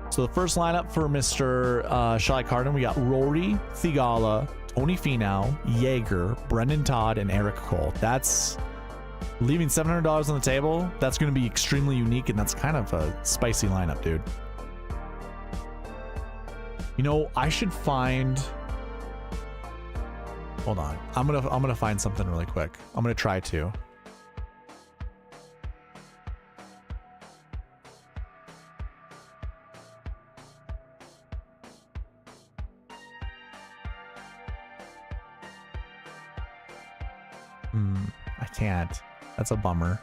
So the first lineup for Mr. Charlie Harden, we got Rory, Theegala, Tony Finau, Jaeger, Brendan Todd, and Eric Cole. That's leaving $700 on the table. That's going to be extremely unique, and that's kind of a spicy lineup, dude. You know, I should find. Hold on. I'm gonna find something really quick. I'm gonna try to. I can't. That's a bummer.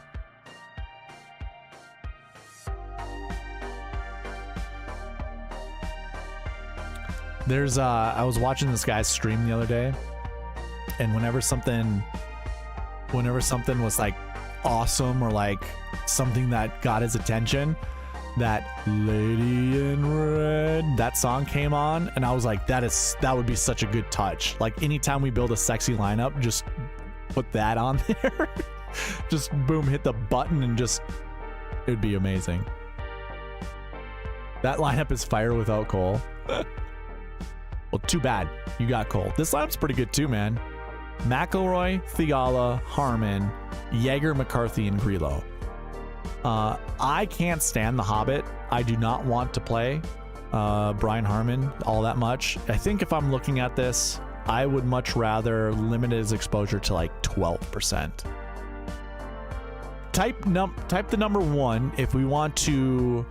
There's I was watching this guy's stream the other day, and whenever something was like awesome or like something that got his attention, that Lady in Red, that song came on, and I was like, that would be such a good touch. Like anytime we build a sexy lineup, just put that on there. Just boom, hit the button, and just it would be amazing. That lineup is fire without Cole. Well, too bad you got Cole. This lineup's pretty good too, man. McIlroy, Theegala, Harman, Jaeger, McCarthy, and Grillo. I can't stand the Hobbit. I do not want to play Brian Harman all that much. I think if I'm looking at this, I would much rather limit his exposure to like 12%. Type the number 1 if we want to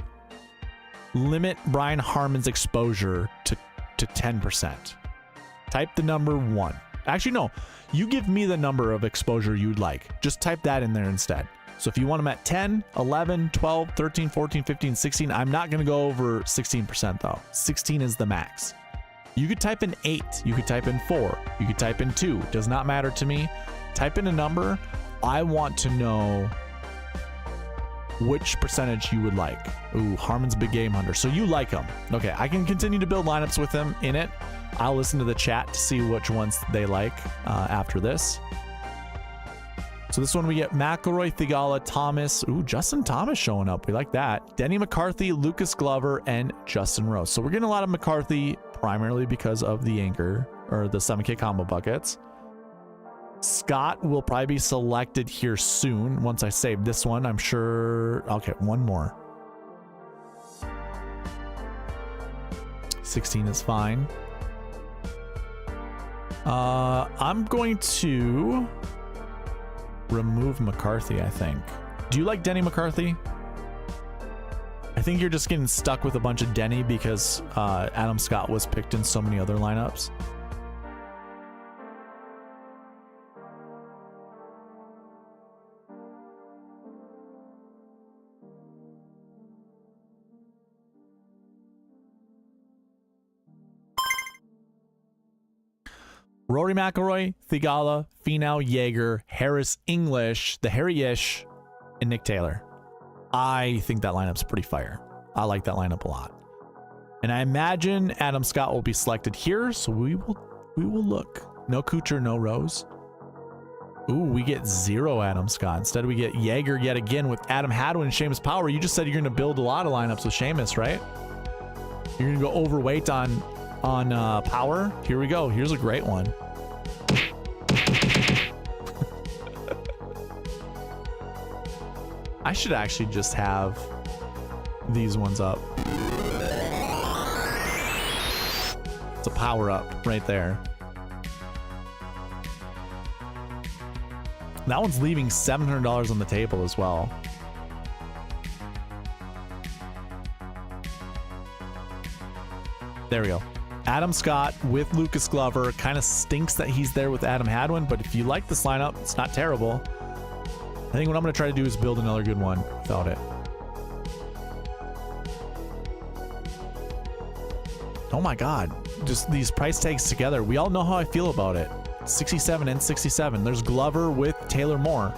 limit Brian Harman's exposure to 10%. Type the number 1. Actually, no. You give me the number of exposure you'd like. Just type that in there instead. So if you want them at 10, 11, 12, 13, 14, 15, 16, I'm not going to go over 16% though. 16 is the max. You could type in 8. You could type in 4. You could type in 2. Does not matter to me. Type in a number. I want to know which percentage you would like. Ooh, Harman's a big game hunter. So you like him. Okay, I can continue to build lineups with him in it. I'll listen to the chat to see which ones they like after this. So this one we get McIlroy, Theegala, Thomas. Ooh, Justin Thomas showing up. We like that. Denny McCarthy, Lucas Glover, and Justin Rose. So we're getting a lot of McCarthy primarily because of the anchor or the 7K combo buckets. Scott will probably be selected here soon once I save this one. I'm sure. Okay, one more. 16 is fine. I'm going to remove McCarthy, I think. Do you like Denny McCarthy? I think you're just getting stuck with a bunch of Denny because Adam Scott was picked in so many other lineups. Rory McIlroy, Theegala, Finau, Jaeger, Harris, English, the Harry-ish, and Nick Taylor. I think that lineup's pretty fire. I like that lineup a lot. And I imagine Adam Scott will be selected here, so we will look. No Kuchar, no Rose. Ooh, we get 0 Adam Scott. Instead, we get Jaeger yet again with Adam Hadwin and Seamus Power. You just said you're going to build a lot of lineups with Seamus, right? You're going to go overweight on Power. Here we go. Here's a great one. I should actually just have these ones up. It's a power up right there. That one's leaving $700 on the table as well. There we go. Adam Scott with Lucas Glover. Kind of stinks that he's there with Adam Hadwin, but if you like this lineup, it's not terrible. I think what I'm going to try to do is build another good one without it. Oh my God. Just these price tags together. We all know how I feel about it. 67 and 67. There's Glover with Taylor Moore.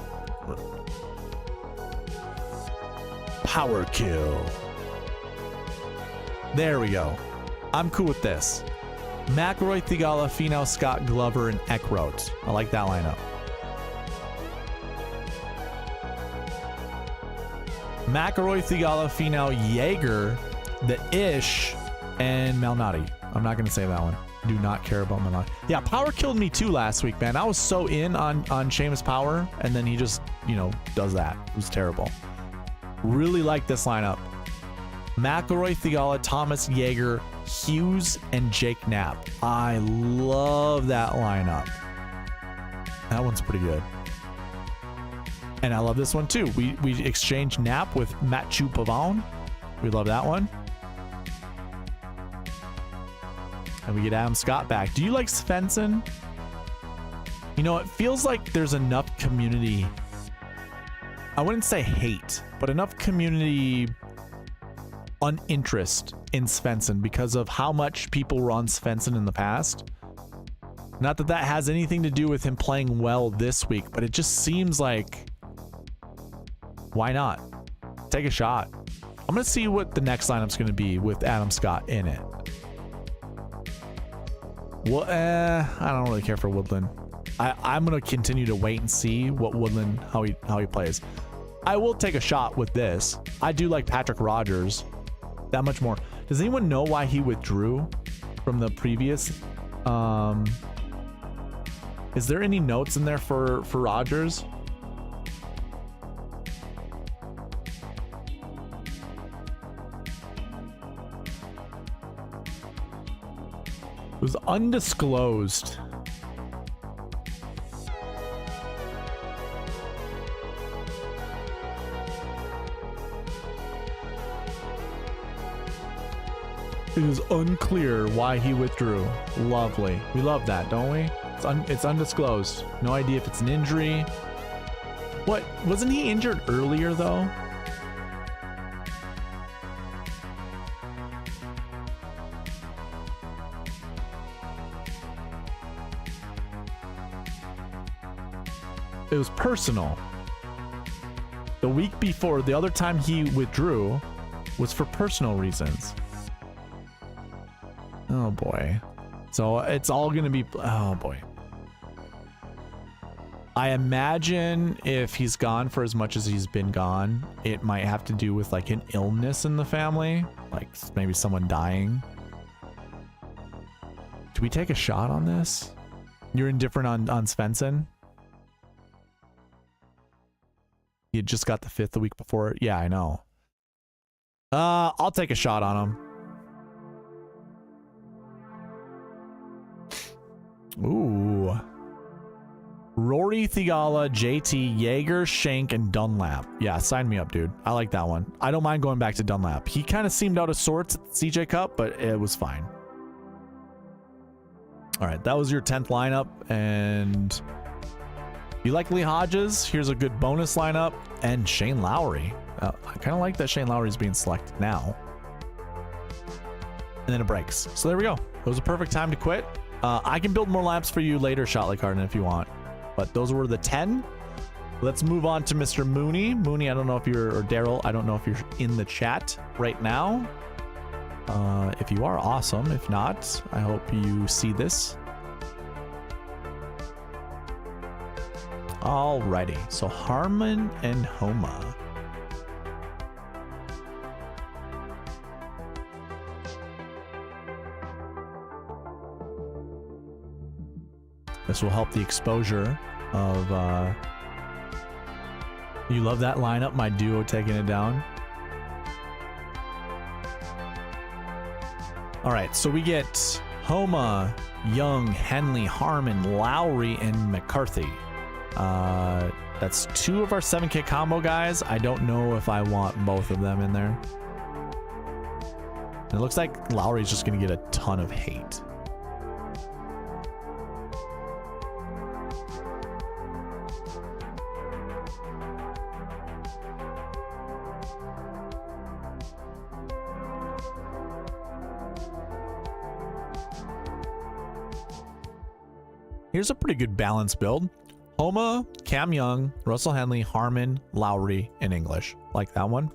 Power kill. There we go. I'm cool with this. McIlroy, Theegala, Finau, Scott, Glover, and Eckroat. I like that lineup. McIlroy, Theegala, Finau, Jaeger, the Ish, and Malnati. I'm not going to say that one. Do not care about Malnati. Yeah, Power killed me too last week, man. I was so in on Seamus Power, and then he just, you know, does that. It was terrible. Really like this lineup. McIlroy, Theegala, Thomas, Jaeger, Hughes, and Jake Knapp. I love that lineup. That one's pretty good. And I love this one too. We exchanged Knapp with Mathieu Pavon. We love that one. And we get Adam Scott back. Do you like Svensson? You know, it feels like there's enough community. I wouldn't say hate, but enough community uninterest in Svensson because of how much people were on Svensson in the past. Not that that has anything to do with him playing well this week, but it just seems like, why not? Take a shot. I'm going to see what the next lineup's going to be with Adam Scott in it. Well, I don't really care for Woodland. I'm going to continue to wait and see what Woodland, how he plays. I will take a shot with this. I do like Patrick Rogers that much more. Does anyone know why he withdrew from the previous? Is there any notes in there for Rogers? It was undisclosed. It is unclear why he withdrew. Lovely. We love that, don't we? It's undisclosed. No idea if it's an injury. What? Wasn't he injured earlier, though? It was personal. The week before, the other time he withdrew was for personal reasons. Oh boy. So it's all gonna be, oh boy. I imagine if he's gone for as much as he's been gone, it might have to do with like an illness in the family, like maybe someone dying. Do we take a shot on this? You're indifferent on Svensson? You just got the 5th the week before. Yeah, I know. I'll take a shot on him. Ooh. Rory, Theegala, JT, Jaeger, Shank, and Dunlap. Yeah, sign me up, dude. I like that one. I don't mind going back to Dunlap. He kind of seemed out of sorts at the CJ Cup, but it was fine. All right, that was your 10th lineup. And you like Lee Hodges? Here's a good bonus lineup. And Shane Lowry. I kind of like that Shane Lowry is being selected now. And then it breaks. So there we go. It was a perfect time to quit. I can build more laps for you later, Shot Like Harden, if you want. But those were the 10. Let's move on to Mr. Mooney. Mooney, I don't know if you're, or Darrel, I don't know if you're in the chat right now. If you are, awesome. If not, I hope you see this. Alrighty, so Harman and Homa. This will help the exposure of, you love that lineup, my duo taking it down. All right, so we get Homa, Young, Henley, Harman, Lowry, and McCarthy. That's 2 of our 7K combo guys. I don't know if I want both of them in there. And it looks like Lowry's just going to get a ton of hate. Here's a pretty good balanced build. Homa, Cam Young, Russell Henley, Harman, Lowry, and English. Like that one.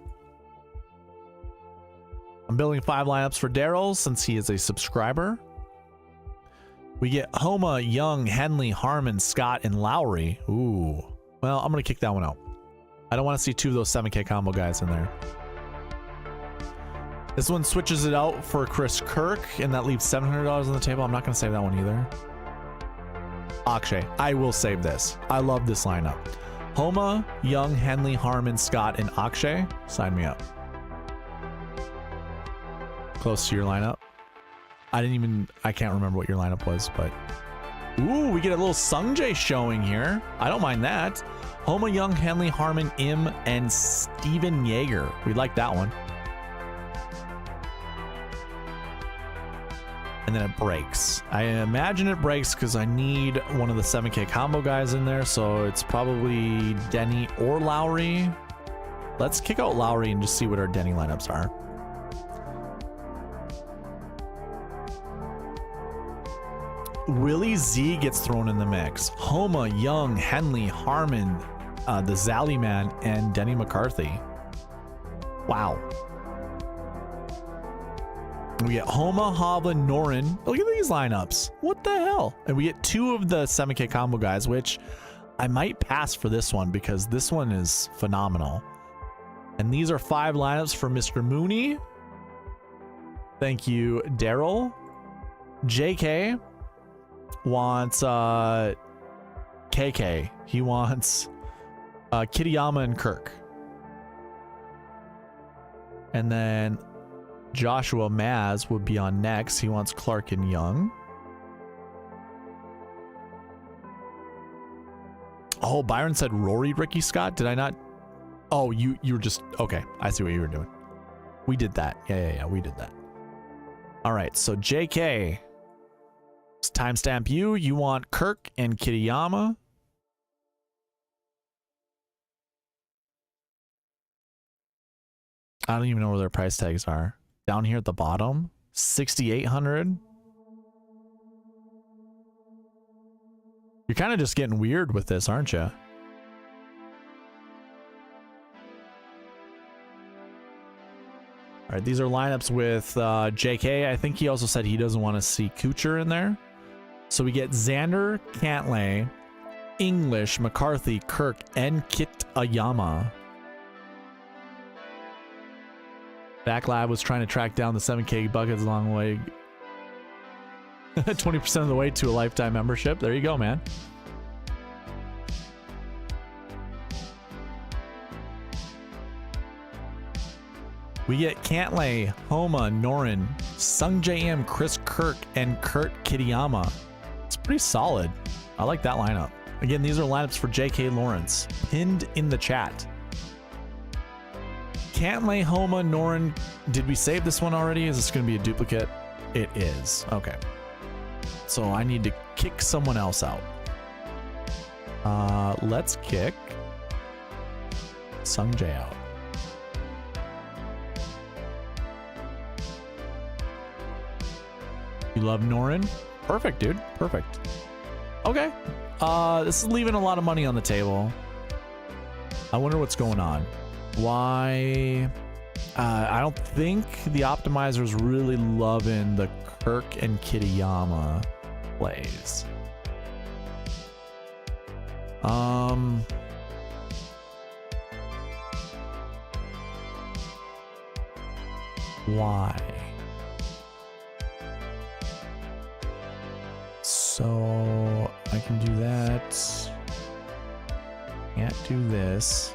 I'm building 5 lineups for Darrel since he is a subscriber. We get Homa, Young, Henley, Harman, Scott, and Lowry. Ooh. Well, I'm going to kick that one out. I don't want to see 2 of those 7K combo guys in there. This one switches it out for Chris Kirk, and that leaves $700 on the table. I'm not going to save that one either. Akshay, I will save this. I love this lineup. Homa, Young, Henley, Harman, Scott, and Akshay. Sign me up. Close to your lineup. I can't remember what your lineup was, but. Ooh, we get a little Sungjae showing here. I don't mind that. Homa, Young, Henley, Harman, Im, and Steven Jaeger. We like that one. And then it breaks. I imagine it breaks because I need one of the 7K combo guys in there, so it's probably Denny or Lowry. Let's kick out Lowry and just see what our Denny lineups are. Willie Z gets thrown in the mix. Homa, Young, Henley, Harman, the Zally Man, and Denny McCarthy. Wow. We get Homa, Hovland, Noren. Look at these lineups. What the hell? And we get 2 of the 7K combo guys, which I might pass for this one because this one is phenomenal. And these are 5 lineups for Mr. Mooney. Thank you, Darrel. JK wants KK. He wants Kitayama and Kirk. And then Joshua Maz would be on next. He wants Clark and Young. Oh, Byron said Rory, Rickie, Scott. Did I not? Oh, you were just okay. I see what you were doing. We did that. Yeah. We did that. All right. So JK, timestamp you. You want Kirk and Kitayama. I don't even know where their price tags are. Down here at the bottom, 6,800. You're kind of just getting weird with this, aren't you? All right, these are lineups with JK. I think he also said he doesn't want to see Kuchar in there. So we get Xander, Cantlay, English, McCarthy, Kirk, and Kitayama. Backlab was trying to track down the 7K buckets along the way. 20% of the way to a lifetime membership. There you go, man. We get Cantlay, Homa, Noren, Sungjae M, Chris Kirk, and Kurt Kitayama. It's Pretty solid. I like that lineup. Again, these are lineups for J.K. Lawrence, pinned in the chat. Cantlay, Homa, Noren. Did we save this one already? Is this going to be a duplicate? It is. Okay. So I need to kick someone else out. Let's kick Sung Jae out. You love Noren? Perfect, dude. Perfect. Okay. This is leaving a lot of money on the table. I wonder what's going on. Why? I don't think the optimizer's really loving the Kirk and Kitayama plays. Why? So I can do that. Can't do this.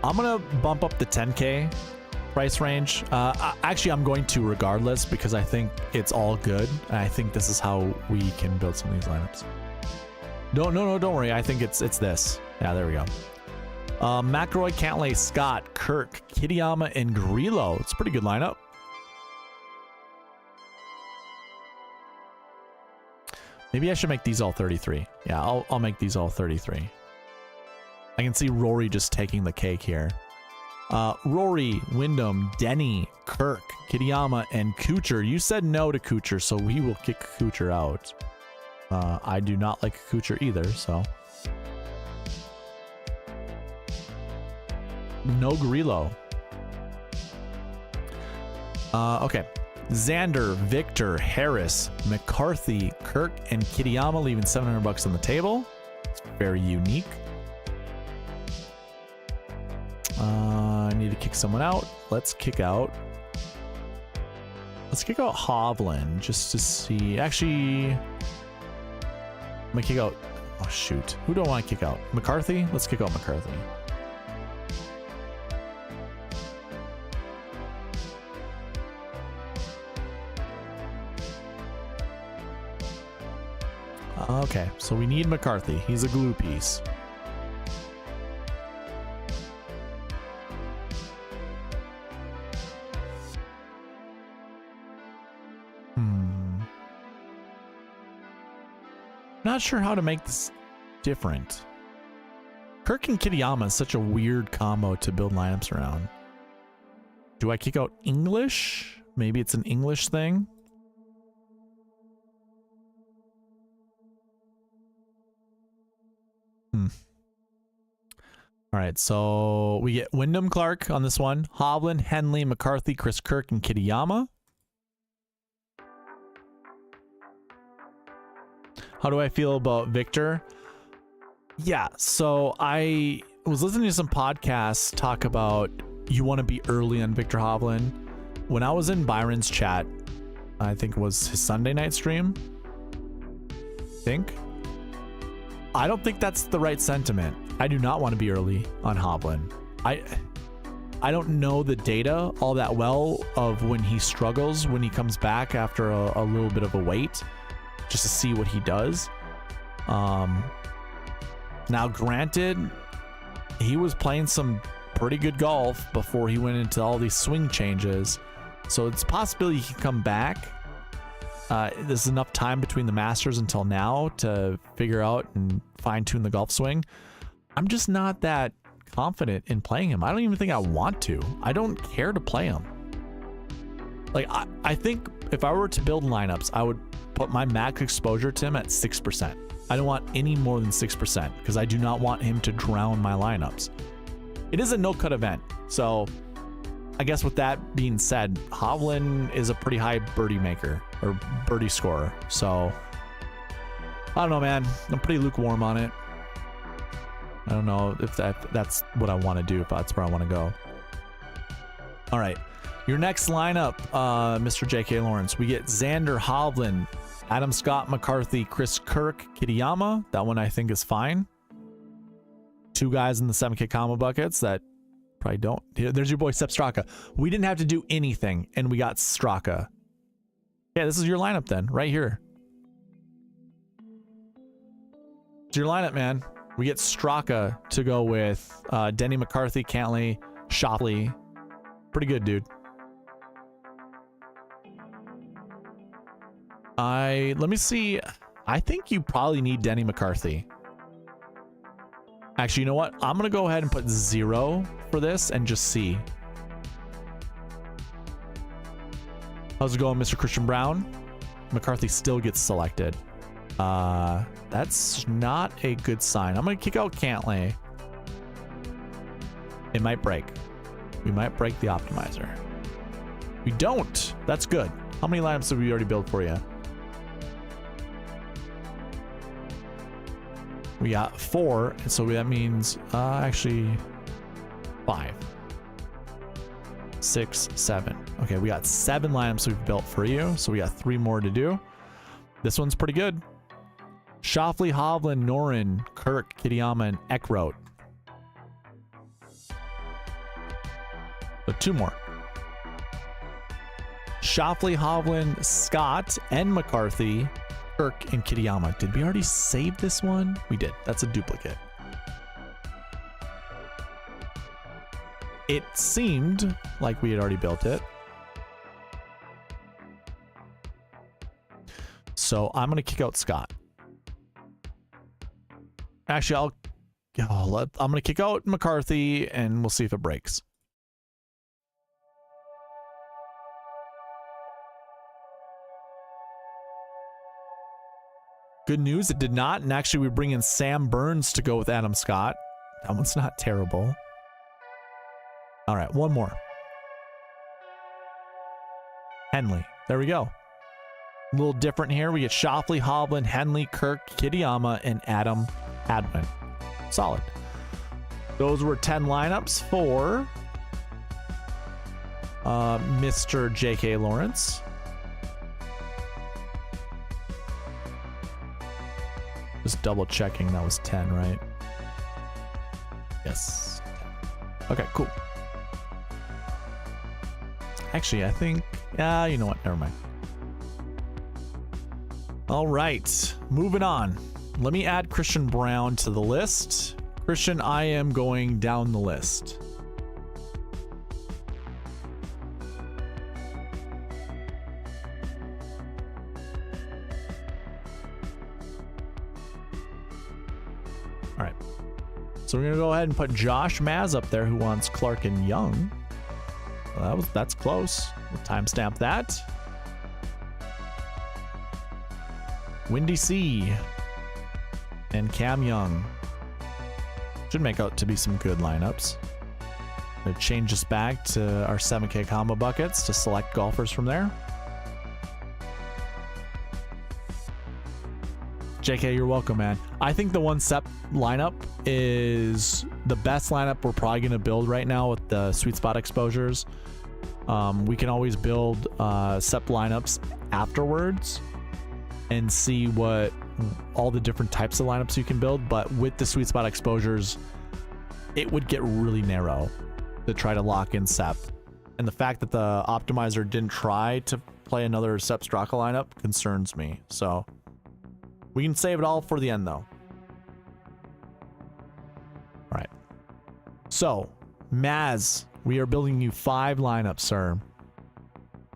I'm gonna bump up the 10K price range. Actually, I'm going to regardless because I think it's all good. And I think this is how we can build some of these lineups. No, don't worry. I think it's this. Yeah, there we go. McIlroy, Cantlay, Scott, Kirk, Kitayama, and Grillo. It's a pretty good lineup. Maybe I should make these all 33. Yeah, I'll make these all 33. I can see Rory just taking the cake here. Rory, Wyndham, Denny, Kirk, Kitayama, and Kuchar. You said no to Kuchar, so we will kick Kuchar out. I do not like Kuchar either, so. No Grillo. Okay. Xander, Victor, Harris, McCarthy, Kirk, and Kitayama leaving $700 on the table. It's very unique. I need to kick someone out. Let's kick out Hovland just to see. Actually, I'm gonna kick out. Oh shoot, who do I want to kick out? McCarthy. Let's kick out McCarthy. Okay, so we need McCarthy. He's a glue piece. Not sure how to make this different. Kirk and Kitayama is such a weird combo to build lineups around. Do I kick out English? Maybe it's an English thing. All right, so we get Wyndham, Clark on this one. Hovland, Henley, McCarthy, Chris Kirk, and Kitayama. How do I feel about Victor? Yeah, so I was listening to some podcasts talk about you want to be early on Victor Hovland. When I was in Byron's chat, I think it was his Sunday night stream. I don't think that's the right sentiment. I do not want to be early on Hovland. I don't know the data all that well of when he struggles, when he comes back after a little bit of a wait, just to see what he does. Now granted, he was playing some pretty good golf before he went into all these swing changes, so it's a possibility he can come back. There's enough time between the Masters until now to figure out and fine-tune the golf swing. I'm just not that confident in playing him. I don't even think I want to. I don't care to play him. Like, I think if I were to build lineups, I would put my max exposure to him at 6%. I don't want any more than 6% because I do not want him to drown my lineups. It is a no-cut event, so I guess with that being said, Hovland is a pretty high birdie maker or birdie scorer. So I don't know, man. I'm pretty lukewarm on it. I don't know if that's what I want to do, if that's where I want to go. All right. Your next lineup, Mr. J.K. Lawrence. We get Xander, Hovland, Adam Scott, McCarthy, Chris Kirk, Kitayama. That one I think is fine. Two guys in the 7K combo buckets that Probably don't. Here, there's your boy Sepp Straka. We didn't have to do anything, and we got Straka. Yeah, this is your lineup then, right here. It's your lineup, man. We get Straka to go with Denny McCarthy, Cantlay, Schauffele. Pretty good, dude. Let me see. I think you probably need Denny McCarthy. Actually, you know what? I'm going to go ahead and put 0 for this and just see. How's it going, Mr. Christian Brown? McCarthy still gets selected. That's not a good sign. I'm going to kick out Cantlay. It might break. We might break the optimizer. We don't. That's good. How many lineups did we already build for you? We got 4, and so that means actually 5, 6, 7. Okay, we got 7 lineups we've built for you, so we got 3 more to do. This one's pretty good. Schauffele, Hovland, Noren, Kirk, Kitayama, and Eckroat. So 2 more. Schauffele, Hovland, Scott, and McCarthy, Kirk, and Kitayama. Did we already save this one? We did. That's a duplicate. It seemed like we had already built it. So I'm going to kick out Scott. Actually, I'm going to kick out McCarthy, and we'll see if it breaks. Good news, it did not. And actually, we bring in Sam Burns to go with Adam Scott. That one's not terrible. All right, one more. Henley. There we go. A little different here. We get Schauffele, Hovland, Henley, Kirk, Kitayama, and Adam Hadwin. Solid. Those were 10 lineups for Mr. J.K. Lawrence. Just double checking that was 10, right? Yes. Okay, cool. Actually, I think, you know what? Never mind. All right, moving on. Let me add Christian Brown to the list. Christian, I am going down the list. All right. So we're going to go ahead and put Josh Maz up there, who wants Clark and Young. Well, that's close. We'll timestamp that. Windy C and Cam Young should make out to be some good lineups. I'm gonna change this back to our 7K combo buckets to select golfers from there. JK, you're welcome, man. I think the 1 Sepp lineup is the best lineup we're probably going to build right now with the sweet spot exposures. We can always build Sepp lineups afterwards and see what all the different types of lineups you can build, but with the sweet spot exposures, it would get really narrow to try to lock in Sepp. And the fact that the optimizer didn't try to play another Sepp Straka lineup concerns me. So we can save it all for the end, though. All right. So, Maz, we are building you 5 lineups, sir.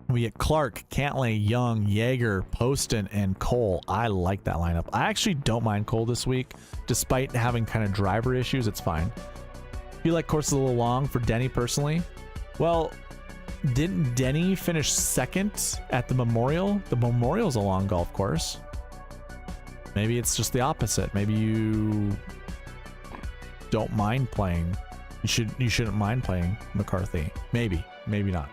We get Clark, Cantlay, Young, Yeager, Poston, and Cole. I like that lineup. I actually don't mind Cole this week, despite having kind of driver issues. It's fine. I feel like course is a little long for Denny personally. Well, didn't Denny finish 2nd at the Memorial? The Memorial's a long golf course. Maybe it's just the opposite. Maybe you don't mind playing. You shouldn't mind playing McCarthy. Maybe not.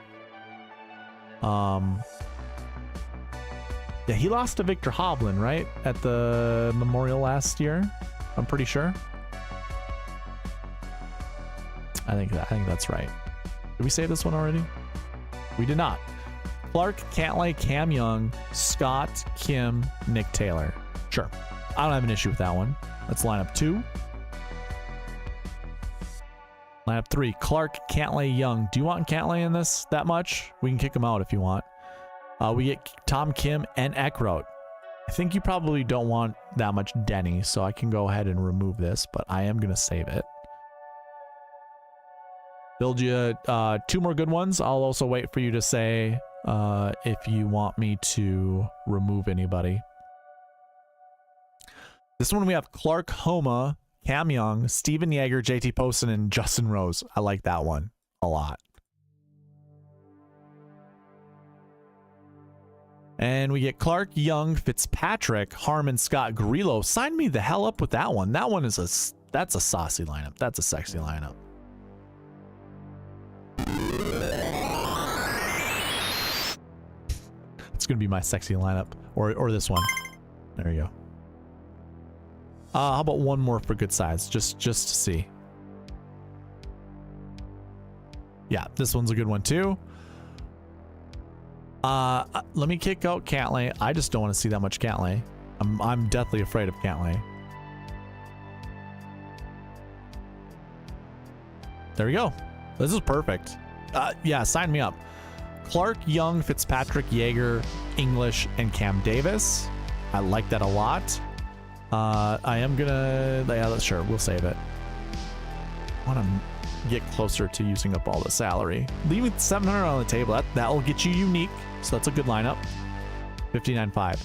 Yeah, he lost to Victor Hovland, right? At the Memorial last year. I'm pretty sure. I think that's right. Did we save this one already? We did not. Clark, Cantlay, Cam Young, Scott, Kim, Nick Taylor. Sure. I don't have an issue with that one. Let's line up 2. Lineup 3, Clark, Cantlay, Young. Do you want Cantlay in this that much? We can kick him out if you want. We get Tom Kim and Eckroat. I think you probably don't want that much Denny, so I can go ahead and remove this, but I am going to save it. Build you 2 more good ones. I'll also wait for you to say if you want me to remove anybody. This one we have Clark, Homa, Cam Young, Steven Yeager, JT Poston, and Justin Rose. I like that one a lot. And we get Clark, Young, Fitzpatrick, Harman, Scott, Grillo. Sign me the hell up with that one. That one is that's a saucy lineup. That's a sexy lineup. It's gonna be my sexy lineup, or this one. There you go. How about one more for good size, just to see. Yeah, this one's a good one too. Let me kick out Cantlay. I just don't want to see that much Cantlay. I'm deathly afraid of Cantlay. There we go. This is perfect. Yeah, sign me up. Clark, Young, Fitzpatrick, Yeager, English, and Cam Davis. I like that a lot. I am gonna, yeah, sure, we'll save it. I want to get closer to using up all the salary. Leaving 700 on the table, that'll get you unique, so that's a good lineup. 59.5.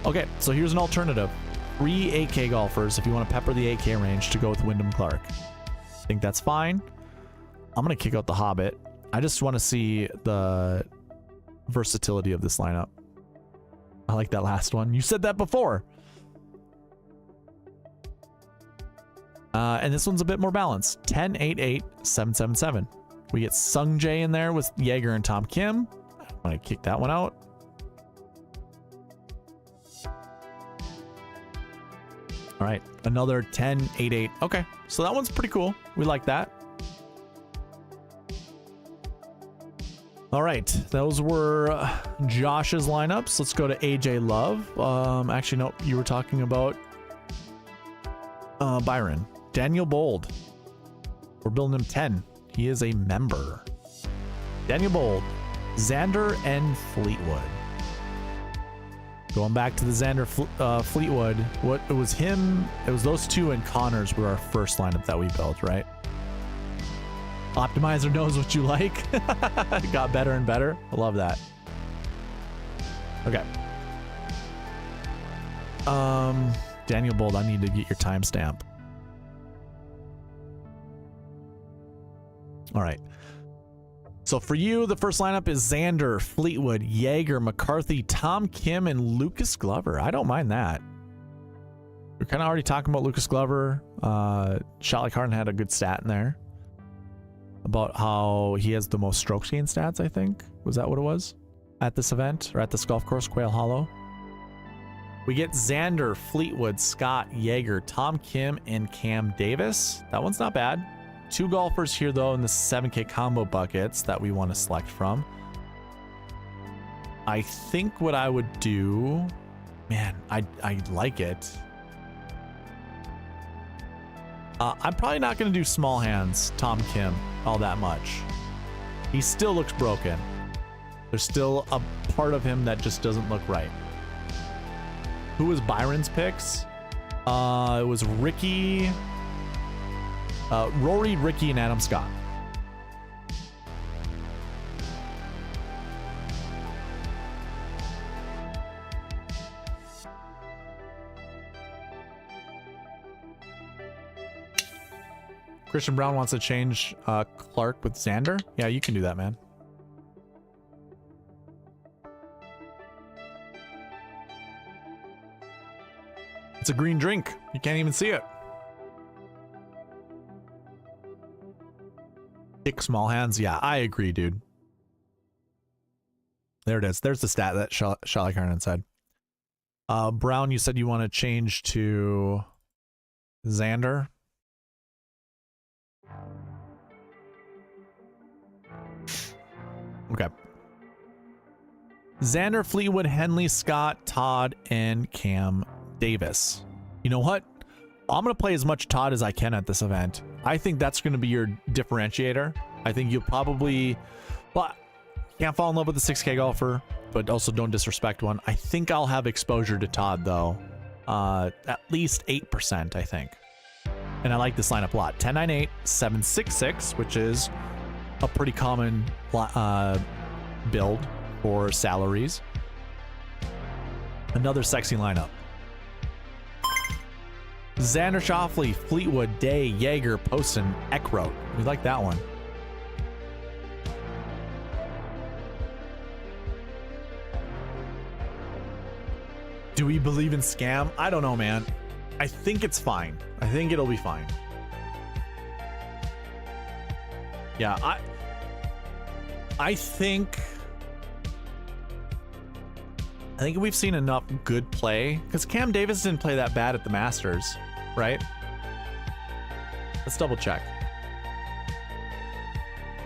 Okay, so here's an alternative. 3 8K golfers if you want to pepper the 8K range to go with Wyndham Clark. I think that's fine. I'm gonna kick out the Hobbit. I just want to see the versatility of this lineup. I like that last one. You said that before. And this one's a bit more balanced. 10, 8, 8, 7, 7, 7. We get Sung Jae in there with Yeager and Tom Kim. I'm going to kick that one out. All right. Another 10, 8, 8. Okay. So that one's pretty cool. We like that. All right. Those were Josh's lineups. Let's go to AJ Love. Actually, no, you were talking about Byron. Daniel Bold. We're building him 10. He is a member. Daniel Bold, Xander, and Fleetwood. Going back to the Xander Fleetwood, what it was him, it was those two and Connors were our first lineup that we built, right? Optimizer knows what you like. It got better and better. I love that. Okay. Daniel Bold, I need to get your timestamp. All right. So for you, the first lineup is Xander, Fleetwood, Yeager, McCarthy, Tom Kim, and Lucas Glover. I don't mind that. We're kind of already talking about Lucas Glover. Shot like Harden had a good stat in there about how he has the most strokes gain stats, I think. Was that what it was? At this event, or at this golf course, Quail Hollow? We get Xander, Fleetwood, Scott, Yeager, Tom Kim, and Cam Davis. That one's not bad. 2 golfers here, though, in the 7K combo buckets that we want to select from. I think what I would do... Man, I like it. I'm probably not going to do small hands, Tom Kim, all that much. He still looks broken. There's still a part of him that just doesn't look right. Who was Byron's picks? It was Rickie, Rory, Rickie, and Adam Scott. Christian Brown wants to change Clark with Xander. Yeah, you can do that, man. It's a green drink. You can't even see it. Thick small hands. Yeah, I agree, dude. There it is. There's the stat that Shot like Harden said. Brown, you said you want to change to Xander. Okay. Xander, Fleetwood, Henley, Scott, Todd, and Cam Davis. You know what? I'm going to play as much Todd as I can at this event. I think that's going to be your differentiator. I think you'll probably, well, can't fall in love with the 6K golfer, but also don't disrespect one. I think I'll have exposure to Todd though. At least 8%, I think. And I like this lineup a lot. 10-9-8, 7-6-6, which is a pretty common build for salaries. Another sexy lineup. Xander, Schauffele, Fleetwood, Day, Jaeger, Poston, Eckroat. We like that one. Do we believe in scam? I don't know, man. I think it's fine. I think it'll be fine. Yeah, I think we've seen enough good play, because Cam Davis didn't play that bad at the Masters, right? Let's double check.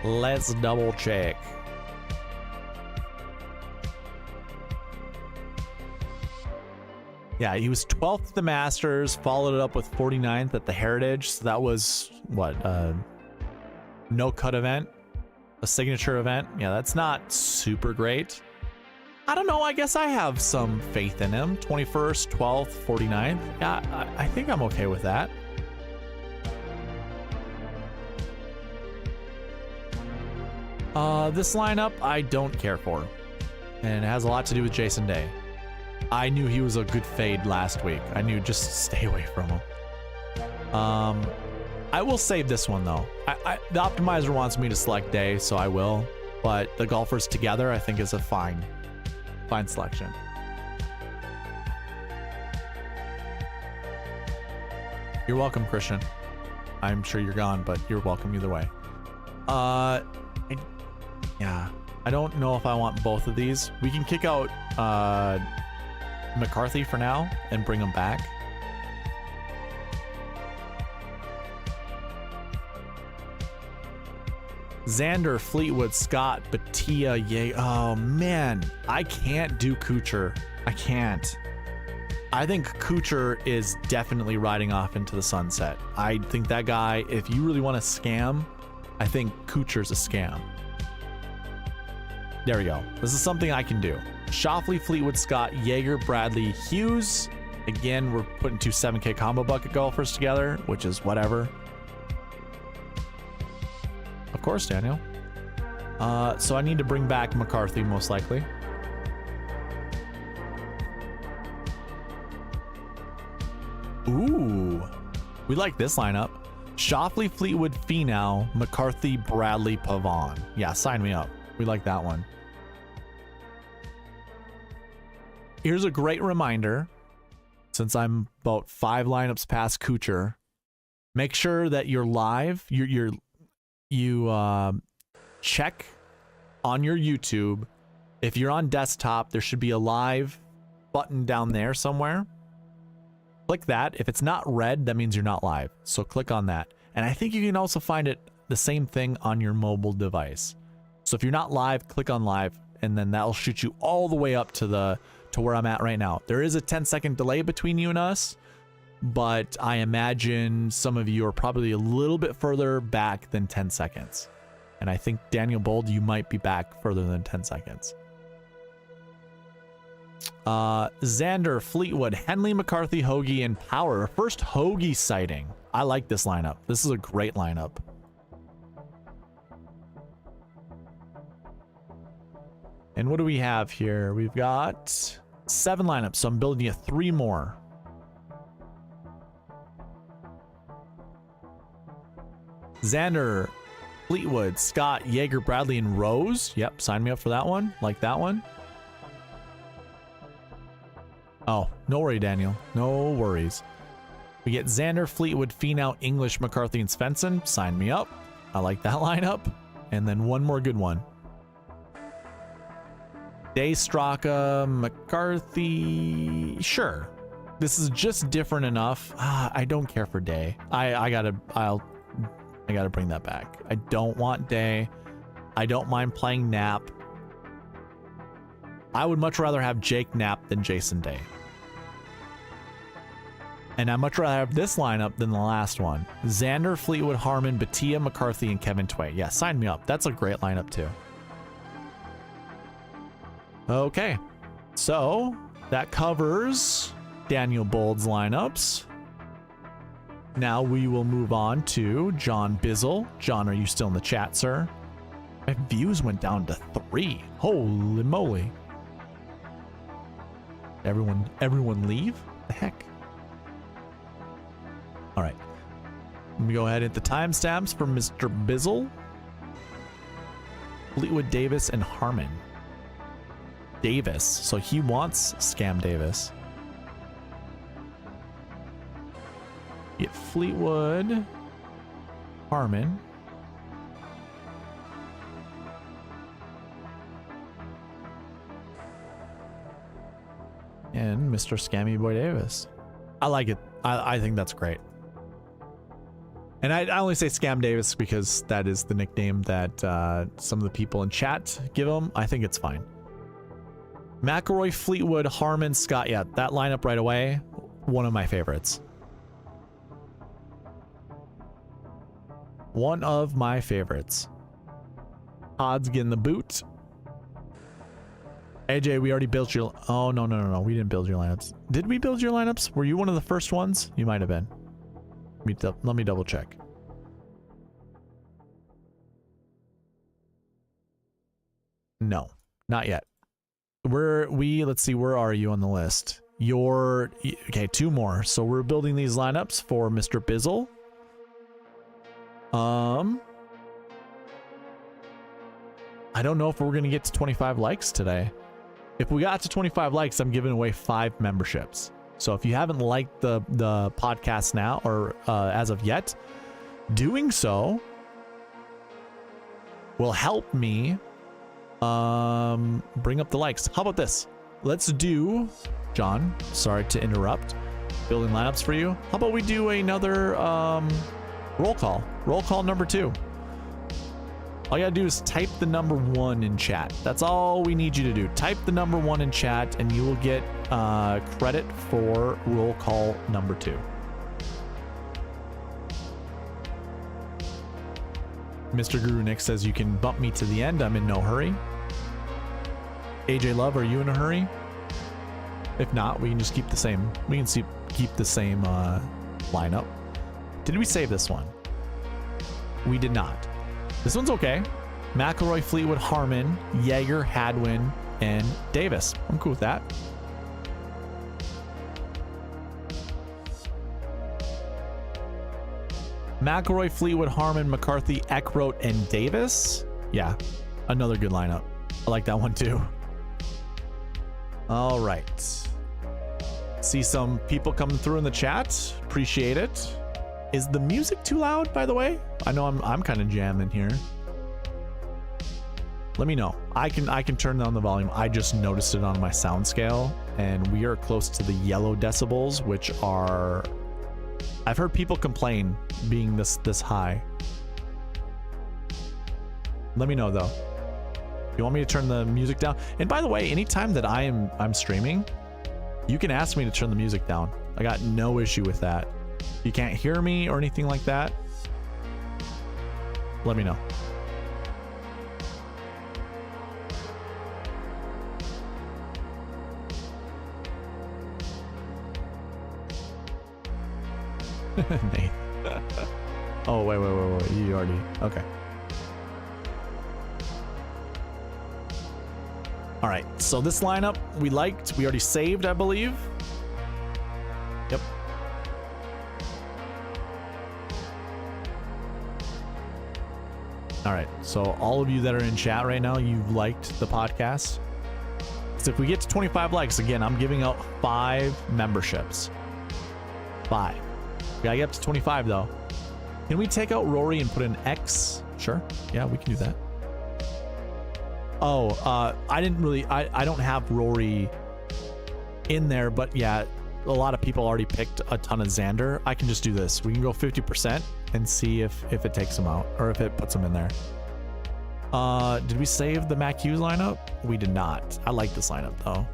Let's double check. Yeah, he was 12th at the Masters, followed it up with 49th at the Heritage. So that was, what, no cut event, a signature event. Yeah, that's not super great. I don't know, I guess I have some faith in him. 21st, 12th, 49th. Yeah, I think I'm okay with that. This lineup, I don't care for. And it has a lot to do with Jason Day. I knew he was a good fade last week. I knew just stay away from him. I will save this one though. The optimizer wants me to select Day, so I will. But the golfers together, I think, is a fine selection. You're welcome, Christian. I'm sure you're gone, but you're welcome either way. Yeah, I don't know if I want both of these. We can kick out McCarthy for now and bring him back. Xander, Fleetwood, Scott, Batia, Yay. Oh man, I can't do Kuchar. I can't. I think Kuchar is definitely riding off into the sunset. I think that guy, if you really want to scam, I think Kuchar's a scam. There we go. This is something I can do. Schauffele, Fleetwood, Scott, Jaeger, Bradley, Hughes. Again, we're putting two 7K combo bucket golfers together, which is whatever. Of course, Daniel. So I need to bring back McCarthy, most likely. Ooh, we like this lineup. Schauffele, Fleetwood, Finau, McCarthy, Bradley, Pavon. Yeah, sign me up. We like that one. Here's a great reminder, since I'm about 5 lineups past Kuchar. Make sure that you're live. You check on your YouTube. If you're on desktop, there should be a live button down there somewhere. Click that. If it's not red, that means you're not live. So click on that. And I think you can also find it the same thing on your mobile device. So if you're not live, click on live, and then that'll shoot you all the way up to where I'm at right now. There is a 10-second delay between you and us, but I imagine some of you are probably a little bit further back than 10 seconds. And I think, Daniel Bold, you might be back further than 10 seconds. Xander, Fleetwood, Henley, McCarthy, Hoagie, and Power. First Hoagie sighting. I like this lineup. This is a great lineup. And what do we have here? We've got 7 lineups, so I'm building you 3 more. Xander, Fleetwood, Scott, Jaeger, Bradley, and Rose. Yep, sign me up for that one. Like that one. Oh, no worry, Daniel. No worries. We get Xander, Fleetwood, Finau, English, McCarthy, and Svensson. Sign me up. I like that lineup. And then one more good one. Day, Straka, McCarthy. Sure. This is just different enough. I don't care for Day. I gotta bring that back. I don't want Day. I don't mind playing Knapp. I would much rather have Jake Knapp than Jason Day. And I'd much rather have this lineup than the last one. Xander, Fleetwood, Harman, Batia, McCarthy, and Kevin Tway. Yeah, sign me up. That's a great lineup too. Okay, so that covers Daniel Bold's lineups. Now we will move on to John Bisel. John, are you still in the chat, sir? My views went down to 3. Holy moly. Everyone leave? The heck? All right. Let me go ahead and hit the timestamps for Mr. Bisel. Fleetwood, Davis, and Harman. Davis. So he wants Scam Davis. Get Fleetwood, Harman. And Mr. Scammy Boy Davis. I like it. I think that's great. And I only say Scam Davis because that is the nickname that some of the people in chat give him. I think it's fine. McIlroy, Fleetwood, Harman, Scott. Yeah, that lineup right away. One of my favorites. One of my favorites. Todd's getting the boot. AJ, we already built your... Oh, no. We didn't build your lineups. Did we build your lineups? Were you one of the first ones? You might have been. Let me double check. No, not yet. Let's see, where are you on the list? Okay, 2 more. So we're building these lineups for Mr. Bisel. I don't know if we're gonna get to 25 likes today. If we got to 25 likes, I'm giving away 5 memberships. So if you haven't liked the podcast now or as of yet, doing so will help me bring up the likes. How about this? Let's do, John, sorry to interrupt, building lineups for you. How about we do another roll call number 2. All you gotta do is type the number 1 in chat. That's all we need you to do. Type the number 1 in chat and you will get credit for roll call number 2. MrGuruNick says you can bump me to the end. I'm in no hurry. AJ Love, are you in a hurry? If not, we can just keep the same. We can keep the same lineup. Did we save this one? We did not. This one's okay. McIlroy, Fleetwood, Harman, Jaeger, Hadwin, and Davis. I'm cool with that. McIlroy, Fleetwood, Harman, McCarthy, Eckroat, and Davis. Yeah, another good lineup. I like that one too. All right. See some people coming through in the chat. Appreciate it. Is the music too loud, by the way? I know I'm kind of jamming here. Let me know. I can turn down the volume. I just noticed it on my sound scale, and we are close to the yellow decibels, which are... I've heard people complain being this high. Let me know though. You want me to turn the music down? And by the way, anytime that I'm streaming, you can ask me to turn the music down. I got no issue with that. If you can't hear me or anything like that, let me know. Nate. Oh, wait. You already... Okay. All right. So this lineup we liked. We already saved, I believe. Yep. All right. So all of you that are in chat right now, you've liked the podcast. So if we get to 25 likes, again, I'm giving out 5 memberships. 5. We gotta get up to 25 though. Can we take out Rory and put an X? Sure. Yeah, we can do that. Oh, I don't have Rory in there, but yeah, a lot of people already picked a ton of Xander. I can just do this. We can go 50% and see if it takes him out or if it puts him in there. Did we save the Mac Hughes lineup? We did not. I like this lineup though.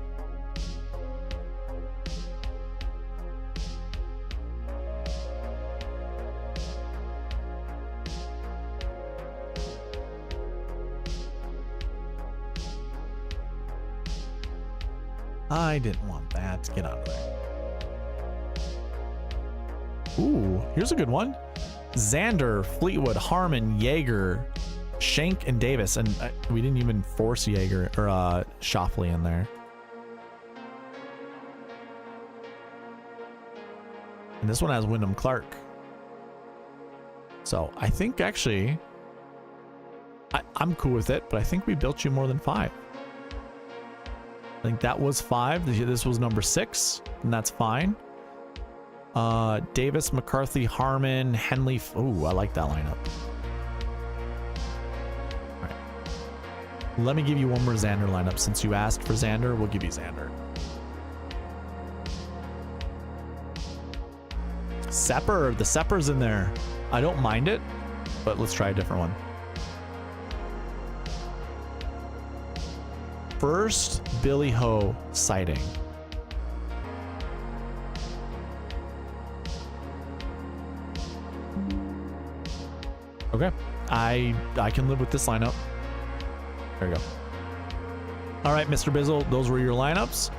I didn't want that. Get out of there. Ooh, here's a good one. Xander, Fleetwood, Harman, Jaeger, Schenk, and Davis. And we didn't even force Jaeger or Schauffele in there. And this one has Wyndham Clark. So I think actually, I'm cool with it, but I think we built you more than 5. I think that was 5. This was number 6, and that's fine. Davis, McCarthy, Harman, Henley. Ooh, I like that lineup. All right. Let me give you one more Xander lineup. Since you asked for Xander, we'll give you Xander. Sepper. The Sepper's in there. I don't mind it, but let's try a different one. First Billy Ho sighting. Okay, I can live with this lineup. There you go. All right, Mr. Bisel, those were your lineups.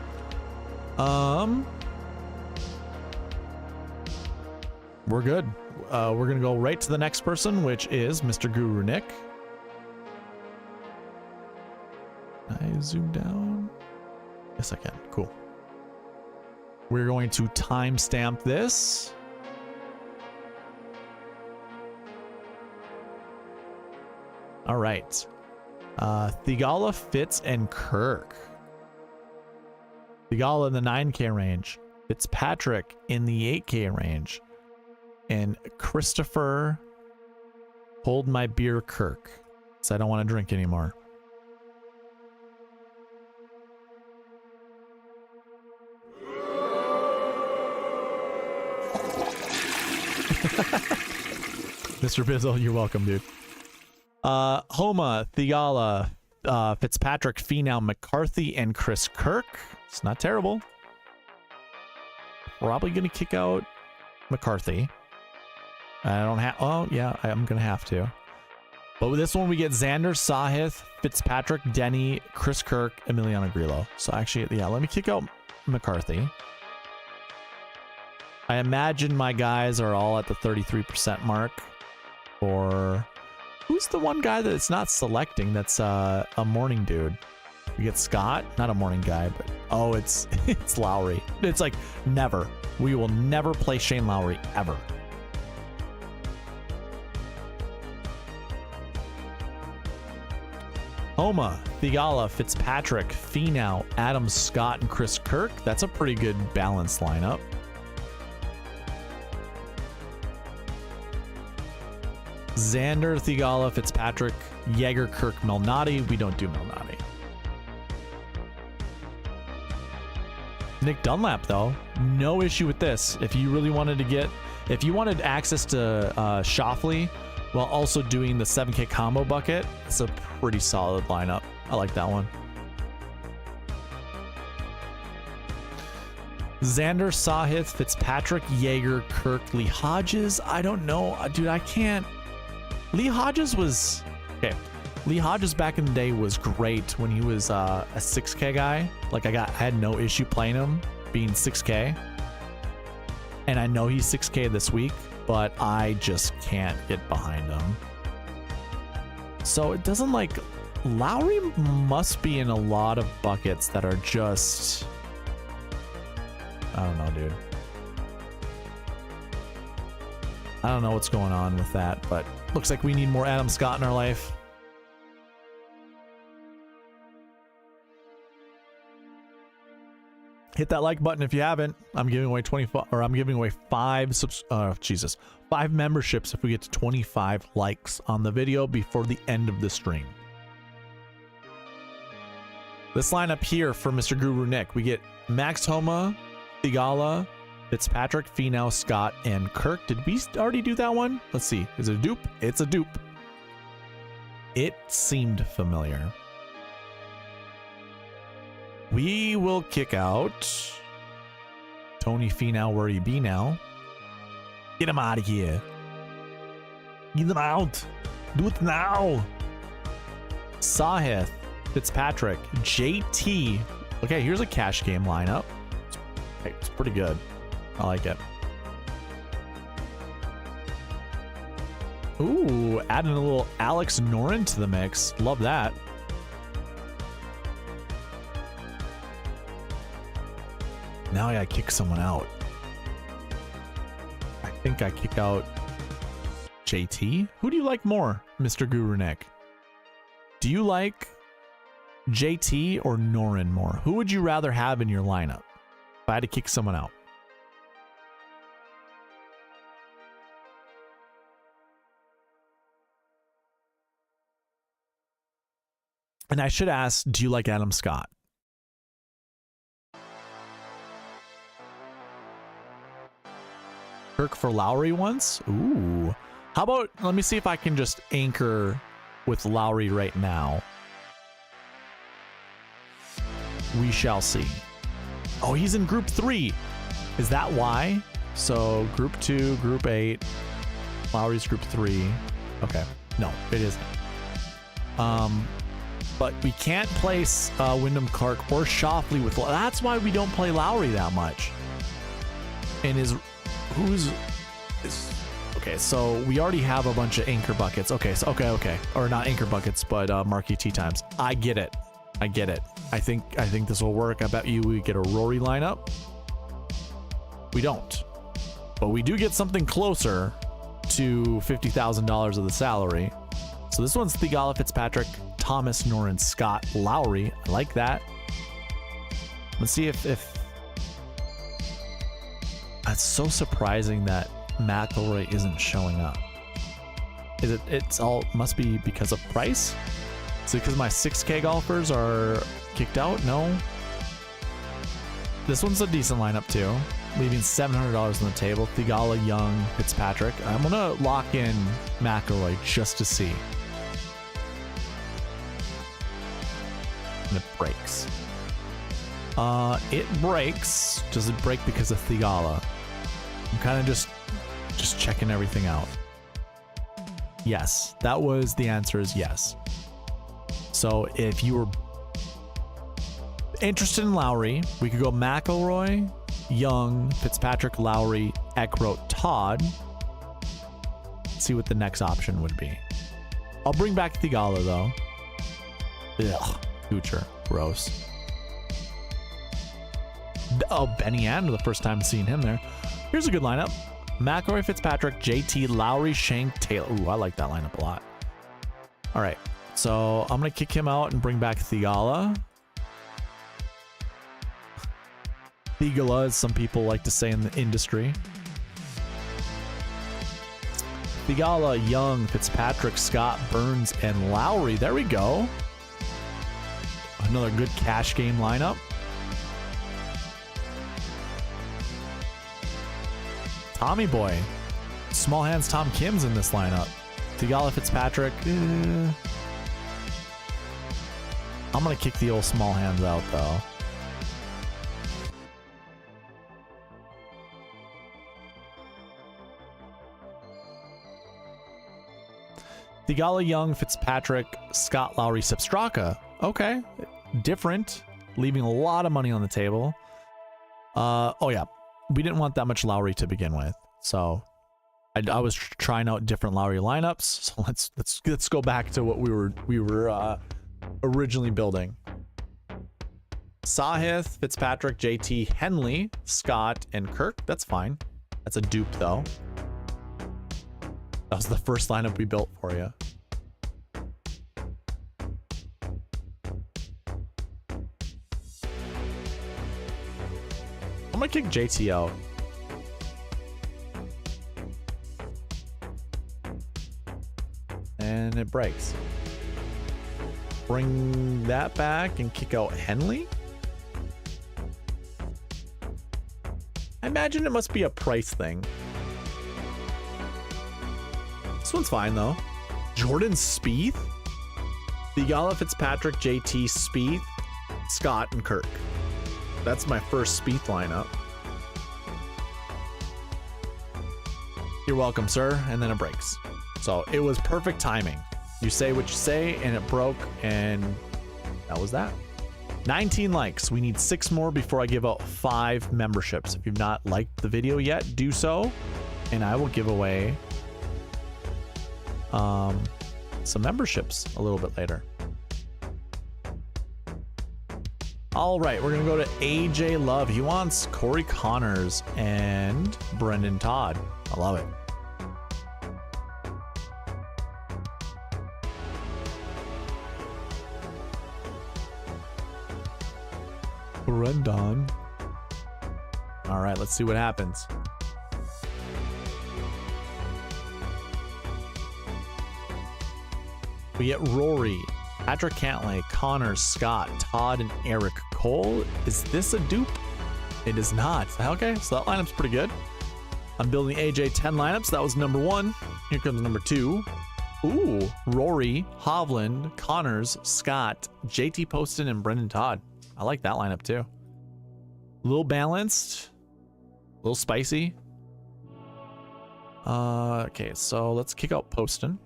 We're good. We're gonna go right to the next person, which is Mr. GuruNick. Can I zoom down? Yes, I can. Cool. We're going to timestamp this. All right. Theegala, Fitz, and Kirk. Theegala in the 9K range. Fitzpatrick in the 8K range. And Christopher, hold my beer, Kirk. So I don't want to drink anymore. Mr. Bisel, you're welcome, dude. Homa, Theegala, Fitzpatrick, Finau, McCarthy, and Chris Kirk. It's not terrible. Probably gonna kick out McCarthy. I don't have. Oh yeah, I'm gonna have to. But with this one, we get Xander, Sahith, Fitzpatrick, Denny, Chris Kirk, Emiliano Grillo. So actually, yeah, let me kick out McCarthy. I imagine my guys are all at the 33% mark. Or who's the one guy that's not selecting? That's a morning dude. We get Scott, not a morning guy, but oh, it's Lowry. It's like never. We will never play Shane Lowry ever. Homa, Theegala, Fitzpatrick, Finau, Adam Scott, and Chris Kirk. That's a pretty good balanced lineup. Xander, Theegala, Fitzpatrick, Jaeger, Kirk, Malnati. We don't do Malnati. Nick Dunlap, though, no issue with this. If you really wanted to get, if you wanted access to Schauffele while also doing the 7K combo bucket, it's a pretty solid lineup. I like that one. Xander, Sahith, Fitzpatrick, Jaeger, Kirk, Lee Hodges. I don't know, dude. I can't. Lee Hodges was okay. Lee Hodges back in the day was great when he was a 6K guy. Like I had no issue playing him being 6K. And I know he's 6K this week, but I just can't get behind him. So it doesn't like Lowry must be in a lot of buckets that are just, I don't know, dude. I don't know what's going on with that, but looks like we need more Adam Scott in our life. Hit that like button if you haven't. I'm giving away 25, or I'm giving away 5 memberships if we get to 25 likes on the video before the end of the stream. This lineup here for Mr. GuruNick, we get Max Homa, Theegala, Fitzpatrick, Finau, Scott, and Kirk. Did we already do that one? Let's see. Is it a dupe? It's a dupe. It seemed familiar. We will kick out Tony Finau. Where you be now? Get him out of here. Get him out. Do it now. Sahith, Fitzpatrick, JT, Okay, here's a cash game lineup. It's pretty good. I like it. Ooh, adding a little Alex Noren to the mix. Love that. Now I gotta kick someone out. I think I kick out JT. Who do you like more, MrGuruNick? Do you like JT or Noren more? Who would you rather have in your lineup if I had to kick someone out? And I should ask, do you like Adam Scott? Kirk for Lowry once? Ooh. How about, let me see if I can just anchor with Lowry right now. We shall see. Oh, he's in group 3. Is that why? So group 2, group 8. Lowry's group 3. Okay. No, it isn't. But we can't place Wyndham, Clark, or Shoffley with. That's why we don't play Lowry that much. And okay, so we already have a bunch of anchor buckets. Okay, so okay, or not anchor buckets, but Marquee Tee Times. I get it. I think this will work. I bet you we get a Rory lineup. We don't, but we do get something closer to $50,000 of the salary. So this one's Theegala, Fitzpatrick, Thomas, Noren, Scott, Lowry. I like that. Let's see if it's so surprising that McIlroy isn't showing up. It's all must be because of price? Is it because my 6K golfers are kicked out? No. This one's a decent lineup too, leaving $700 on the table. Theegala, Young, Fitzpatrick. I'm gonna lock in McIlroy just to see. And it breaks. It breaks. Does it break because of Theegala? I'm kind of just checking everything out. Yes, that was the answer is yes. So if you were interested in Lowry, we could go McIlroy, Young, Fitzpatrick, Lowry, Eckroat, Todd. See what the next option would be. I'll bring back Theegala though. Ugh, future, gross. Oh, Benny Ann, the first time seeing him there. Here's a good lineup. McIlroy, Fitzpatrick, JT, Lowry, Shank, Taylor. Ooh, I like that lineup a lot. All right, so I'm going to kick him out and bring back Theegala. Theegala, as some people like to say in the industry. Theegala, Young, Fitzpatrick, Scott, Burns, and Lowry. There we go. Another good cash game lineup. Tommy Boy. Small hands Tom Kim's in this lineup. Theegala, Fitzpatrick. I'm going to kick the old small hands out, though. Theegala, Young, Fitzpatrick, Scott, Lowry, Sepstraka. Okay. Different. Leaving a lot of money on the table. Oh, yeah. We didn't want that much Lowry to begin with, so I was trying out different Lowry lineups. So let's go back to what we were originally building. Sahith, Fitzpatrick, JT, Henley, Scott, and Kirk. That's fine. That's a dupe though. That was the first lineup we built for you. I'm gonna kick JT out. And it breaks. Bring that back and kick out Henley. I imagine it must be a price thing. This one's fine though. Jordan Spieth, Theegala, Fitzpatrick, JT, Spieth, Scott, and Kirk. That's my first Spieth lineup. You're welcome, sir. And then it breaks. So it was perfect timing. You say what you say, and it broke, and that was that. 19 likes. We need 6 more before I give out 5 memberships. If you've not liked the video yet, do so, and I will give away some memberships a little bit later. All right, we're gonna go to AJ Love. He wants Corey Connors and Brendan Todd. I love it. Brendan. All right, let's see what happens. We get Rory, Patrick Cantlay, Connor, Scott, Todd, and Eric Cole. Is this a dupe? It is not. Okay, so that lineup's pretty good. I'm building AJ 10 lineups. That was number 1. Here comes number 2. Ooh, Rory, Hovland, Connors, Scott, JT Poston, and Brendan Todd. I like that lineup too. A little balanced, a little spicy. Okay, so let's kick out Poston.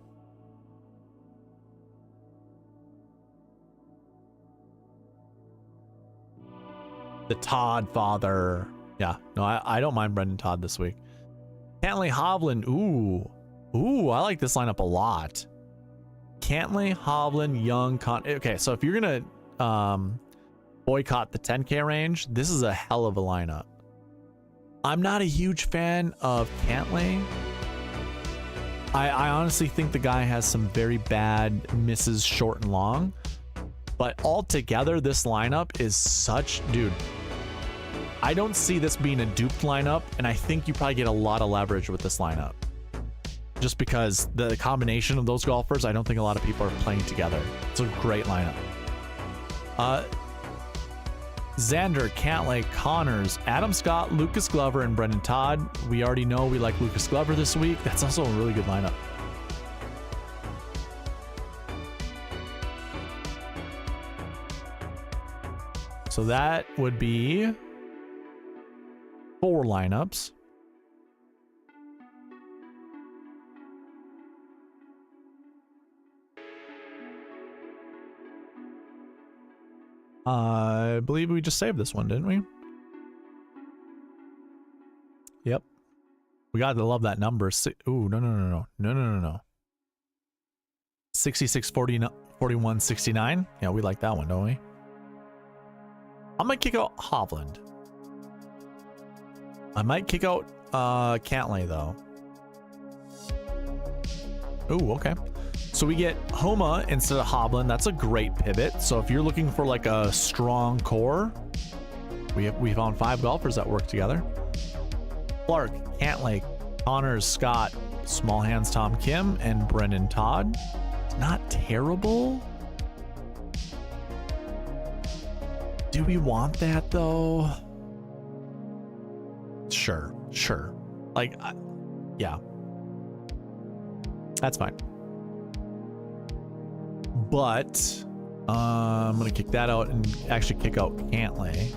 The Todd father. Yeah, no, I don't mind Brendan Todd this week. Cantlay, Hovland. Ooh, I like this lineup a lot. Cantlay, Hovland, Young, okay, so if you're gonna boycott the 10K range, this is a hell of a lineup. I'm not a huge fan of Cantlay. I honestly think the guy has some very bad misses short and long, but altogether this lineup is such, dude, I don't see this being a duped lineup, and I think you probably get a lot of leverage with this lineup. Just because the combination of those golfers, I don't think a lot of people are playing together. It's a great lineup. Xander, Cantlay, Connors, Adam Scott, Lucas Glover, and Brendan Todd. We already know we like Lucas Glover this week. That's also a really good lineup. So that would be 4 lineups. I believe we just saved this one, didn't we? Yep. We gotta love that number. Ooh, no. 66, 41, 69. Yeah, we like that one, don't we? I might kick out Hovland. I might kick out Cantlay though. Ooh, okay. So we get Homa instead of Hovland. That's a great pivot. So if you're looking for like a strong core, we found 5 golfers that work together. Clark, Cantlay, Connors, Scott, Small Hands, Tom Kim, and Brendan Todd. Not terrible. Do we want that though? Sure. Like, yeah. That's fine. But I'm gonna kick that out and actually kick out Cantlay.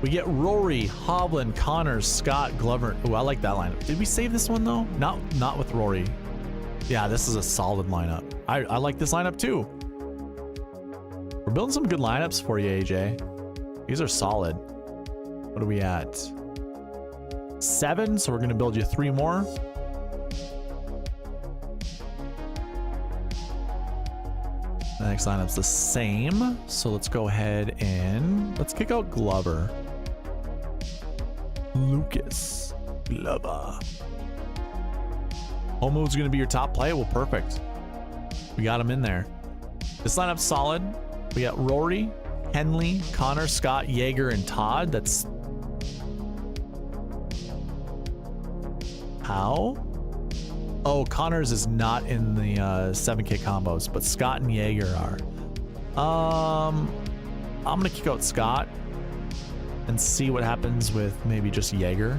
We get Rory, Hovland, Connors, Scott, Glover. Oh, I like that lineup. Did we save this one though? Not with Rory. Yeah, this is a solid lineup. I like this lineup too. We're building some good lineups for you, AJ. These are solid. What are we at? 7, so we're gonna build you 3 more. The next lineup's the same, so let's go ahead and let's kick out Glover. Lucas Glover. Homo's gonna be your top play. Well, perfect. We got him in there. This lineup's solid. We got Rory, Henley, Connor, Scott, Yeager, and Todd. That's how? Oh, Connors is not in the 7K combos, but Scott and Yeager are. I'm gonna kick out Scott and see what happens with maybe just Yeager.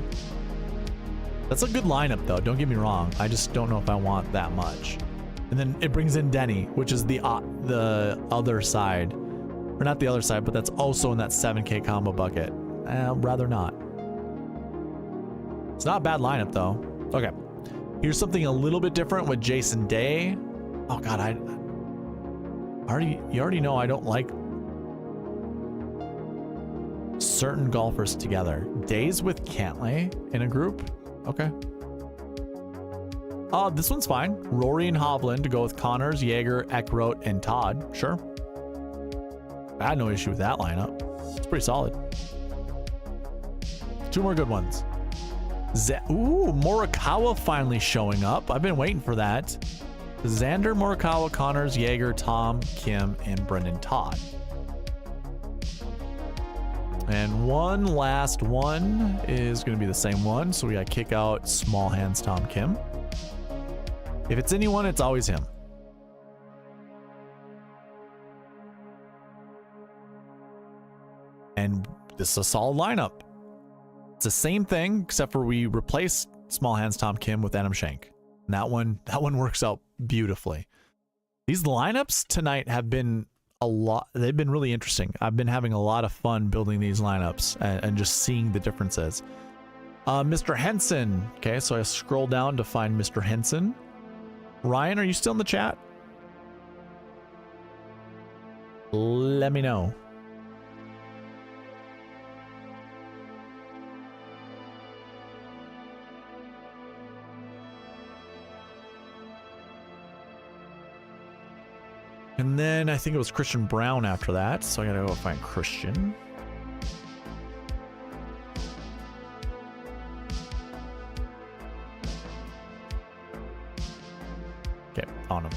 That's a good lineup though, don't get me wrong. I just don't know if I want that much. And then it brings in Denny, which is the other side. Or not the other side, but that's also in that 7K combo bucket. Rather not. It's not a bad lineup though. Okay. Here's something a little bit different with Jason Day. Oh god, you already know I don't like certain golfers together. Days with Cantlay in a group. Okay. This one's fine. Rory and Hovland to go with Connors, Jaeger, Eckroat, and Todd. Sure. I had no issue with that lineup. It's pretty solid. Two more good ones. Ooh, Morikawa finally showing up. I've been waiting for that. Xander, Morikawa, Connors, Jaeger, Tom, Kim, and Brendan Todd. And one last one is going to be the same one. So we got to kick out Small Hands Tom Kim. If it's anyone, it's always him. And this is a solid lineup. It's the same thing, except for we replaced Small Hands Tom Kim with Adam Schenk. And that one works out beautifully. These lineups tonight have been they've been really interesting. I've been having a lot of fun building these lineups and just seeing the differences. Mr. Henson. Okay, so I scroll down to find Mr. Henson. Ryan, are you still in the chat? Let me know. And then I think it was Christian Brown after that, so I gotta go find Christian. Okay, on him.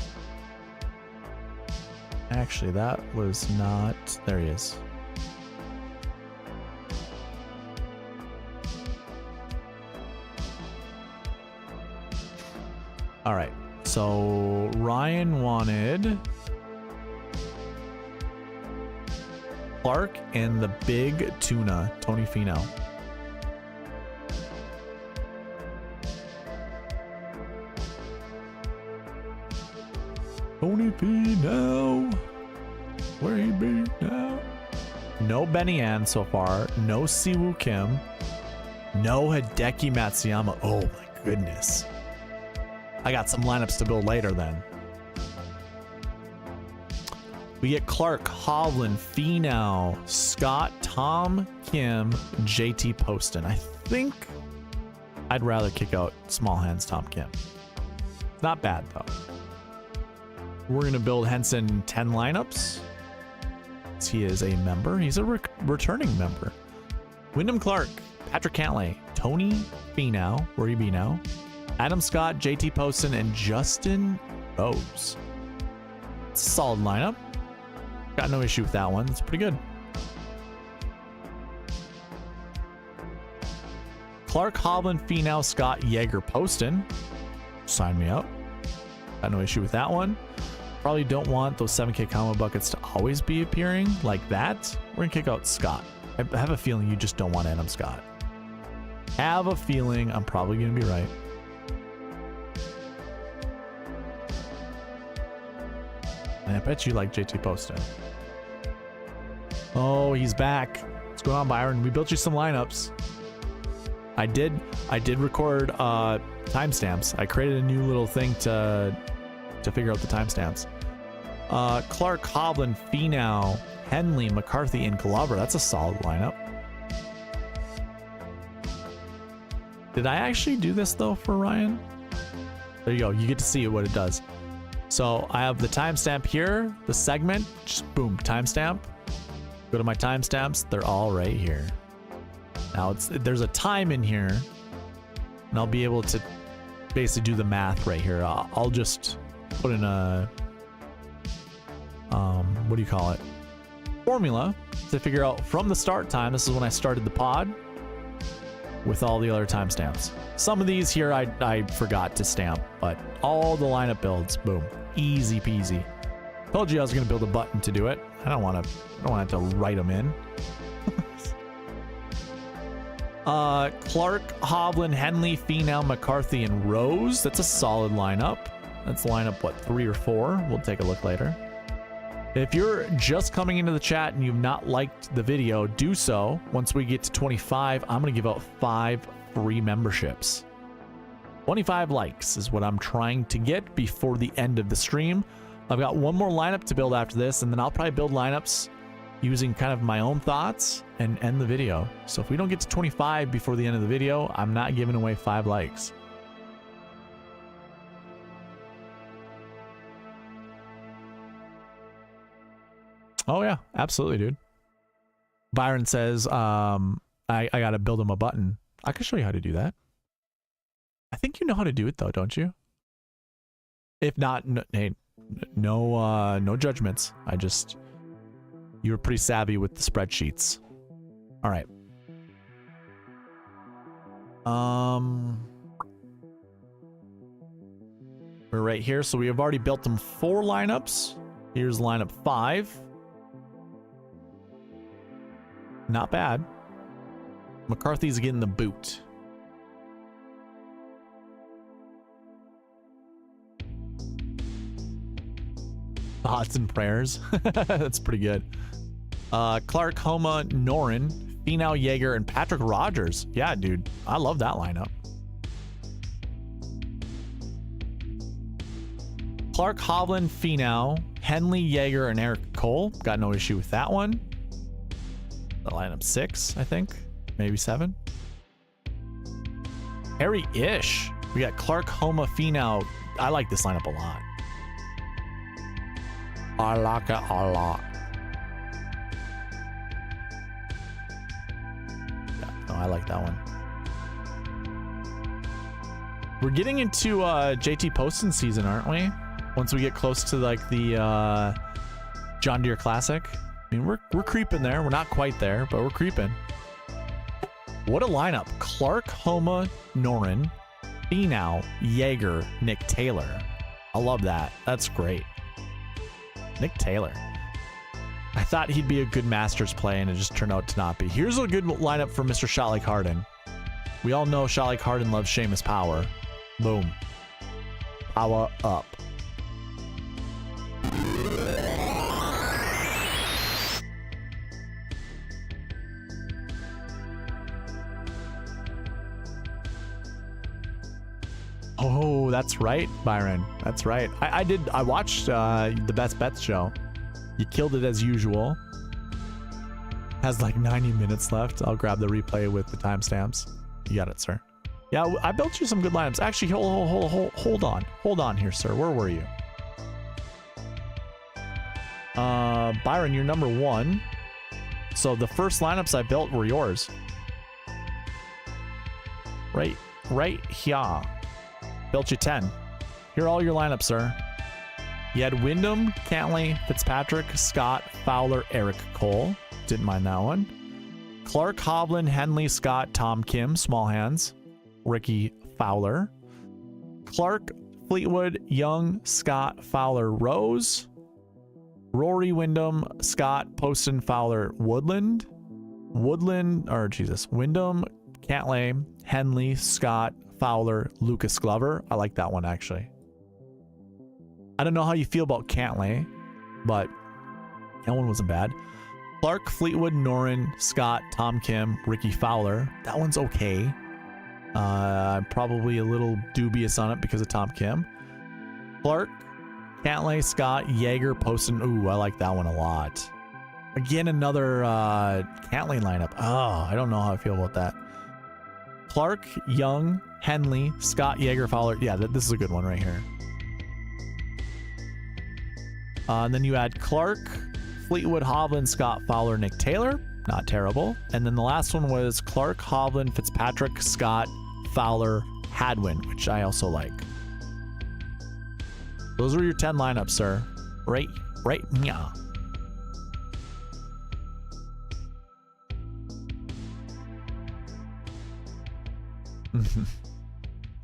Actually, that was not... There he is. All right, so Ryan wanted... Clark and the big tuna, Tony Finau. Tony Finau, where he be now? No Benny Ann so far. No Siwoo Kim. No Hideki Matsuyama. Oh my goodness. I got some lineups to build later then. We get Clark, Hovland, Finau, Scott, Tom, Kim, JT Poston. I think I'd rather kick out Small Hands Tom Kim. Not bad though. We're going to build Henson 10 lineups. He is a member. He's a returning member. Wyndham Clark, Patrick Cantlay, Tony Finau, where he be now, Adam Scott, JT Poston, and Justin Rose. It's a solid lineup. Got no issue with that one. It's pretty good. Clark, Hovland, Finau, Scott, Jaeger, Poston. Sign me up. Got no issue with that one. Probably don't want those 7K combo buckets to always be appearing like that. We're gonna kick out Scott. I have a feeling you just don't want Adam Scott. Have a feeling I'm probably gonna be right. And I bet you like JT Poston. Oh, he's back. What's going on, Byron? We built you some lineups. I did record timestamps. I created a new little thing to figure out the timestamps. Clark, Hovland, Finau, Henley, McCarthy, and Glover. That's a solid lineup. Did I actually do this though for Ryan? There you go. You get to see what it does. So I have the timestamp here, the segment, just boom, timestamp. Go to my timestamps. They're all right here. Now there's a time in here, and I'll be able to basically do the math right here. I'll just put in a what do you call it? Formula to figure out from the start time. This is when I started the pod with all the other timestamps. Some of these here I forgot to stamp, but all the lineup builds, boom, easy peasy. Told you I was going to build a button to do it. I don't want to have to write them in. Clark, Hovland, Henley, Finau, McCarthy, and Rose. That's a solid lineup. That's lineup, what, 3 or 4? We'll take a look later. If you're just coming into the chat and you've not liked the video, do so. Once we get to 25, I'm going to give out 5 free memberships. 25 likes is what I'm trying to get before the end of the stream. I've got one more lineup to build after this, and then I'll probably build lineups using kind of my own thoughts and end the video. So if we don't get to 25 before the end of the video, I'm not giving away 5 likes. Oh yeah, absolutely, dude. Byron says, I gotta build him a button. I can show you how to do that. I think you know how to do it though, don't you? If not, hey, no judgments. You were pretty savvy with the spreadsheets. All right. We're right here, so we have already built them 4 lineups. Here's lineup 5. Not bad. McCarthy's getting the boot. Thoughts and prayers. That's pretty good. Clark, Homa, Noren, Finau, Jaeger, and Patrick Rogers. Yeah, dude. I love that lineup. Clark, Hovland, Finau, Henley, Jaeger, and Eric Cole. Got no issue with that one. The lineup 6, I think. Maybe 7. Harry-ish. We got Clark, Homa, Finau. I like this lineup a lot. I like it a lot. Yeah, no, I like that one. We're getting into JT Poston season, aren't we? Once we get close to like the John Deere Classic. I mean, we're creeping there. We're not quite there, but we're creeping. What a lineup. Clark, Homa, Noren, Finau, Jaeger, Nick Taylor. I love that. That's great. Nick Taylor. I thought he'd be a good Masters play, and it just turned out to not be. Here's a good lineup for Mr. Shot Like Harden. We all know Shot Like Harden loves Seamus Power. Boom. Power up. Oh, that's right, Byron. That's right. I watched the Best Bets show. You killed it as usual. Has like 90 minutes left. I'll grab the replay with the timestamps. You got it, sir. Yeah, I built you some good lineups. Actually, hold on. Hold on here, sir. Where were you? Byron, you're number 1. So the first lineups I built were yours. Right here. Built you 10. Here are all your lineups, sir. You had Wyndham, Cantlay, Fitzpatrick, Scott, Fowler, Eric Cole. Didn't mind that one. Clark, Hovland, Henley, Scott, Tom Kim, small hands. Rickie, Fowler. Clark, Fleetwood, Young, Scott, Fowler, Rose. Rory, Wyndham, Scott, Poston, Fowler, Wyndham, Cantlay, Henley, Scott, Fowler, Lucas Glover. I like that one, actually. I don't know how you feel about Cantlay, but that one wasn't bad. Clark, Fleetwood, Noren, Scott, Tom Kim, Rickie, Fowler. That one's okay. I'm probably a little dubious on it because of Tom Kim. Clark, Cantlay, Scott, Jaeger, Poston. Ooh, I like that one a lot. Again, another Cantlay lineup. Oh, I don't know how I feel about that. Clark, Young, Henley, Scott, Jaeger, Fowler. Yeah, this is a good one right here. And then you add Clark, Fleetwood, Hovland, Scott, Fowler, Nick Taylor. Not terrible. And then the last one was Clark, Hovland, Fitzpatrick, Scott, Fowler, Hadwin, which I also like. Those are your 10 lineups, sir. Right, yeah.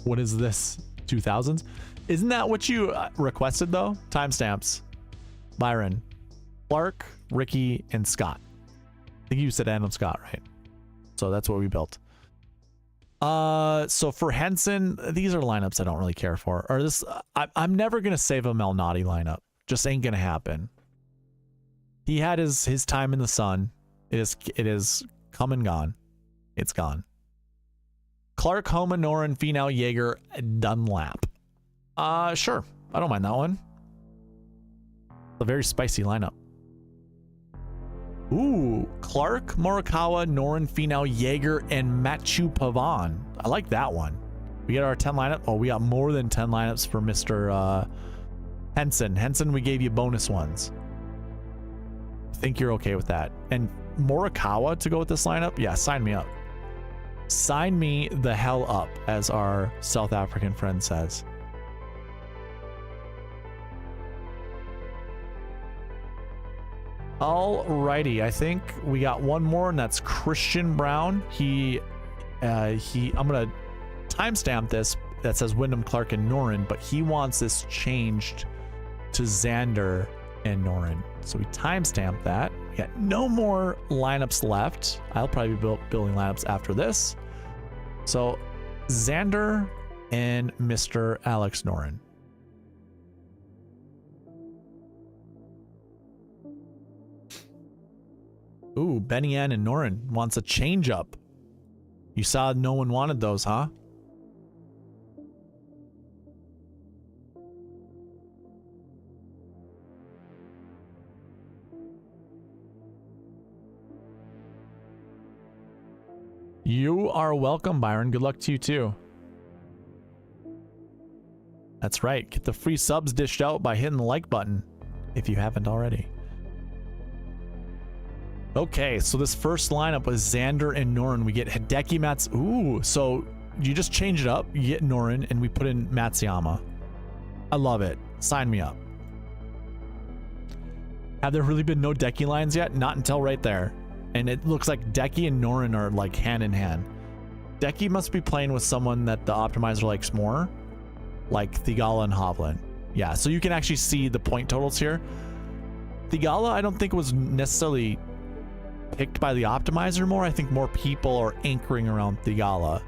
What is this? 2000s? Isn't that what you requested though? Timestamps. Byron, Clark, Rickie, and Scott. I think you said Adam Scott, right? So that's what we built. So for Henson, these are lineups I don't really care for. Or this, I'm never gonna save a Malnati lineup. Just ain't gonna happen. He had his time in the sun. It is come and gone. It's gone. Clark, Homa, Noren, Finau, Jaeger, Dunlap. Sure. I don't mind that one. It's a very spicy lineup. Ooh, Clark, Morikawa, Noren, Finau, Jaeger, and Matthew Pavan. I like that one. We got our 10 lineup. Oh, we got more than 10 lineups for Mr. Henson. Henson, we gave you bonus ones. I think you're okay with that. And Morikawa to go with this lineup? Yeah, sign me up. Sign me the hell up, as our South African friend says. Alrighty, I think we got one more, and that's Christian Brown. I'm gonna timestamp this. That says Wyndham, Clark, and Noren, but he wants this changed to Xander and Noren. So we timestamp that. We got no more lineups left. I'll probably be building lineups after this. So Xander and Mr. Alex Noren. Ooh, Benny Ann and Noren wants a change up. You saw no one wanted those, huh? You are welcome, Byron. Good luck to you too. That's right. Get the free subs dished out by hitting the like button if you haven't already. Okay, so this first lineup was Xander and Noren. We get Hideki Mats. Ooh, so you just change it up. You get Noren, and we put in Matsuyama. I love it. Sign me up. Have there really been no Decky lines yet? Not until right there. And it looks like Decky and Noren are like hand in hand. Decky must be playing with someone that the optimizer likes more, like Theegala and Hovland. Yeah, so you can actually see the point totals here. Theegala, I don't think was necessarily picked by the optimizer more. I think more people are anchoring around Theegala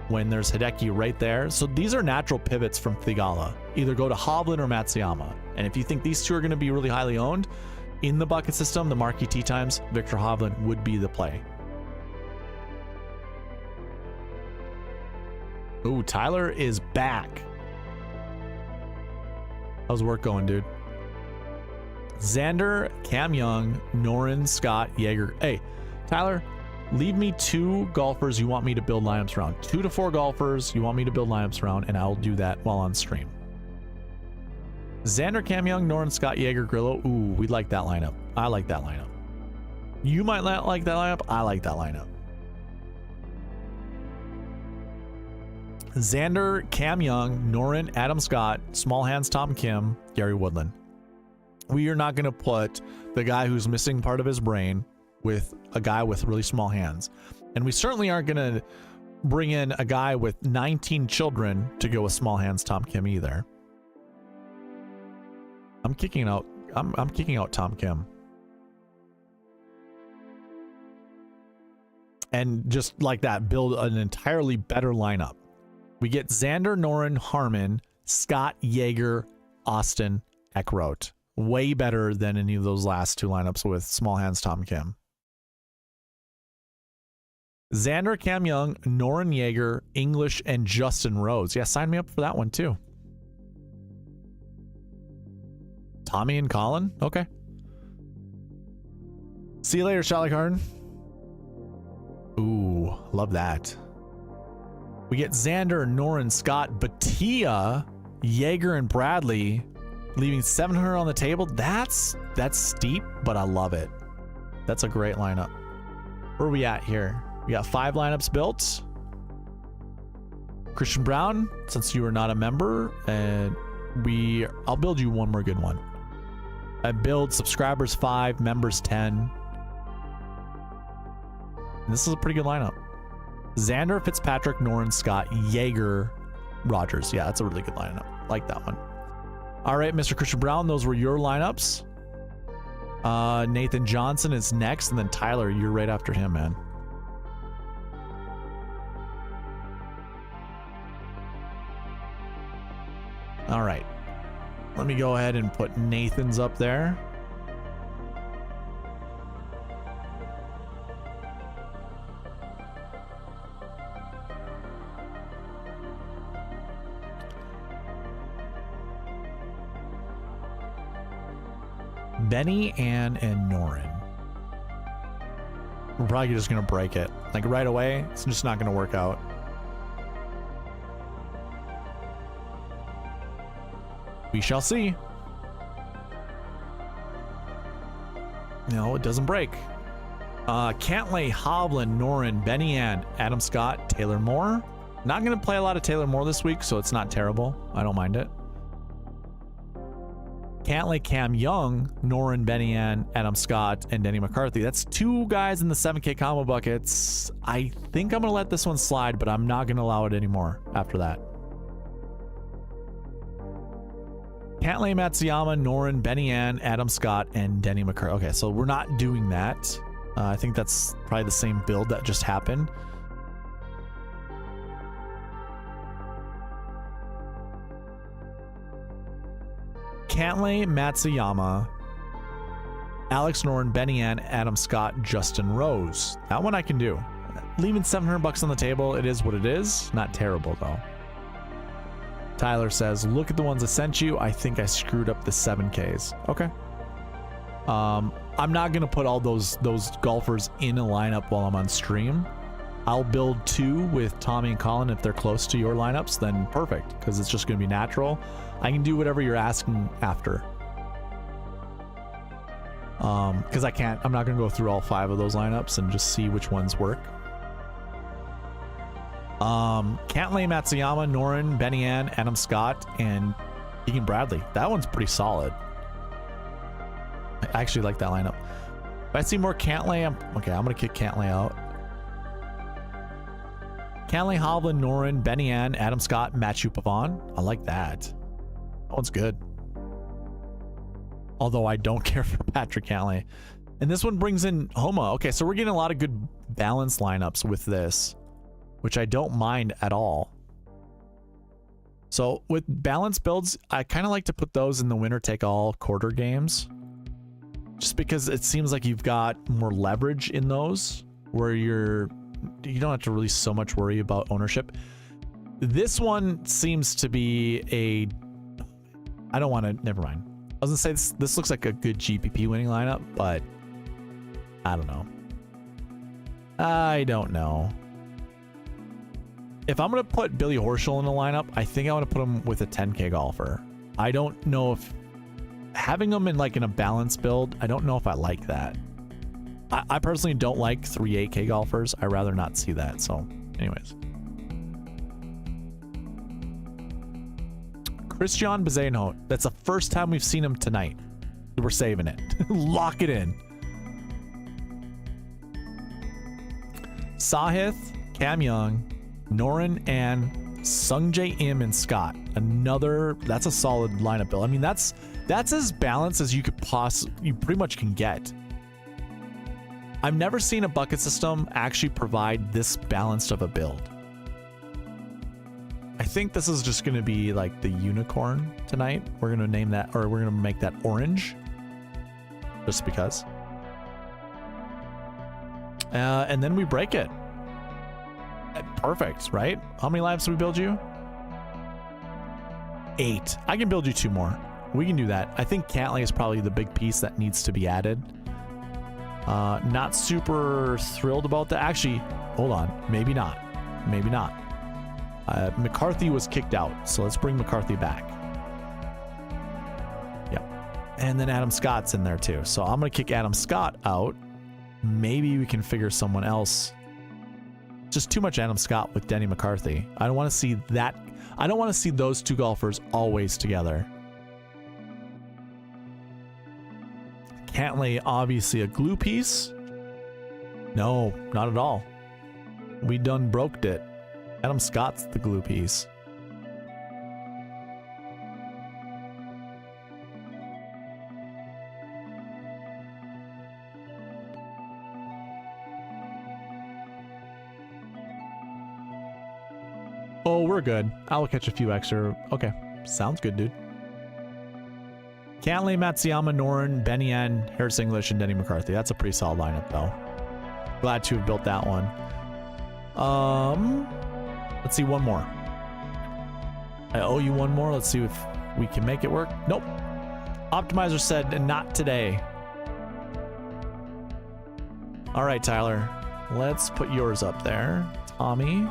when there's Hideki right there. So these are natural pivots from Theegala. Either go to Hovland or Matsuyama. And if you think these two are going to be really highly owned in the bucket system, the Marquee Tee Times, Victor Hovland would be the play. Ooh, Tyler is back. How's work going, dude? Xander, Cam Young, Noren, Scott, Jaeger. Hey, Tyler, leave me 2 golfers you want me to build lineups around. 2 to 4 golfers you want me to build lineups around, and I'll do that while on stream. Xander, Cam Young, Noren, Scott, Jaeger, Grillo. Ooh, we like that lineup. I like that lineup. You might not like that lineup. I like that lineup. Xander, Cam Young, Noren, Adam Scott, Small Hands, Tom Kim, Gary Woodland. We are not going to put the guy who's missing part of his brain with a guy with really small hands. And we certainly aren't going to bring in a guy with 19 children to go with Small Hands Tom Kim either. I'm kicking out Tom Kim. And just like that, build an entirely better lineup. We get Xander, Noren, Harman, Scott, Jaeger, Austin, Eckroat. Way better than any of those last 2 lineups with Small Hands Tom Kim. Xander, Cam Young, Noren, Jaeger, English, and Justin Rose. Yeah, sign me up for that one too. Tommy and Collin? Okay. See you later, Charlie Harden. Ooh, love that. We get Xander, Noren, Scott, Batia, Jaeger, and Bradley, leaving 700 on the table. That's steep, but I love it. That's a great lineup. Where are we at here? We got 5 lineups built. Christian Brown, since you are not a member, and I'll build you one more good one. I build subscribers 5, members 10. And this is a pretty good lineup. Xander, Fitzpatrick, Noren, Scott, Jaeger, Rogers. Yeah, that's a really good lineup. Like that one. All right, Mr. Christian Brown, those were your lineups. Nathan Johnson is next, and then Tyler, you're right after him, man. All right. Let me go ahead and put Nathan's up there. Benny, Ann, and Noren. We're probably just going to break it. Like right away, it's just not going to work out. We shall see. No, it doesn't break. Cantlay, Hovland, Noren, Benny, Ann, Adam Scott, Taylor Moore. Not going to play a lot of Taylor Moore this week, so it's not terrible. I don't mind it. Cantlay, Cam Young, Noren, Benny, Ann, Adam Scott, and Denny McCarthy. That's 2 guys in the 7K combo buckets. I think I'm going to let this one slide, but I'm not going to allow it anymore after that. Cantlay, Matsuyama, Noren, Benny, Ann, Adam Scott, and Denny McCarthy. Okay, so we're not doing that. I think that's probably the same build that just happened. Cantlay, Matsuyama, Alex Noren, Benny Ann, Adam Scott, Justin Rose. That one I can do. Leaving $700 on the table. It is what it is. Not terrible though. Tyler says, look at the ones I sent you. I think I screwed up the 7Ks. Okay. I'm not going to put all those golfers in a lineup while I'm on stream. I'll build 2 with Tommy and Collin. If they're close to your lineups, then perfect, because it's just going to be natural. I can do whatever you're asking after. Because I'm not going to go through all 5 of those lineups and just see which ones work. Cantlay, Matsuyama, Noren, Benny Ann, Adam Scott, and Keegan Bradley. That one's pretty solid. I actually like that lineup. If I see more Cantlay, I'm going to kick Cantlay out. Cantlay, Hovland, Noren, Benny Ann, Adam Scott, Matthew Pavon. I like that. That one's good. Although I don't care for Patrick Cantlay. And this one brings in Homa. Okay, so we're getting a lot of good balanced lineups with this, which I don't mind at all. So with balanced builds, I kind of like to put those in the winner take all quarter games, just because it seems like you've got more leverage in those where you don't have to really so much worry about ownership. This one seems to be I don't want to, never mind. I was gonna say this looks like a good GPP winning lineup, but I don't know. I don't know. If I'm going to put Billy Horschel in a lineup, I think I want to put him with a 10K golfer. I don't know if having him in a balanced build, I don't know if I like that. I personally don't like 3 8K golfers. I'd rather not see that. So anyways. Christian Bezaino. That's the first time we've seen him tonight. We're saving it. Lock it in. Sahith, Cam Young, Noren, and Sungjae Im and Scott. That's a solid lineup build. I mean, that's as balanced as you pretty much can get. I've never seen a bucket system actually provide this balanced of a build. I think this is just going to be like the unicorn tonight. We're going to name that, or we're going to make that orange, just because. And then we break it. Perfect, right? How many lives do we build you? 8. I can build you 2 more. We can do that. I think Cantlay is probably the big piece that needs to be added. Not super thrilled about that. Actually, hold on. Maybe not. Maybe not. McCarthy was kicked out, so let's bring McCarthy back. Yep. And then Adam Scott's in there too. So I'm going to kick Adam Scott out. Maybe we can figure someone else. Just too much Adam Scott with Denny McCarthy. I don't want to see that. I don't want to see those 2 golfers always together. Cantlay, obviously a glue piece. No, not at all. We done broked it. Adam Scott's the glue piece. Oh, we're good. I'll catch a few extra. Okay, sounds good, dude. Cantlay, Matsuyama, Noren, Benny Ann, Harris English, and Denny McCarthy. That's a pretty solid lineup, though. Glad to have built that one. Let's see, one more. I owe you one more. Let's see if we can make it work. Nope. Optimizer said, not today. All right, Tyler. Let's put yours up there. Tommy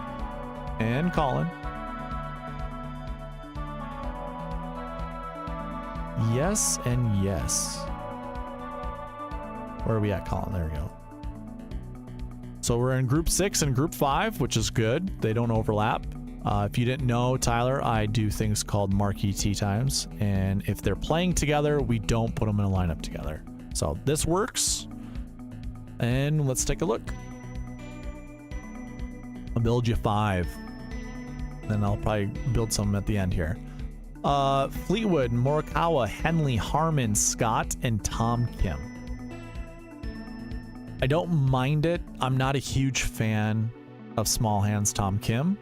and Collin. Yes and yes. Where are we at, Collin? There we go. So we're in group 6 and group 5, which is good. They don't overlap. If you didn't know, Tyler, I do things called Marquee Tee Times. And if they're playing together, we don't put them in a lineup together. So this works. And let's take a look. I'll build you 5. Then I'll probably build some at the end here. Fleetwood, Morikawa, Henley, Harman, Scott, and Tom Kim. I don't mind it. I'm not a huge fan of small hands Tom Kim.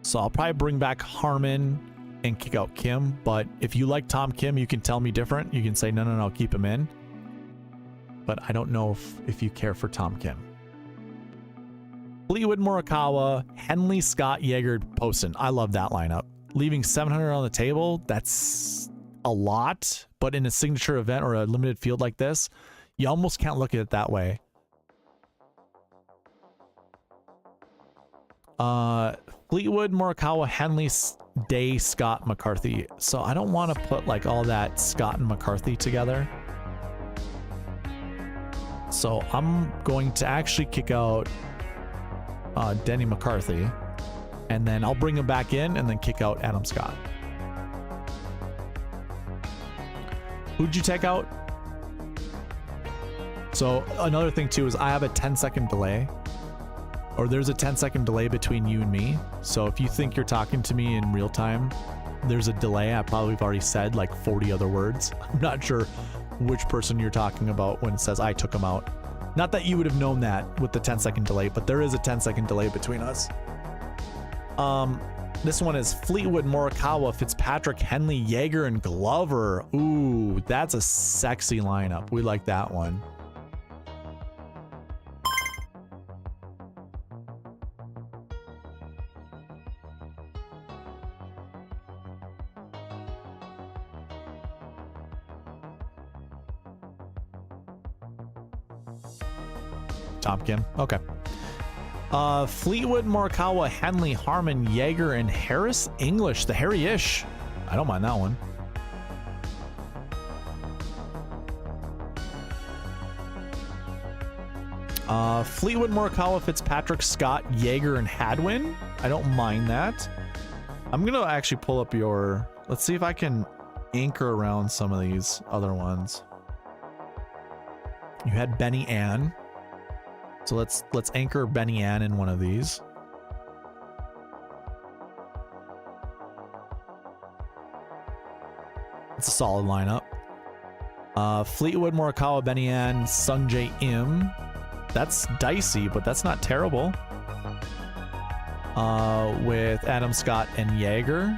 So I'll probably bring back Harman and kick out Kim. But if you like Tom Kim, you can tell me different. You can say, no, keep him in. But I don't know if you care for Tom Kim. Fleetwood, Morikawa, Henley, Scott, Jaeger, Poston. I love that lineup. Leaving 700 on the table, that's a lot. But in a signature event or a limited field like this, you almost can't look at it that way. Fleetwood, Morikawa, Henley, Day, Scott, McCarthy. So I don't want to put like all that Scott and McCarthy together. So I'm going to actually kick out Denny McCarthy. And then I'll bring him back in and then kick out Adam Scott. Who'd you take out? So another thing too is I have a 10-second delay. Or there's a 10-second delay between you and me. So if you think you're talking to me in real time, there's a delay. I probably have already said like 40 other words. I'm not sure which person you're talking about when it says I took him out. Not that you would have known that with the 10-second delay, but there is a 10-second delay between us. This one is Fleetwood, Morikawa, Fitzpatrick, Henley, Jaeger, and Glover. Ooh, that's a sexy lineup. We like that one. Tom Kim. Okay. Fleetwood, Morikawa, Henley, Harman, Jaeger, and Harris English. The Harry-ish. I don't mind that one. Fleetwood, Morikawa, Fitzpatrick, Scott, Jaeger, and Hadwin. I don't mind that. I'm going to actually pull up your... Let's see if I can anchor around some of these other ones. You had Benny Ann. So let's anchor Benny Ann in one of these. It's a solid lineup. Fleetwood, Morikawa, Benny Ann, Sungjae Im. That's dicey, but that's not terrible. With Adam Scott and Jaeger.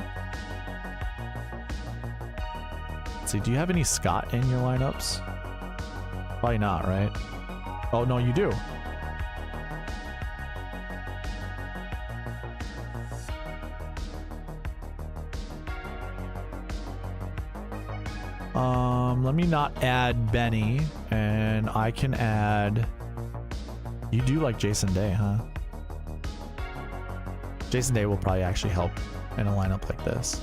Let's see, do you have any Scott in your lineups? Probably not, right? Oh, no, you do. Let me not add Benny, and I can add... You do like Jason Day, huh? Jason Day will probably actually help in a lineup like this.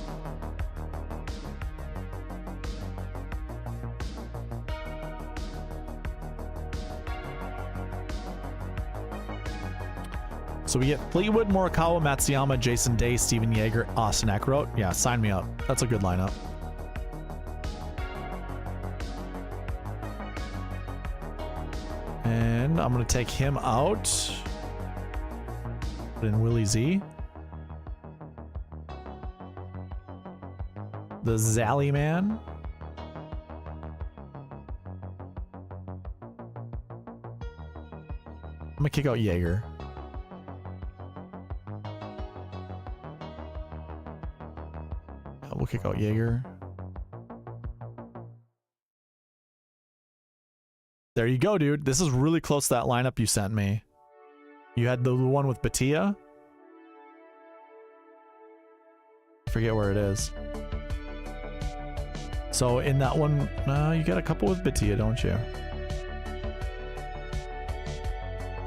So we get Fleetwood, Morikawa, Matsuyama, Jason Day, Steven Jaeger, Austin Eckroat. Yeah, sign me up. That's a good lineup. And I'm going to take him out. Put in Willie Z. The Zally Man. I'm going to kick out Jaeger. We'll kick out Jaeger. There you go, dude. This is really close to that lineup you sent me. You had the one with Batia. I forget where it is. So in that one, you got a couple with Batia, don't you?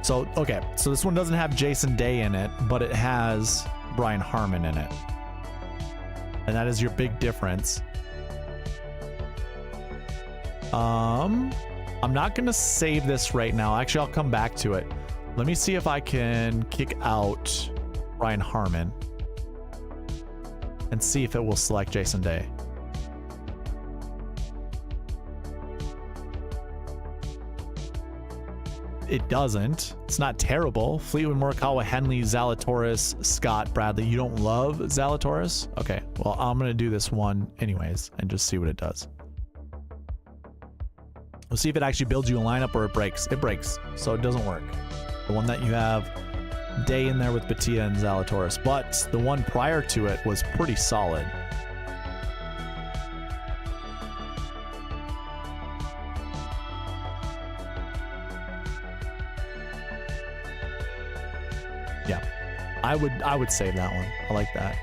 So, okay, so this one doesn't have Jason Day in it, but it has Brian Harman in it. And that is your big difference. I'm not going to save this right now. Actually, I'll come back to it. Let me see if I can kick out Brian Harman and see if it will select Jason Day. It doesn't. It's not terrible. Fleetwood, Morikawa, Henley, Zalatoris, Scott, Bradley. You don't love Zalatoris? Okay, well, I'm going to do this one anyways and just see what it does. We'll see if it actually builds you a lineup or it breaks. It breaks, so it doesn't work. The one that you have Day in there with Batia and Zalatoris, but the one prior to it was pretty solid. Yeah, I would save that one. I like that.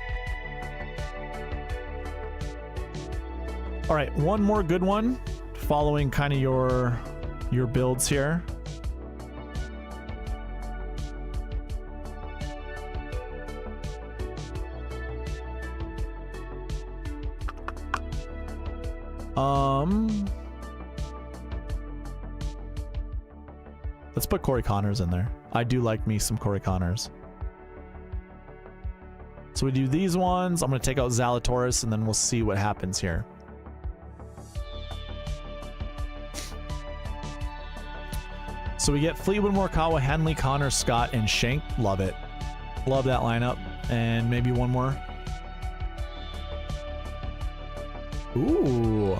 All right, one more good one following kind of your builds here. Let's put Corey Connors in there. I do like me some Corey Connors. So we do these ones. I'm going to take out Zalatoris and then we'll see what happens here. So we get Fleetwood, Morikawa, Henley, Connors, Scott, and Shank. Love it. Love that lineup. And maybe one more. Ooh.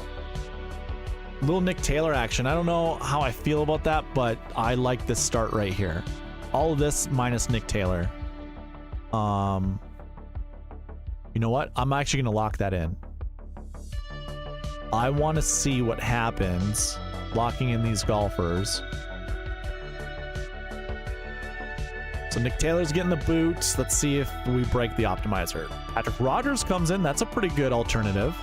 Little Nick Taylor action. I don't know how I feel about that, but I like this start right here. All of this minus Nick Taylor. You know what? I'm actually going to lock that in. I want to see what happens locking in these golfers. So Nick Taylor's getting the boots. Let's see if we break the optimizer. Patrick Rogers comes in. That's a pretty good alternative.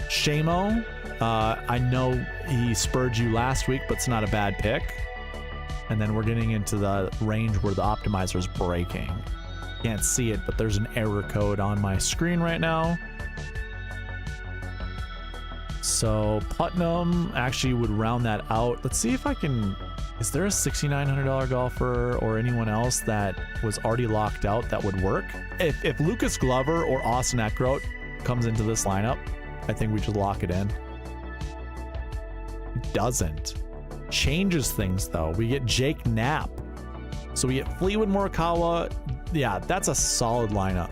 Shamo, I know he spurred you last week, but it's not a bad pick. And then we're getting into the range where the optimizer is breaking. Can't see it, but there's an error code on my screen right now. So Putnam actually would round that out. Let's see if I can... Is there a $6,900 golfer or anyone else that was already locked out that would work? If Lucas Glover or Austin Eckroat comes into this lineup, I think we just lock it in. It doesn't. Changes things though. We get Jake Knapp. So we get Fleetwood, Morikawa. Yeah, that's a solid lineup.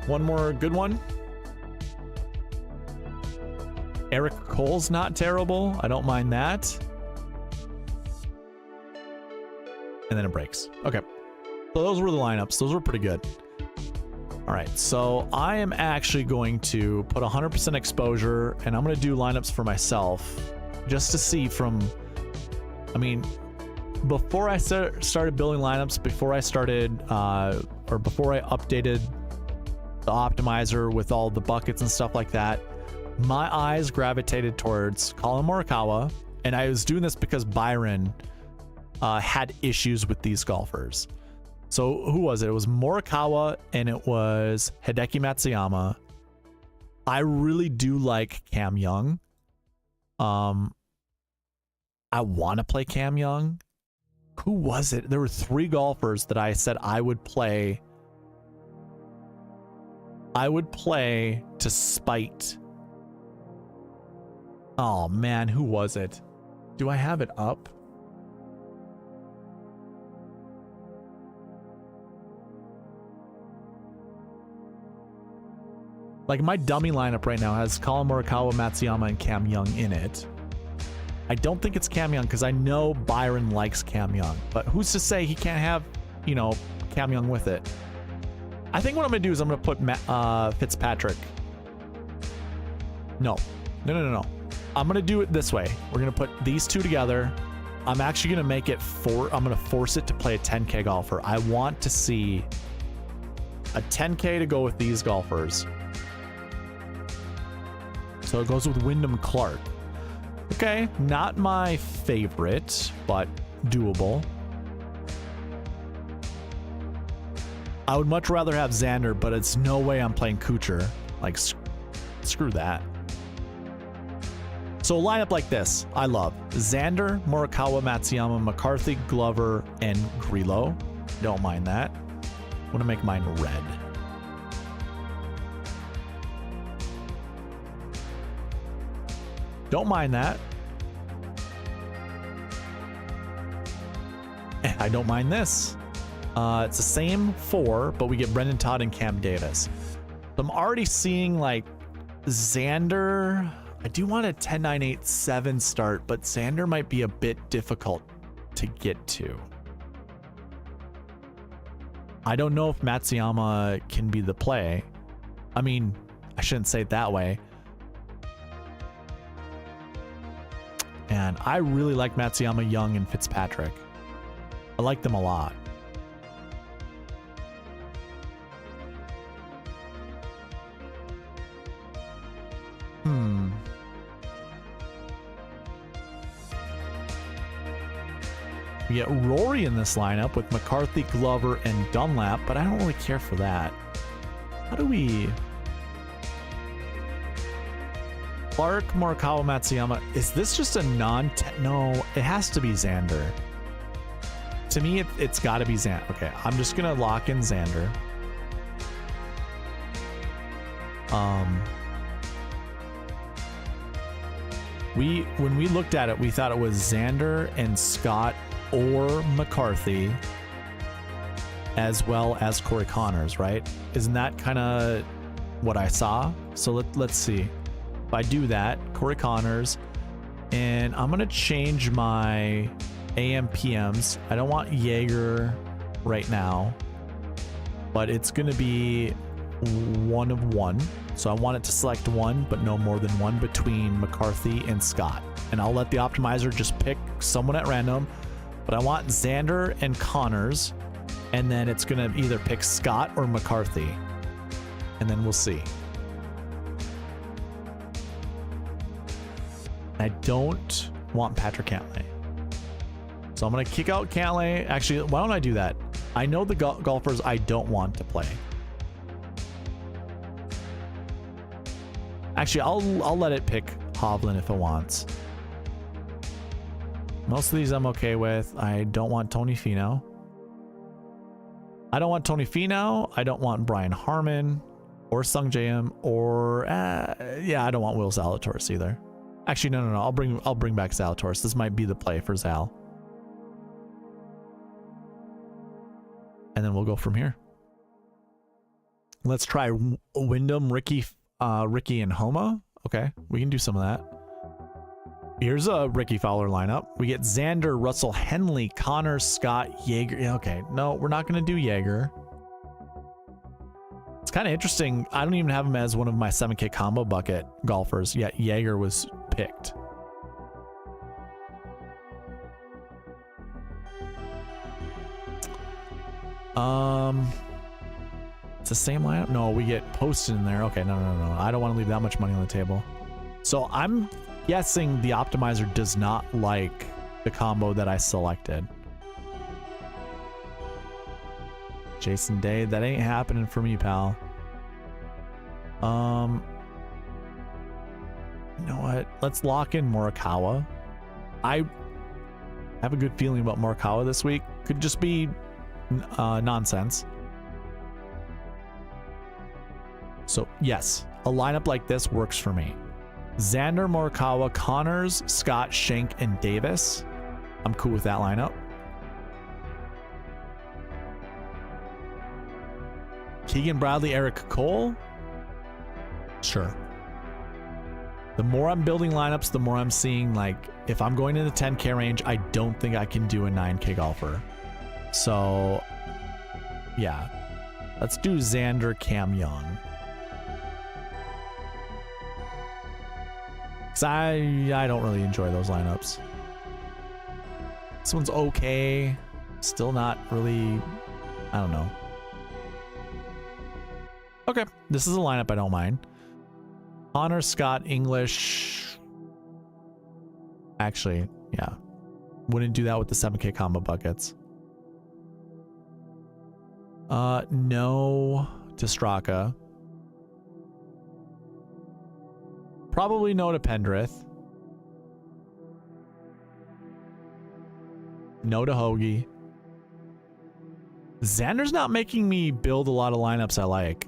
One more good one. Eric Cole's not terrible. I don't mind that. And then it breaks. Okay. So those were the lineups. Those were pretty good. All right, so I am actually going to put 100% exposure, and I'm going to do lineups for myself just to see from, I mean, before I started building lineups, before I started, or before I updated the optimizer with all the buckets and stuff like that, my eyes gravitated towards Collin Morikawa, and I was doing this because Byron had issues with these golfers. So who was it? It was Morikawa and it was Hideki Matsuyama. I really do like Cam Young. I want to play Cam Young. Who was it? There were 3 golfers that I said I would play. I would play to spite. Oh man, who was it? Do I have it up? Like my dummy lineup right now has Collin Morikawa, Matsuyama, and Cam Young in it. I don't think it's Cam Young because I know Byron likes Cam Young, but who's to say he can't have, you know, Cam Young with it? I think what I'm gonna do is I'm gonna put Fitzpatrick. No. I'm gonna do it this way. We're gonna put these two together. I'm actually gonna make it I'm gonna force it to play a 10K golfer. I want to see a 10K to go with these golfers. So it goes with Wyndham Clark. Okay, not my favorite, but doable. I would much rather have Xander, but it's no way I'm playing Kuchar. Like, screw that. So a lineup like this, I love. Xander, Morikawa, Matsuyama, McCarthy, Glover, and Grillo. Don't mind that. I want to make mine red. Don't mind that. I don't mind this. It's the same 4, but we get Brendan Todd and Cam Davis. So I'm already seeing like Xander. I do want a 10-9-8-7 start, but Xander might be a bit difficult to get to. I don't know if Matsuyama can be the play. I mean, I shouldn't say it that way. And I really like Matsuyama, Young, and Fitzpatrick. I like them a lot. We get Rory in this lineup with McCarthy, Glover, and Dunlap, but I don't really care for that. How do we... Clark, Morikawa, Matsuyama. Is this just a non-10? No, it has to be Xander. To me, it's got to be Xander. Okay, I'm just going to lock in Xander. When we looked at it, we thought it was Xander and Scott or McCarthy, as well as Corey Connors, right? Isn't that kind of what I saw? So let's see. If I do that, Corey Connors, and I'm gonna change my AM PMs. I don't want Jaeger right now, but it's gonna be 1 of 1. So I want it to select 1, but no more than 1 between McCarthy and Scott. And I'll let the optimizer just pick someone at random. But I want Xander and Connors, and then it's going to either pick Scott or McCarthy. And then we'll see. I don't want Patrick Cantlay. So I'm going to kick out Cantlay. Actually, why don't I do that? I know the golfers I don't want to play. Actually, I'll let it pick Hovland if it wants. Most of these I'm okay with. I don't want Tony Finau. I don't want Tony Finau. I don't want Brian Harman or Sung JM or yeah, I don't want Will Zalatoris either. Actually, no. I'll bring back Zalatoris. This might be the play for Zal. And then we'll go from here. Let's try Wyndham, Rickie, and Homa. Okay, we can do some of that. Here's a Rickie Fowler lineup. We get Xander, Russell Henley, Connors, Scott, Jaeger. Okay, no, we're not going to do Jaeger. It's kind of interesting. I don't even have him as one of my 7K combo bucket golfers, yet Jaeger was picked. It's the same lineup? No, we get Poston in there. Okay, no. I don't want to leave that much money on the table. So I'm guessing the optimizer does not like the combo that I selected. Jason Day, that ain't happening for me, pal. You know what? Let's lock in Morikawa. I have a good feeling about Morikawa this week. Could just be nonsense. So yes, a lineup like this works for me. Xander, Morikawa, Connors, Scott, Schenk, and Davis. I'm cool with that lineup. Keegan Bradley, Eric Cole. Sure. The more I'm building lineups, the more I'm seeing, like, if I'm going in the 10K range, I don't think I can do a 9K golfer. So, yeah. Let's do Xander, Cam Young. Because I don't really enjoy those lineups. This one's okay. Still not really, I don't know. Okay, this is a lineup I don't mind. Connor, Scott, English. Actually, yeah. Wouldn't do that with the 7K combo buckets. No to Straka. Probably no to Pendrith. No to Hoagie. Xander's not making me build a lot of lineups I like.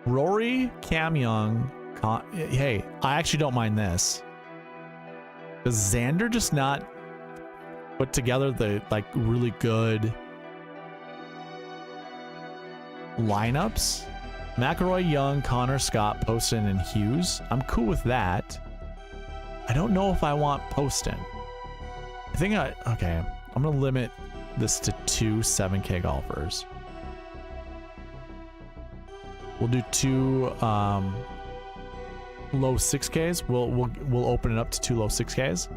Rory, Cam Young, hey, I actually don't mind this. Does Xander just not put together the like really good lineups? McIlroy, Young, Connor, Scott, Poston, and Hughes. I'm cool with that. I don't know if I want Poston. I think okay, I'm gonna limit this to 2 7K golfers. We'll do 2 low 6Ks. We'll open it up to 2 low 6Ks.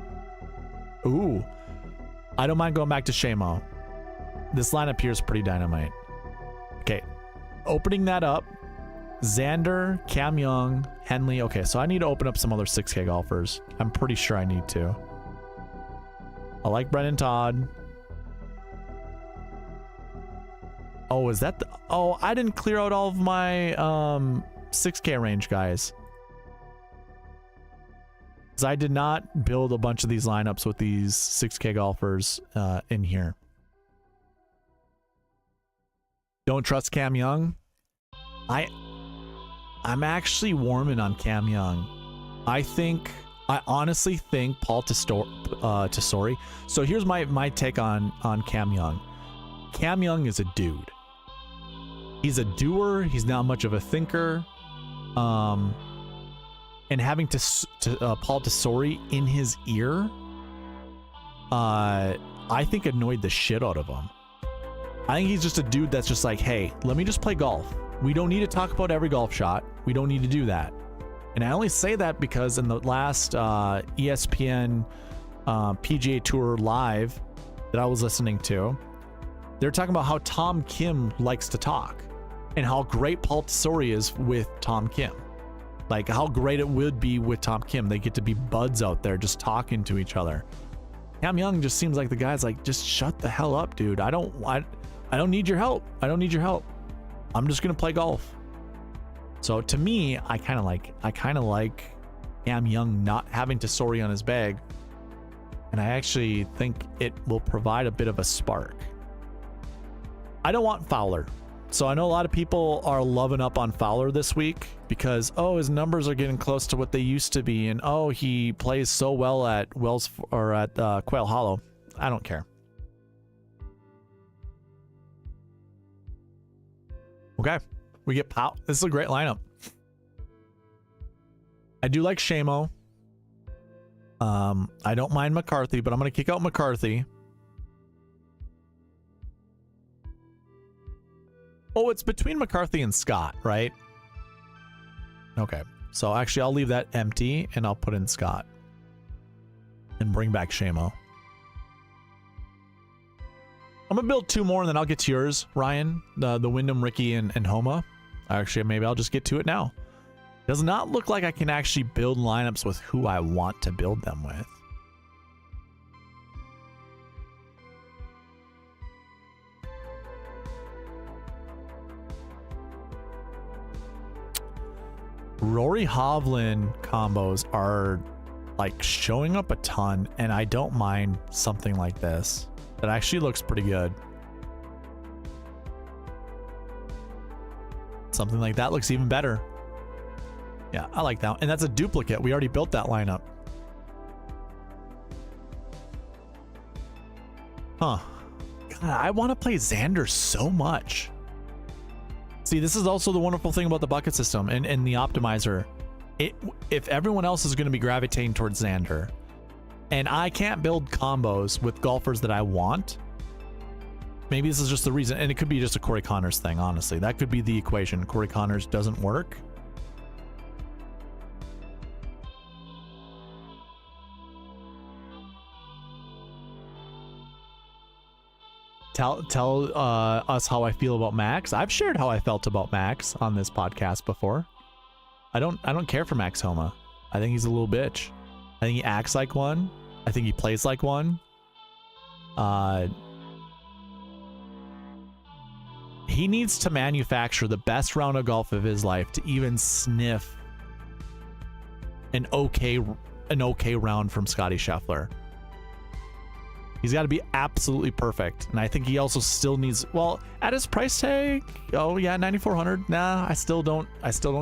Ooh, I don't mind going back to Shamo. This lineup here is pretty dynamite. Okay, opening that up. Xander, Cam Young, Henley. Okay, so I need to open up some other 6K golfers. I'm pretty sure I need to. I like Brendan Todd. Oh, is that the... Oh, I didn't clear out all of my 6K range guys. Because I did not build a bunch of these lineups with these 6K golfers in here. Don't trust Cam Young. I'm actually warming on Cam Young. I honestly think Paul Tesori. So here's my take on Cam Young. Cam Young is a dude. He's a doer. He's not much of a thinker. And having Paul Tesori in his ear, I think annoyed the shit out of him. I think he's just a dude that's just like, hey, let me just play golf. We don't need to talk about every golf shot. We don't need to do that. And I only say that because in the last ESPN PGA Tour live that I was listening to, they're talking about how Tom Kim likes to talk and how great Paul Tesori is with Tom Kim. Like how great it would be with Tom Kim. They get to be buds out there just talking to each other. Cam Young just seems like the guy's like, just shut the hell up, dude. I don't need your help. I don't need your help. I'm just gonna play golf. So to me, I kind of like Cam Young not having Tesori on his bag, and I actually think it will provide a bit of a spark. I don't want Fowler. So I know a lot of people are loving up on Fowler this week because, oh, his numbers are getting close to what they used to be, and oh, he plays so well at Quail Hollow. I don't care. Okay, we get Powell. This is a great lineup. I do like Shamo. I don't mind McCarthy, but I'm going to kick out McCarthy. Oh, it's between McCarthy and Scott, right? Okay, so actually I'll leave that empty and I'll put in Scott and bring back Shamo. I'm gonna build 2 more and then I'll get to yours, Ryan. The Wyndham, Rickie, and Homa. Actually, maybe I'll just get to it now. Does not look like I can actually build lineups with who I want to build them with. Rory Hovland combos are like showing up a ton, and I don't mind something like this. That actually looks pretty good. Something like that looks even better. Yeah, I like that. And that's a duplicate. We already built that lineup. Huh. God, I want to play Xander so much. See, this is also the wonderful thing about the bucket system and the optimizer. If everyone else is going to be gravitating towards Xander, and I can't build combos with golfers that I want, Maybe this is just the reason, and it could be just a Corey Connors thing, honestly. That could be the equation. Corey Connors doesn't work. Tell us how I feel about Max. I've shared how I felt about Max on this podcast before. I don't care for Max Homa. I think he's a little bitch. I think he acts like one. I think he plays like one. He needs to manufacture the best round of golf of his life to even sniff an okay round from Scottie Scheffler. He's got to be absolutely perfect, and I think he also still needs, well, at his price tag, oh yeah, 9,400. Nah, I still don't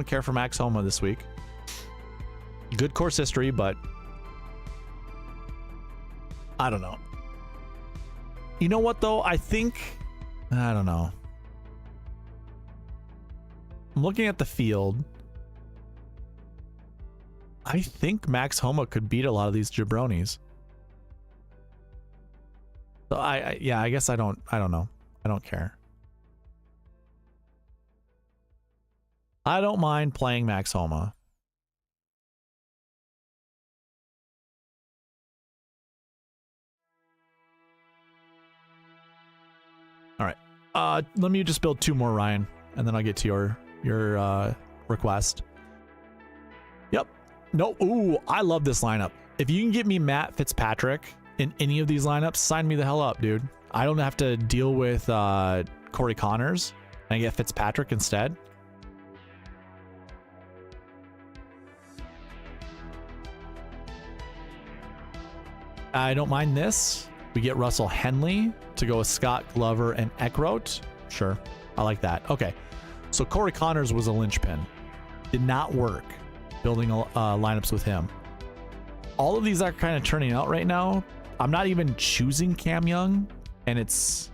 care for Max Homa this week. Good course history, but I don't know. You know what though? I don't know. I'm looking at the field. I think Max Homa could beat a lot of these jabronis. So I guess I don't know. I don't care. I don't mind playing Max Homa. All right. Let me just build 2 more, Ryan, and then I'll get to your request. Yep. No. Ooh, I love this lineup. If you can get me Matt Fitzpatrick in any of these lineups, sign me the hell up, dude. I don't have to deal with Corey Connors. I get Fitzpatrick instead. I don't mind this. We get Russell Henley to go with Scott Glover and Eckroat. Sure, I like that. Okay, so Corey Connors was a linchpin. Did not work building lineups with him. All of these are kind of turning out right now. I'm not even choosing Cam Young, and it's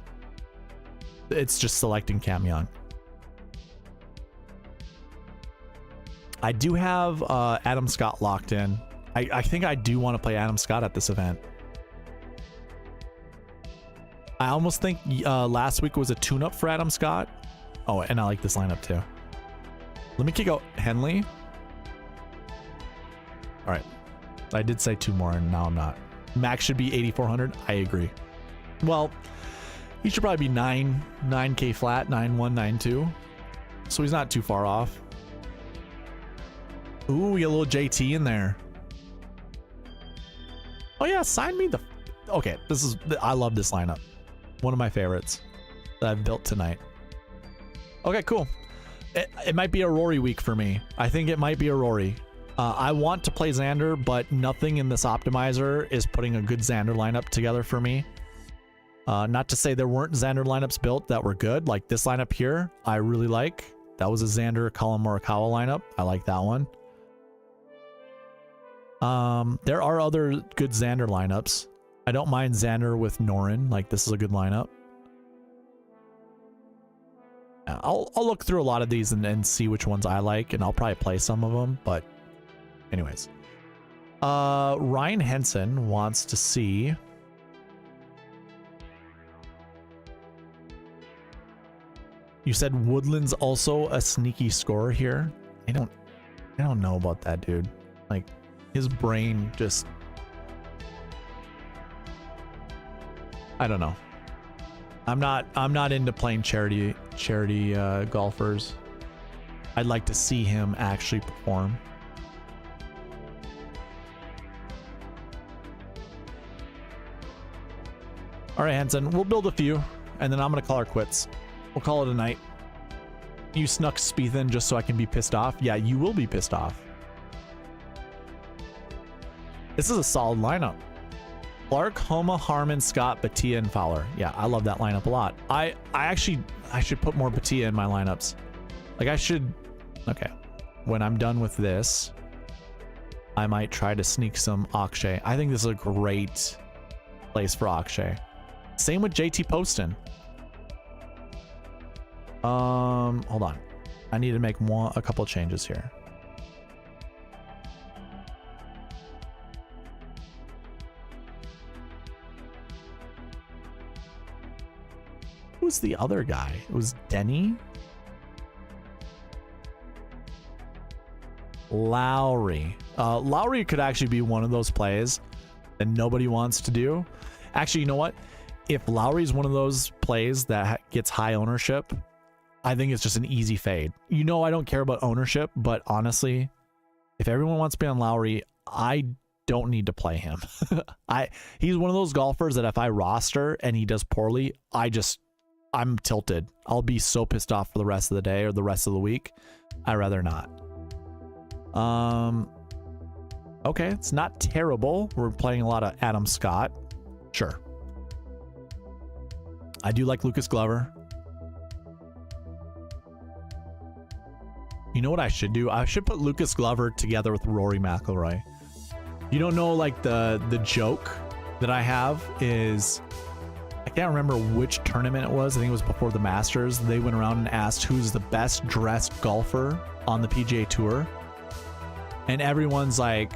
just selecting Cam Young. I do have Adam Scott locked in. I think I do want to play Adam Scott at this event. I almost think last week was a tune-up for Adam Scott. Oh, and I like this lineup too. Let me kick out Henley. All right. I did say 2 more, and now I'm not. Max should be 8,400. I agree. Well, he should probably be 9K flat, 9.1, 9.2. So he's not too far off. Ooh, we got a little JT in there. Oh yeah, sign me the... Okay, I love this lineup. One of my favorites that I've built tonight. Okay, cool. It might be a Rory week for me. I think it might be a Rory. I want to play Xander, but nothing in this optimizer is putting a good Xander lineup together for me. Not to say there weren't Xander lineups built that were good. Like this lineup here, I really like. That was a Xander Collin Morikawa lineup. I like that one. There are other good Xander lineups. I don't mind Xander with Noren. Like this is a good lineup. I'll look through a lot of these and see which ones I like, and I'll probably play some of them, but anyways. Ryan Henson wants to see... You said Woodland's also a sneaky scorer here? I don't know about that, dude. Like, his brain just... I don't know. I'm not into playing charity golfers. I'd like to see him actually perform. All right, Henson, we'll build a few, and then I'm gonna call her quits. We'll call it a night. You snuck Spieth in just so I can be pissed off. Yeah, you will be pissed off. This is a solid lineup. Clark, Homa, Harman, Scott, Batia, and Fowler. Yeah, I love that lineup a lot. I should put more Batia in my lineups. Like I should... Okay. When I'm done with this, I might try to sneak some Akshay. I think this is a great place for Akshay. Same with JT Poston. Hold on. I need to make a couple changes here. Who's the other guy? It was Denny. Lowry. Lowry could actually be one of those plays that nobody wants to do. Actually, you know what? If Lowry's one of those plays that gets high ownership, I think it's just an easy fade. You know, I don't care about ownership, but honestly, if everyone wants to be on Lowry, I don't need to play him. He's one of those golfers that if I roster and he does poorly, I'm tilted. I'll be so pissed off for the rest of the day or the rest of the week. I'd rather not. Okay, it's not terrible. We're playing a lot of Adam Scott. Sure. I do like Lucas Glover. You know what I should do? I should put Lucas Glover together with Rory McIlroy. You don't know, like, the joke that I have is, I can't remember which tournament it was. I think it was before the Masters. They went around and asked who's the best dressed golfer on the PGA Tour. And everyone's like,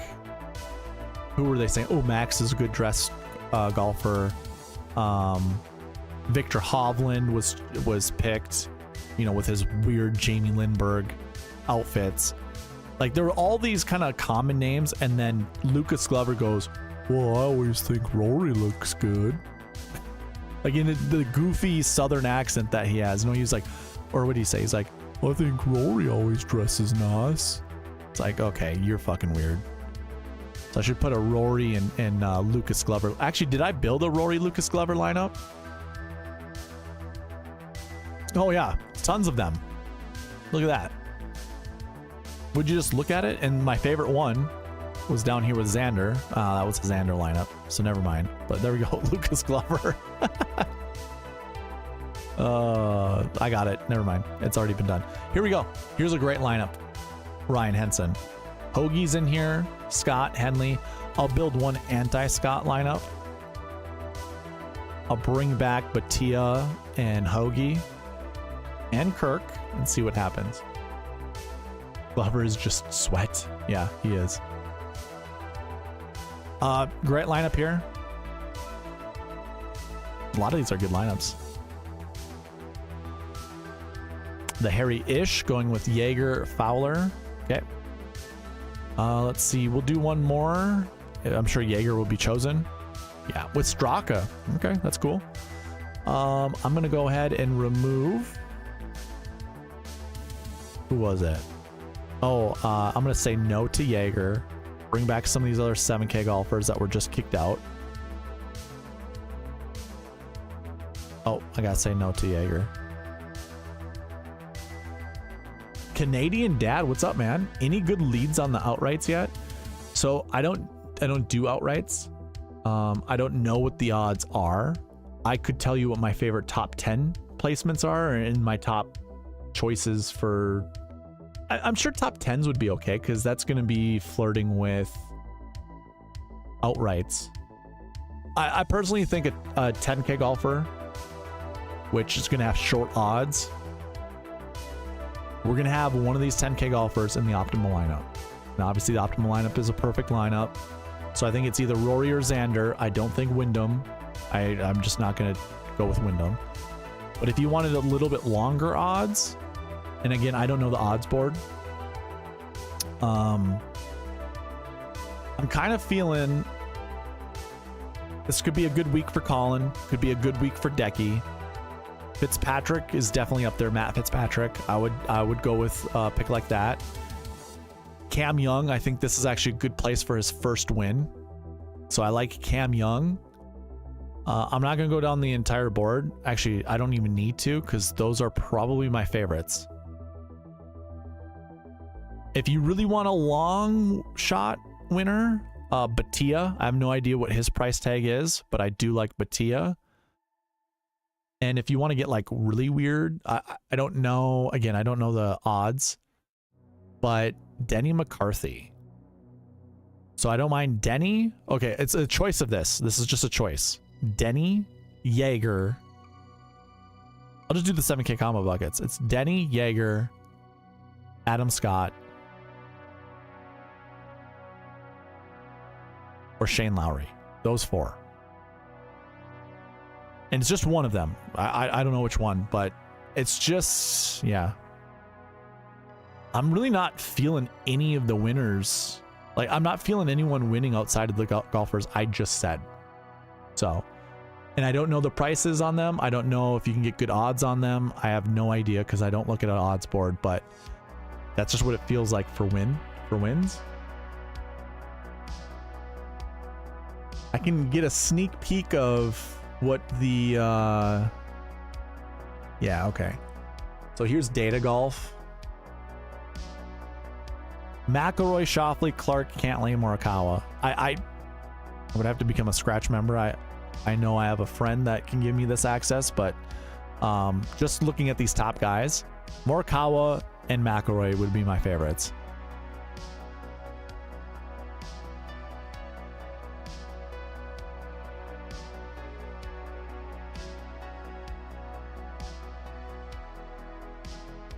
who were they saying? Oh, Max is a good dressed golfer. Victor Hovland was picked, you know, with his weird Jamie Lindbergh outfits. Like, there were all these kind of common names, and then Lucas Glover goes, well, I always think Rory looks good. Like, in the goofy southern accent that he has. You know, he's like, or what did he say? He's like, I think Rory always dresses nice. It's like, okay, you're fucking weird. So I should put a Rory and Lucas Glover. Actually, did I build a Rory Lucas Glover lineup? Oh yeah, tons of them. Look at that. Would you just look at it? And my favorite one was down here with Xander. That was a Xander lineup, so never mind. But there we go, Lucas Glover. I got it. Never mind. It's already been done. Here we go. Here's a great lineup. Ryan Henson. Hoagie's in here. Scott, Henley. I'll build one anti-Scott lineup. I'll bring back Batia and Hoagie and Kirk and see what happens. Glover is just sweat. Yeah, he is. Great lineup here. A lot of these are good lineups. The Harry-ish going with Jaeger, Fowler. Okay. Let's see. We'll do one more. I'm sure Jaeger will be chosen. Yeah, with Straka. Okay, that's cool. I'm going to go ahead and remove... Who was it? Oh, I'm going to say no to Jaeger. Bring back some of these other 7K golfers that were just kicked out. Oh, I got to say no to Jaeger. Canadian Dad, what's up, man? Any good leads on the outrights yet? So I don't do outrights. I don't know what the odds are. I could tell you what my favorite top 10 placements are and my top choices for... I'm sure top 10s would be okay because that's going to be flirting with outrights. I personally think a 10K golfer, which is going to have short odds, we're going to have one of these 10K golfers in the optimal lineup. Now, obviously, the optimal lineup is a perfect lineup. So I think it's either Rory or Xander. I don't think Wyndham. I'm just not going to go with Wyndham. But if you wanted a little bit longer odds, and again, I don't know the odds board. I'm kind of feeling this could be a good week for Collin. Could be a good week for Decky. Fitzpatrick is definitely up there. Matt Fitzpatrick. I would go with a pick like that. Cam Young. I think this is actually a good place for his first win. So I like Cam Young. I'm not going to go down the entire board. Actually, I don't even need to because those are probably my favorites. If you really want a long shot winner, Batia. I have no idea what his price tag is, but I do like Batia. And if you want to get like really weird, I don't know. Again, I don't know the odds, but Denny McCarthy. So I don't mind Denny. Okay, it's a choice of this. This is just a choice. Denny, Jaeger. I'll just do the 7K combo buckets. It's Denny, Jaeger, Adam Scott, or Shane Lowry. Those four. And it's just one of them. I don't know which one, but it's just, yeah. I'm really not feeling any of the winners. Like, I'm not feeling anyone winning outside of the golfers I just said. So, and I don't know the prices on them. I don't know if you can get good odds on them. I have no idea because I don't look at an odds board, but that's just what it feels like for wins. I can get a sneak peek of what the yeah, okay. So here's data golf. McIlroy, Schauffele, Clark, Cantlay, Morikawa. I would have to become a scratch member. I know I have a friend that can give me this access, but just looking at these top guys, Morikawa and McIlroy would be my favorites.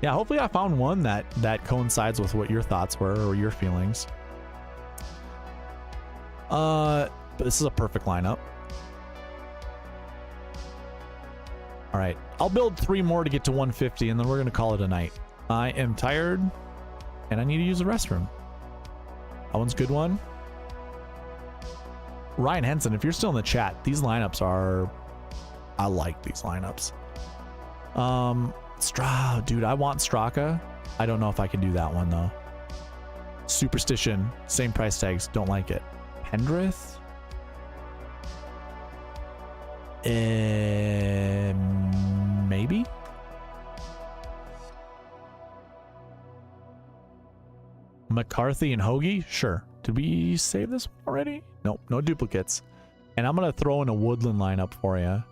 Yeah, hopefully I found one that coincides with what your thoughts were or your feelings. But this is a perfect lineup. All right, I'll build 3 more to get to 150, and then we're gonna call it a night. I am tired, and I need to use the restroom. That one's a good one. Ryan Henson, if you're still in the chat, these lineups are... I like these lineups. Dude, I want Straka. I don't know if I can do that one, though. Superstition, same price tags, don't like it. Pendrith? Maybe? McCarthy and Hoagie? Sure. Did we save this one already? Nope, no duplicates. And I'm going to throw in a Woodland lineup for you.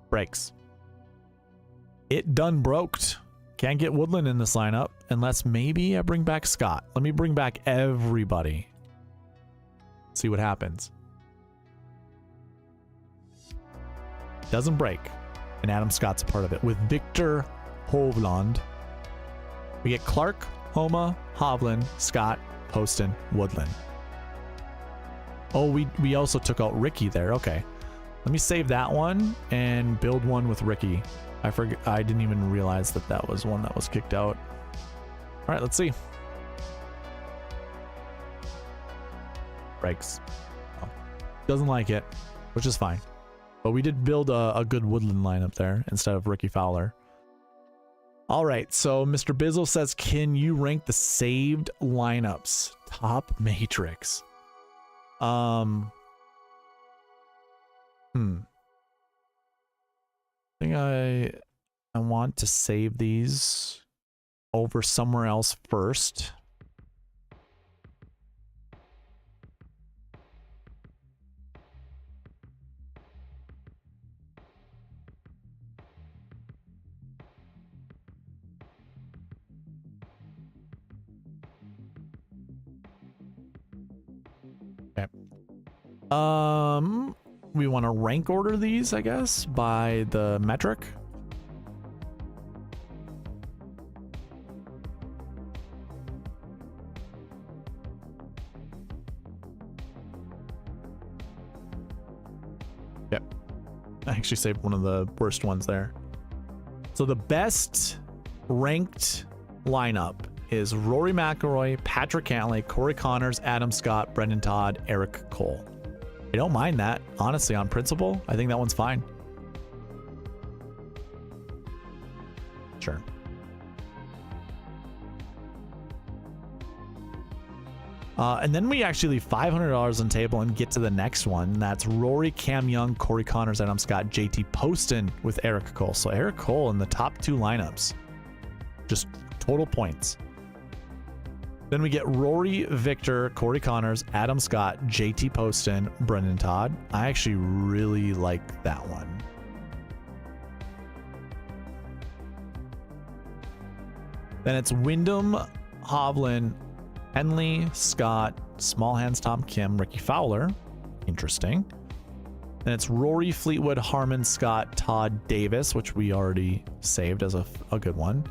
Breaks. It done broked. Can't get Woodland in this lineup unless maybe I bring back Scott. Let me bring back everybody. See what happens. Doesn't break. And Adam Scott's a part of it. With Victor Hovland, we get Clark, Homa, Hovland, Scott, Poston, Woodland. Oh, we also took out Rickie there. Okay. Let me save that one and build one with Rickie. I didn't even realize that was one that was kicked out. All right, let's see. Breaks. Oh, doesn't like it, which is fine. But we did build a good Woodland lineup there instead of Rickie Fowler. All right, so Mr. Bisel says, can you rank the saved lineups? Top matrix. I think I want to save these over somewhere else first. Okay. We want to rank order these, I guess, by the metric. Yep. I actually saved one of the worst ones there. So the best ranked lineup is Rory McIlroy, Patrick Cantlay, Corey Connors, Adam Scott, Brendan Todd, Eric Cole. I don't mind that, honestly, on principle. I think that one's fine. Sure. And then we actually leave $500 on the table and get to the next one. That's Rory, Cam Young, Corey Connors, Adam Scott, JT Poston with Eric Cole. So Eric Cole in the top 2 lineups. Just total points. Then we get Rory, Victor, Corey Connors, Adam Scott, JT Poston, Brendan Todd. I actually really like that one. Then it's Wyndham, Hovland, Henley, Scott, Small Hands, Tom Kim, Rickie Fowler. Interesting. Then it's Rory, Fleetwood, Harman, Scott, Todd, Davis, which we already saved as a good one.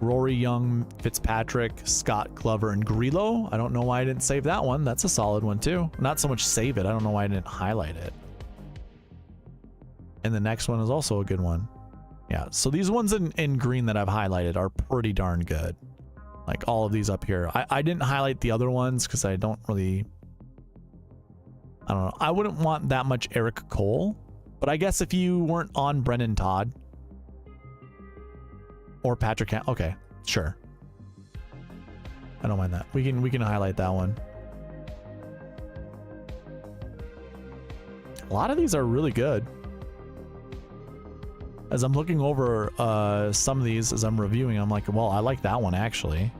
Rory, Young, Fitzpatrick, Scott, Glover, and Grillo. I don't know why I didn't save that one. That's a solid one too. Not so much save it. I don't know why I didn't highlight it. And the next one is also a good one. Yeah, so these ones in green that I've highlighted are pretty darn good. Like all of these up here. I didn't highlight the other ones because I don't really... I don't know. I wouldn't want that much Eric Cole. But I guess if you weren't on Brennan Todd or Patrick... Okay, sure. I don't mind that. We can highlight that one. A lot of these are really good. As I'm looking over some of these as I'm reviewing, I'm like, well, I like that one actually.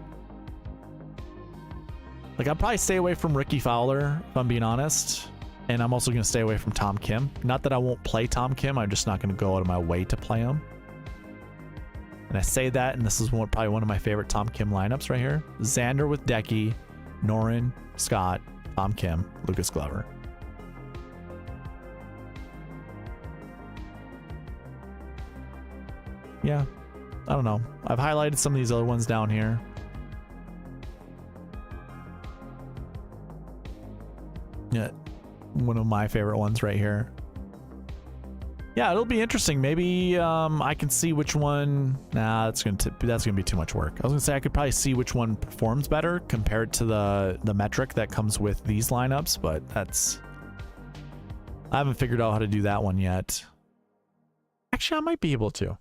Like, I'll probably stay away from Rickie Fowler, if I'm being honest. And I'm also going to stay away from Tom Kim. Not that I won't play Tom Kim, I'm just not going to go out of my way to play him. And I say that, and this is probably one of my favorite Tom Kim lineups right here. Xander with Decky, Noren, Scott, Tom Kim, Lucas Glover. Yeah, I don't know. I've highlighted some of these other ones down here. Yeah, one of my favorite ones right here. Yeah, it'll be interesting. Maybe I can see which one. Nah, that's gonna be too much work. I was gonna say I could probably see which one performs better compared to the metric that comes with these lineups, but I haven't figured out how to do that one yet. Actually, I might be able to.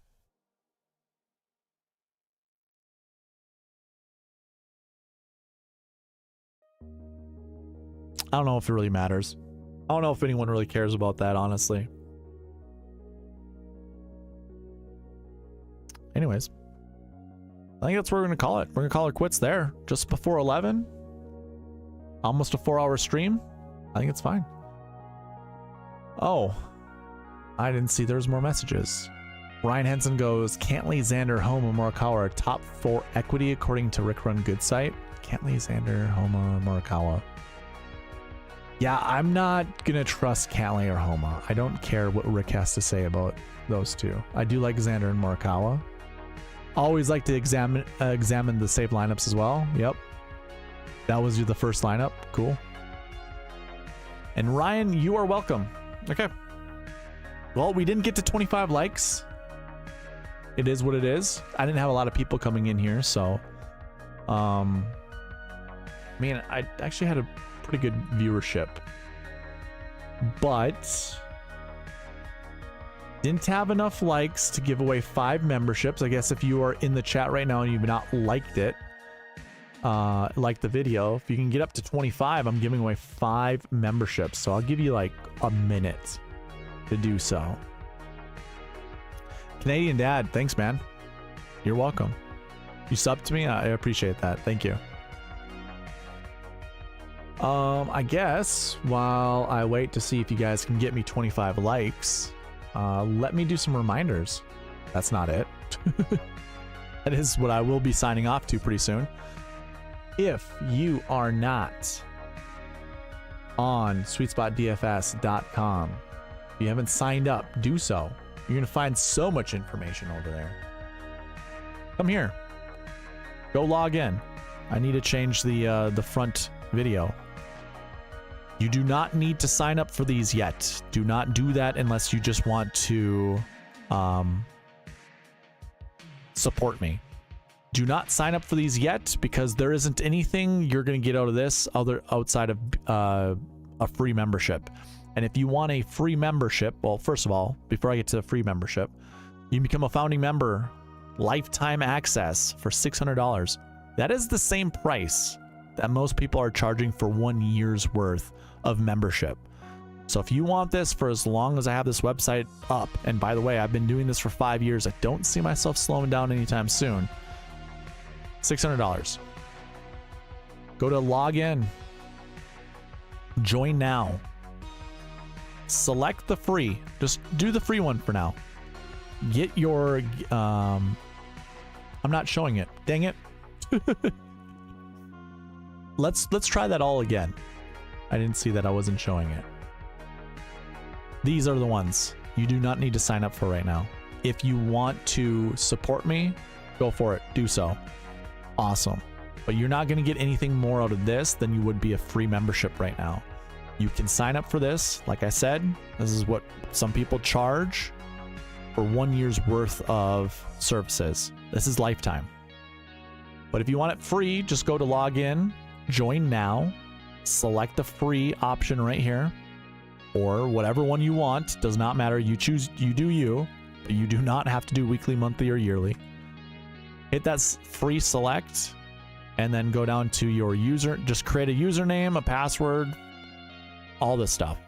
I don't know if it really matters. I don't know if anyone really cares about that, honestly. Anyways, I think that's what we're going to call it. We're going to call it quits there. Just before 11. Almost a 4-hour stream. I think it's fine. Oh, I didn't see there's more messages. Ryan Henson goes, Cantley, Xander, Homa, Morikawa are top 4 equity according to Rick Run Good Site. Cantley, Xander, Homa, Morikawa. Yeah, I'm not going to trust Cantley or Homa. I don't care what Rick has to say about those two. I do like Xander and Morikawa. Always like to examine the saved lineups as well. Yep. That was the first lineup. Cool. And Ryan, you are welcome. Okay. Well, we didn't get to 25 likes. It is what it is. I didn't have a lot of people coming in here, so... I mean, I actually had a pretty good viewership, but didn't have enough likes to give away 5 memberships. I guess if you are in the chat right now and you've not liked it, like the video, if you can get up to 25, I'm giving away 5 memberships. So I'll give you like a minute to do so. Canadian Dad, thanks, man. You're welcome. You subbed to me. I appreciate that. Thank you. I guess while I wait to see if you guys can get me 25 likes, let me do some reminders. That's not it. That is what I will be signing off to pretty soon. If you are not on SweetSpotDFS.com, if you haven't signed up, do so. You're going to find so much information over there. Come here. Go log in. I need to change the front video. You do not need to sign up for these yet. Do not do that unless you just want to support me. Do not sign up for these yet because there isn't anything you're going to get out of this outside of a free membership. And if you want a free membership, well, first of all, before I get to the free membership, you can become a founding member, lifetime access for $600. That is the same price that most people are charging for 1 year's worth of membership. So if you want this for as long as I have this website up, and by the way, I've been doing this for 5 years, I don't see myself slowing down anytime soon. $600. Go to login. Join now. Select the free. Just do the free one for now. Get your I'm not showing it. Dang it. Let's try that all again. I didn't see that I wasn't showing it. These are the ones you do not need to sign up for right now. If you want to support me go for it. Do so. Awesome. But you're not going to get anything more out of this than you would be a free membership right now. You can sign up for this. Like I said, this is what some people charge for 1 year's worth of services. This is lifetime. But if you want it free, just go to login, join now, select the free option right here, or whatever one you want. Does not matter. You choose, you do you. But you do not have to do weekly, monthly, or yearly. Hit that free select, and then go down to your user. Just create a username, a password, all this stuff.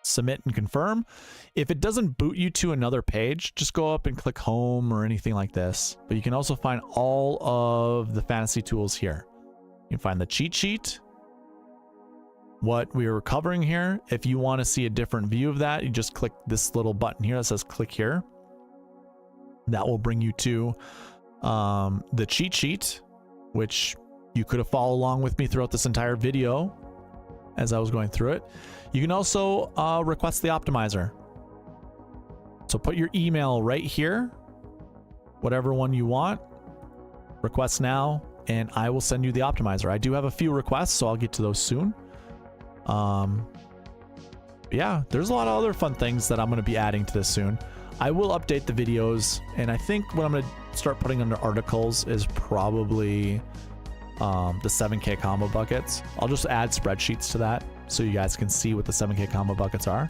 Submit and confirm. If it doesn't boot you to another page, just go up and click home or anything like this. But you can also find all of the fantasy tools here. You can find the cheat sheet, what we were covering here. If you want to see a different view of that, you just click this little button here that says click here. That will bring you to the cheat sheet, which you could have followed along with me throughout this entire video as I was going through it. You can also request the optimizer. So put your email right here, whatever one you want, request now, and I will send you the optimizer. I do have a few requests, so I'll get to those soon. Yeah, there's a lot of other fun things that I'm going to be adding to this soon. I will update the videos, and I think what I'm going to start putting under articles is probably the 7K combo buckets. I'll just add spreadsheets to that so you guys can see what the 7K combo buckets are.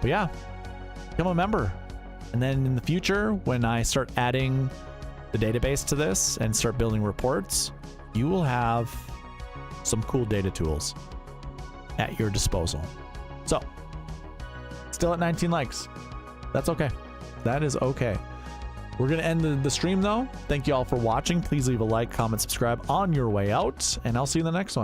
But yeah, become a member. And then in the future, when I start adding the database to this and start building reports, you will have some cool data tools at your disposal. So, still at 19 likes. That's okay. That is okay. We're going to end the stream though. Thank you all for watching. Please leave a like, comment, subscribe on your way out, and I'll see you in the next one.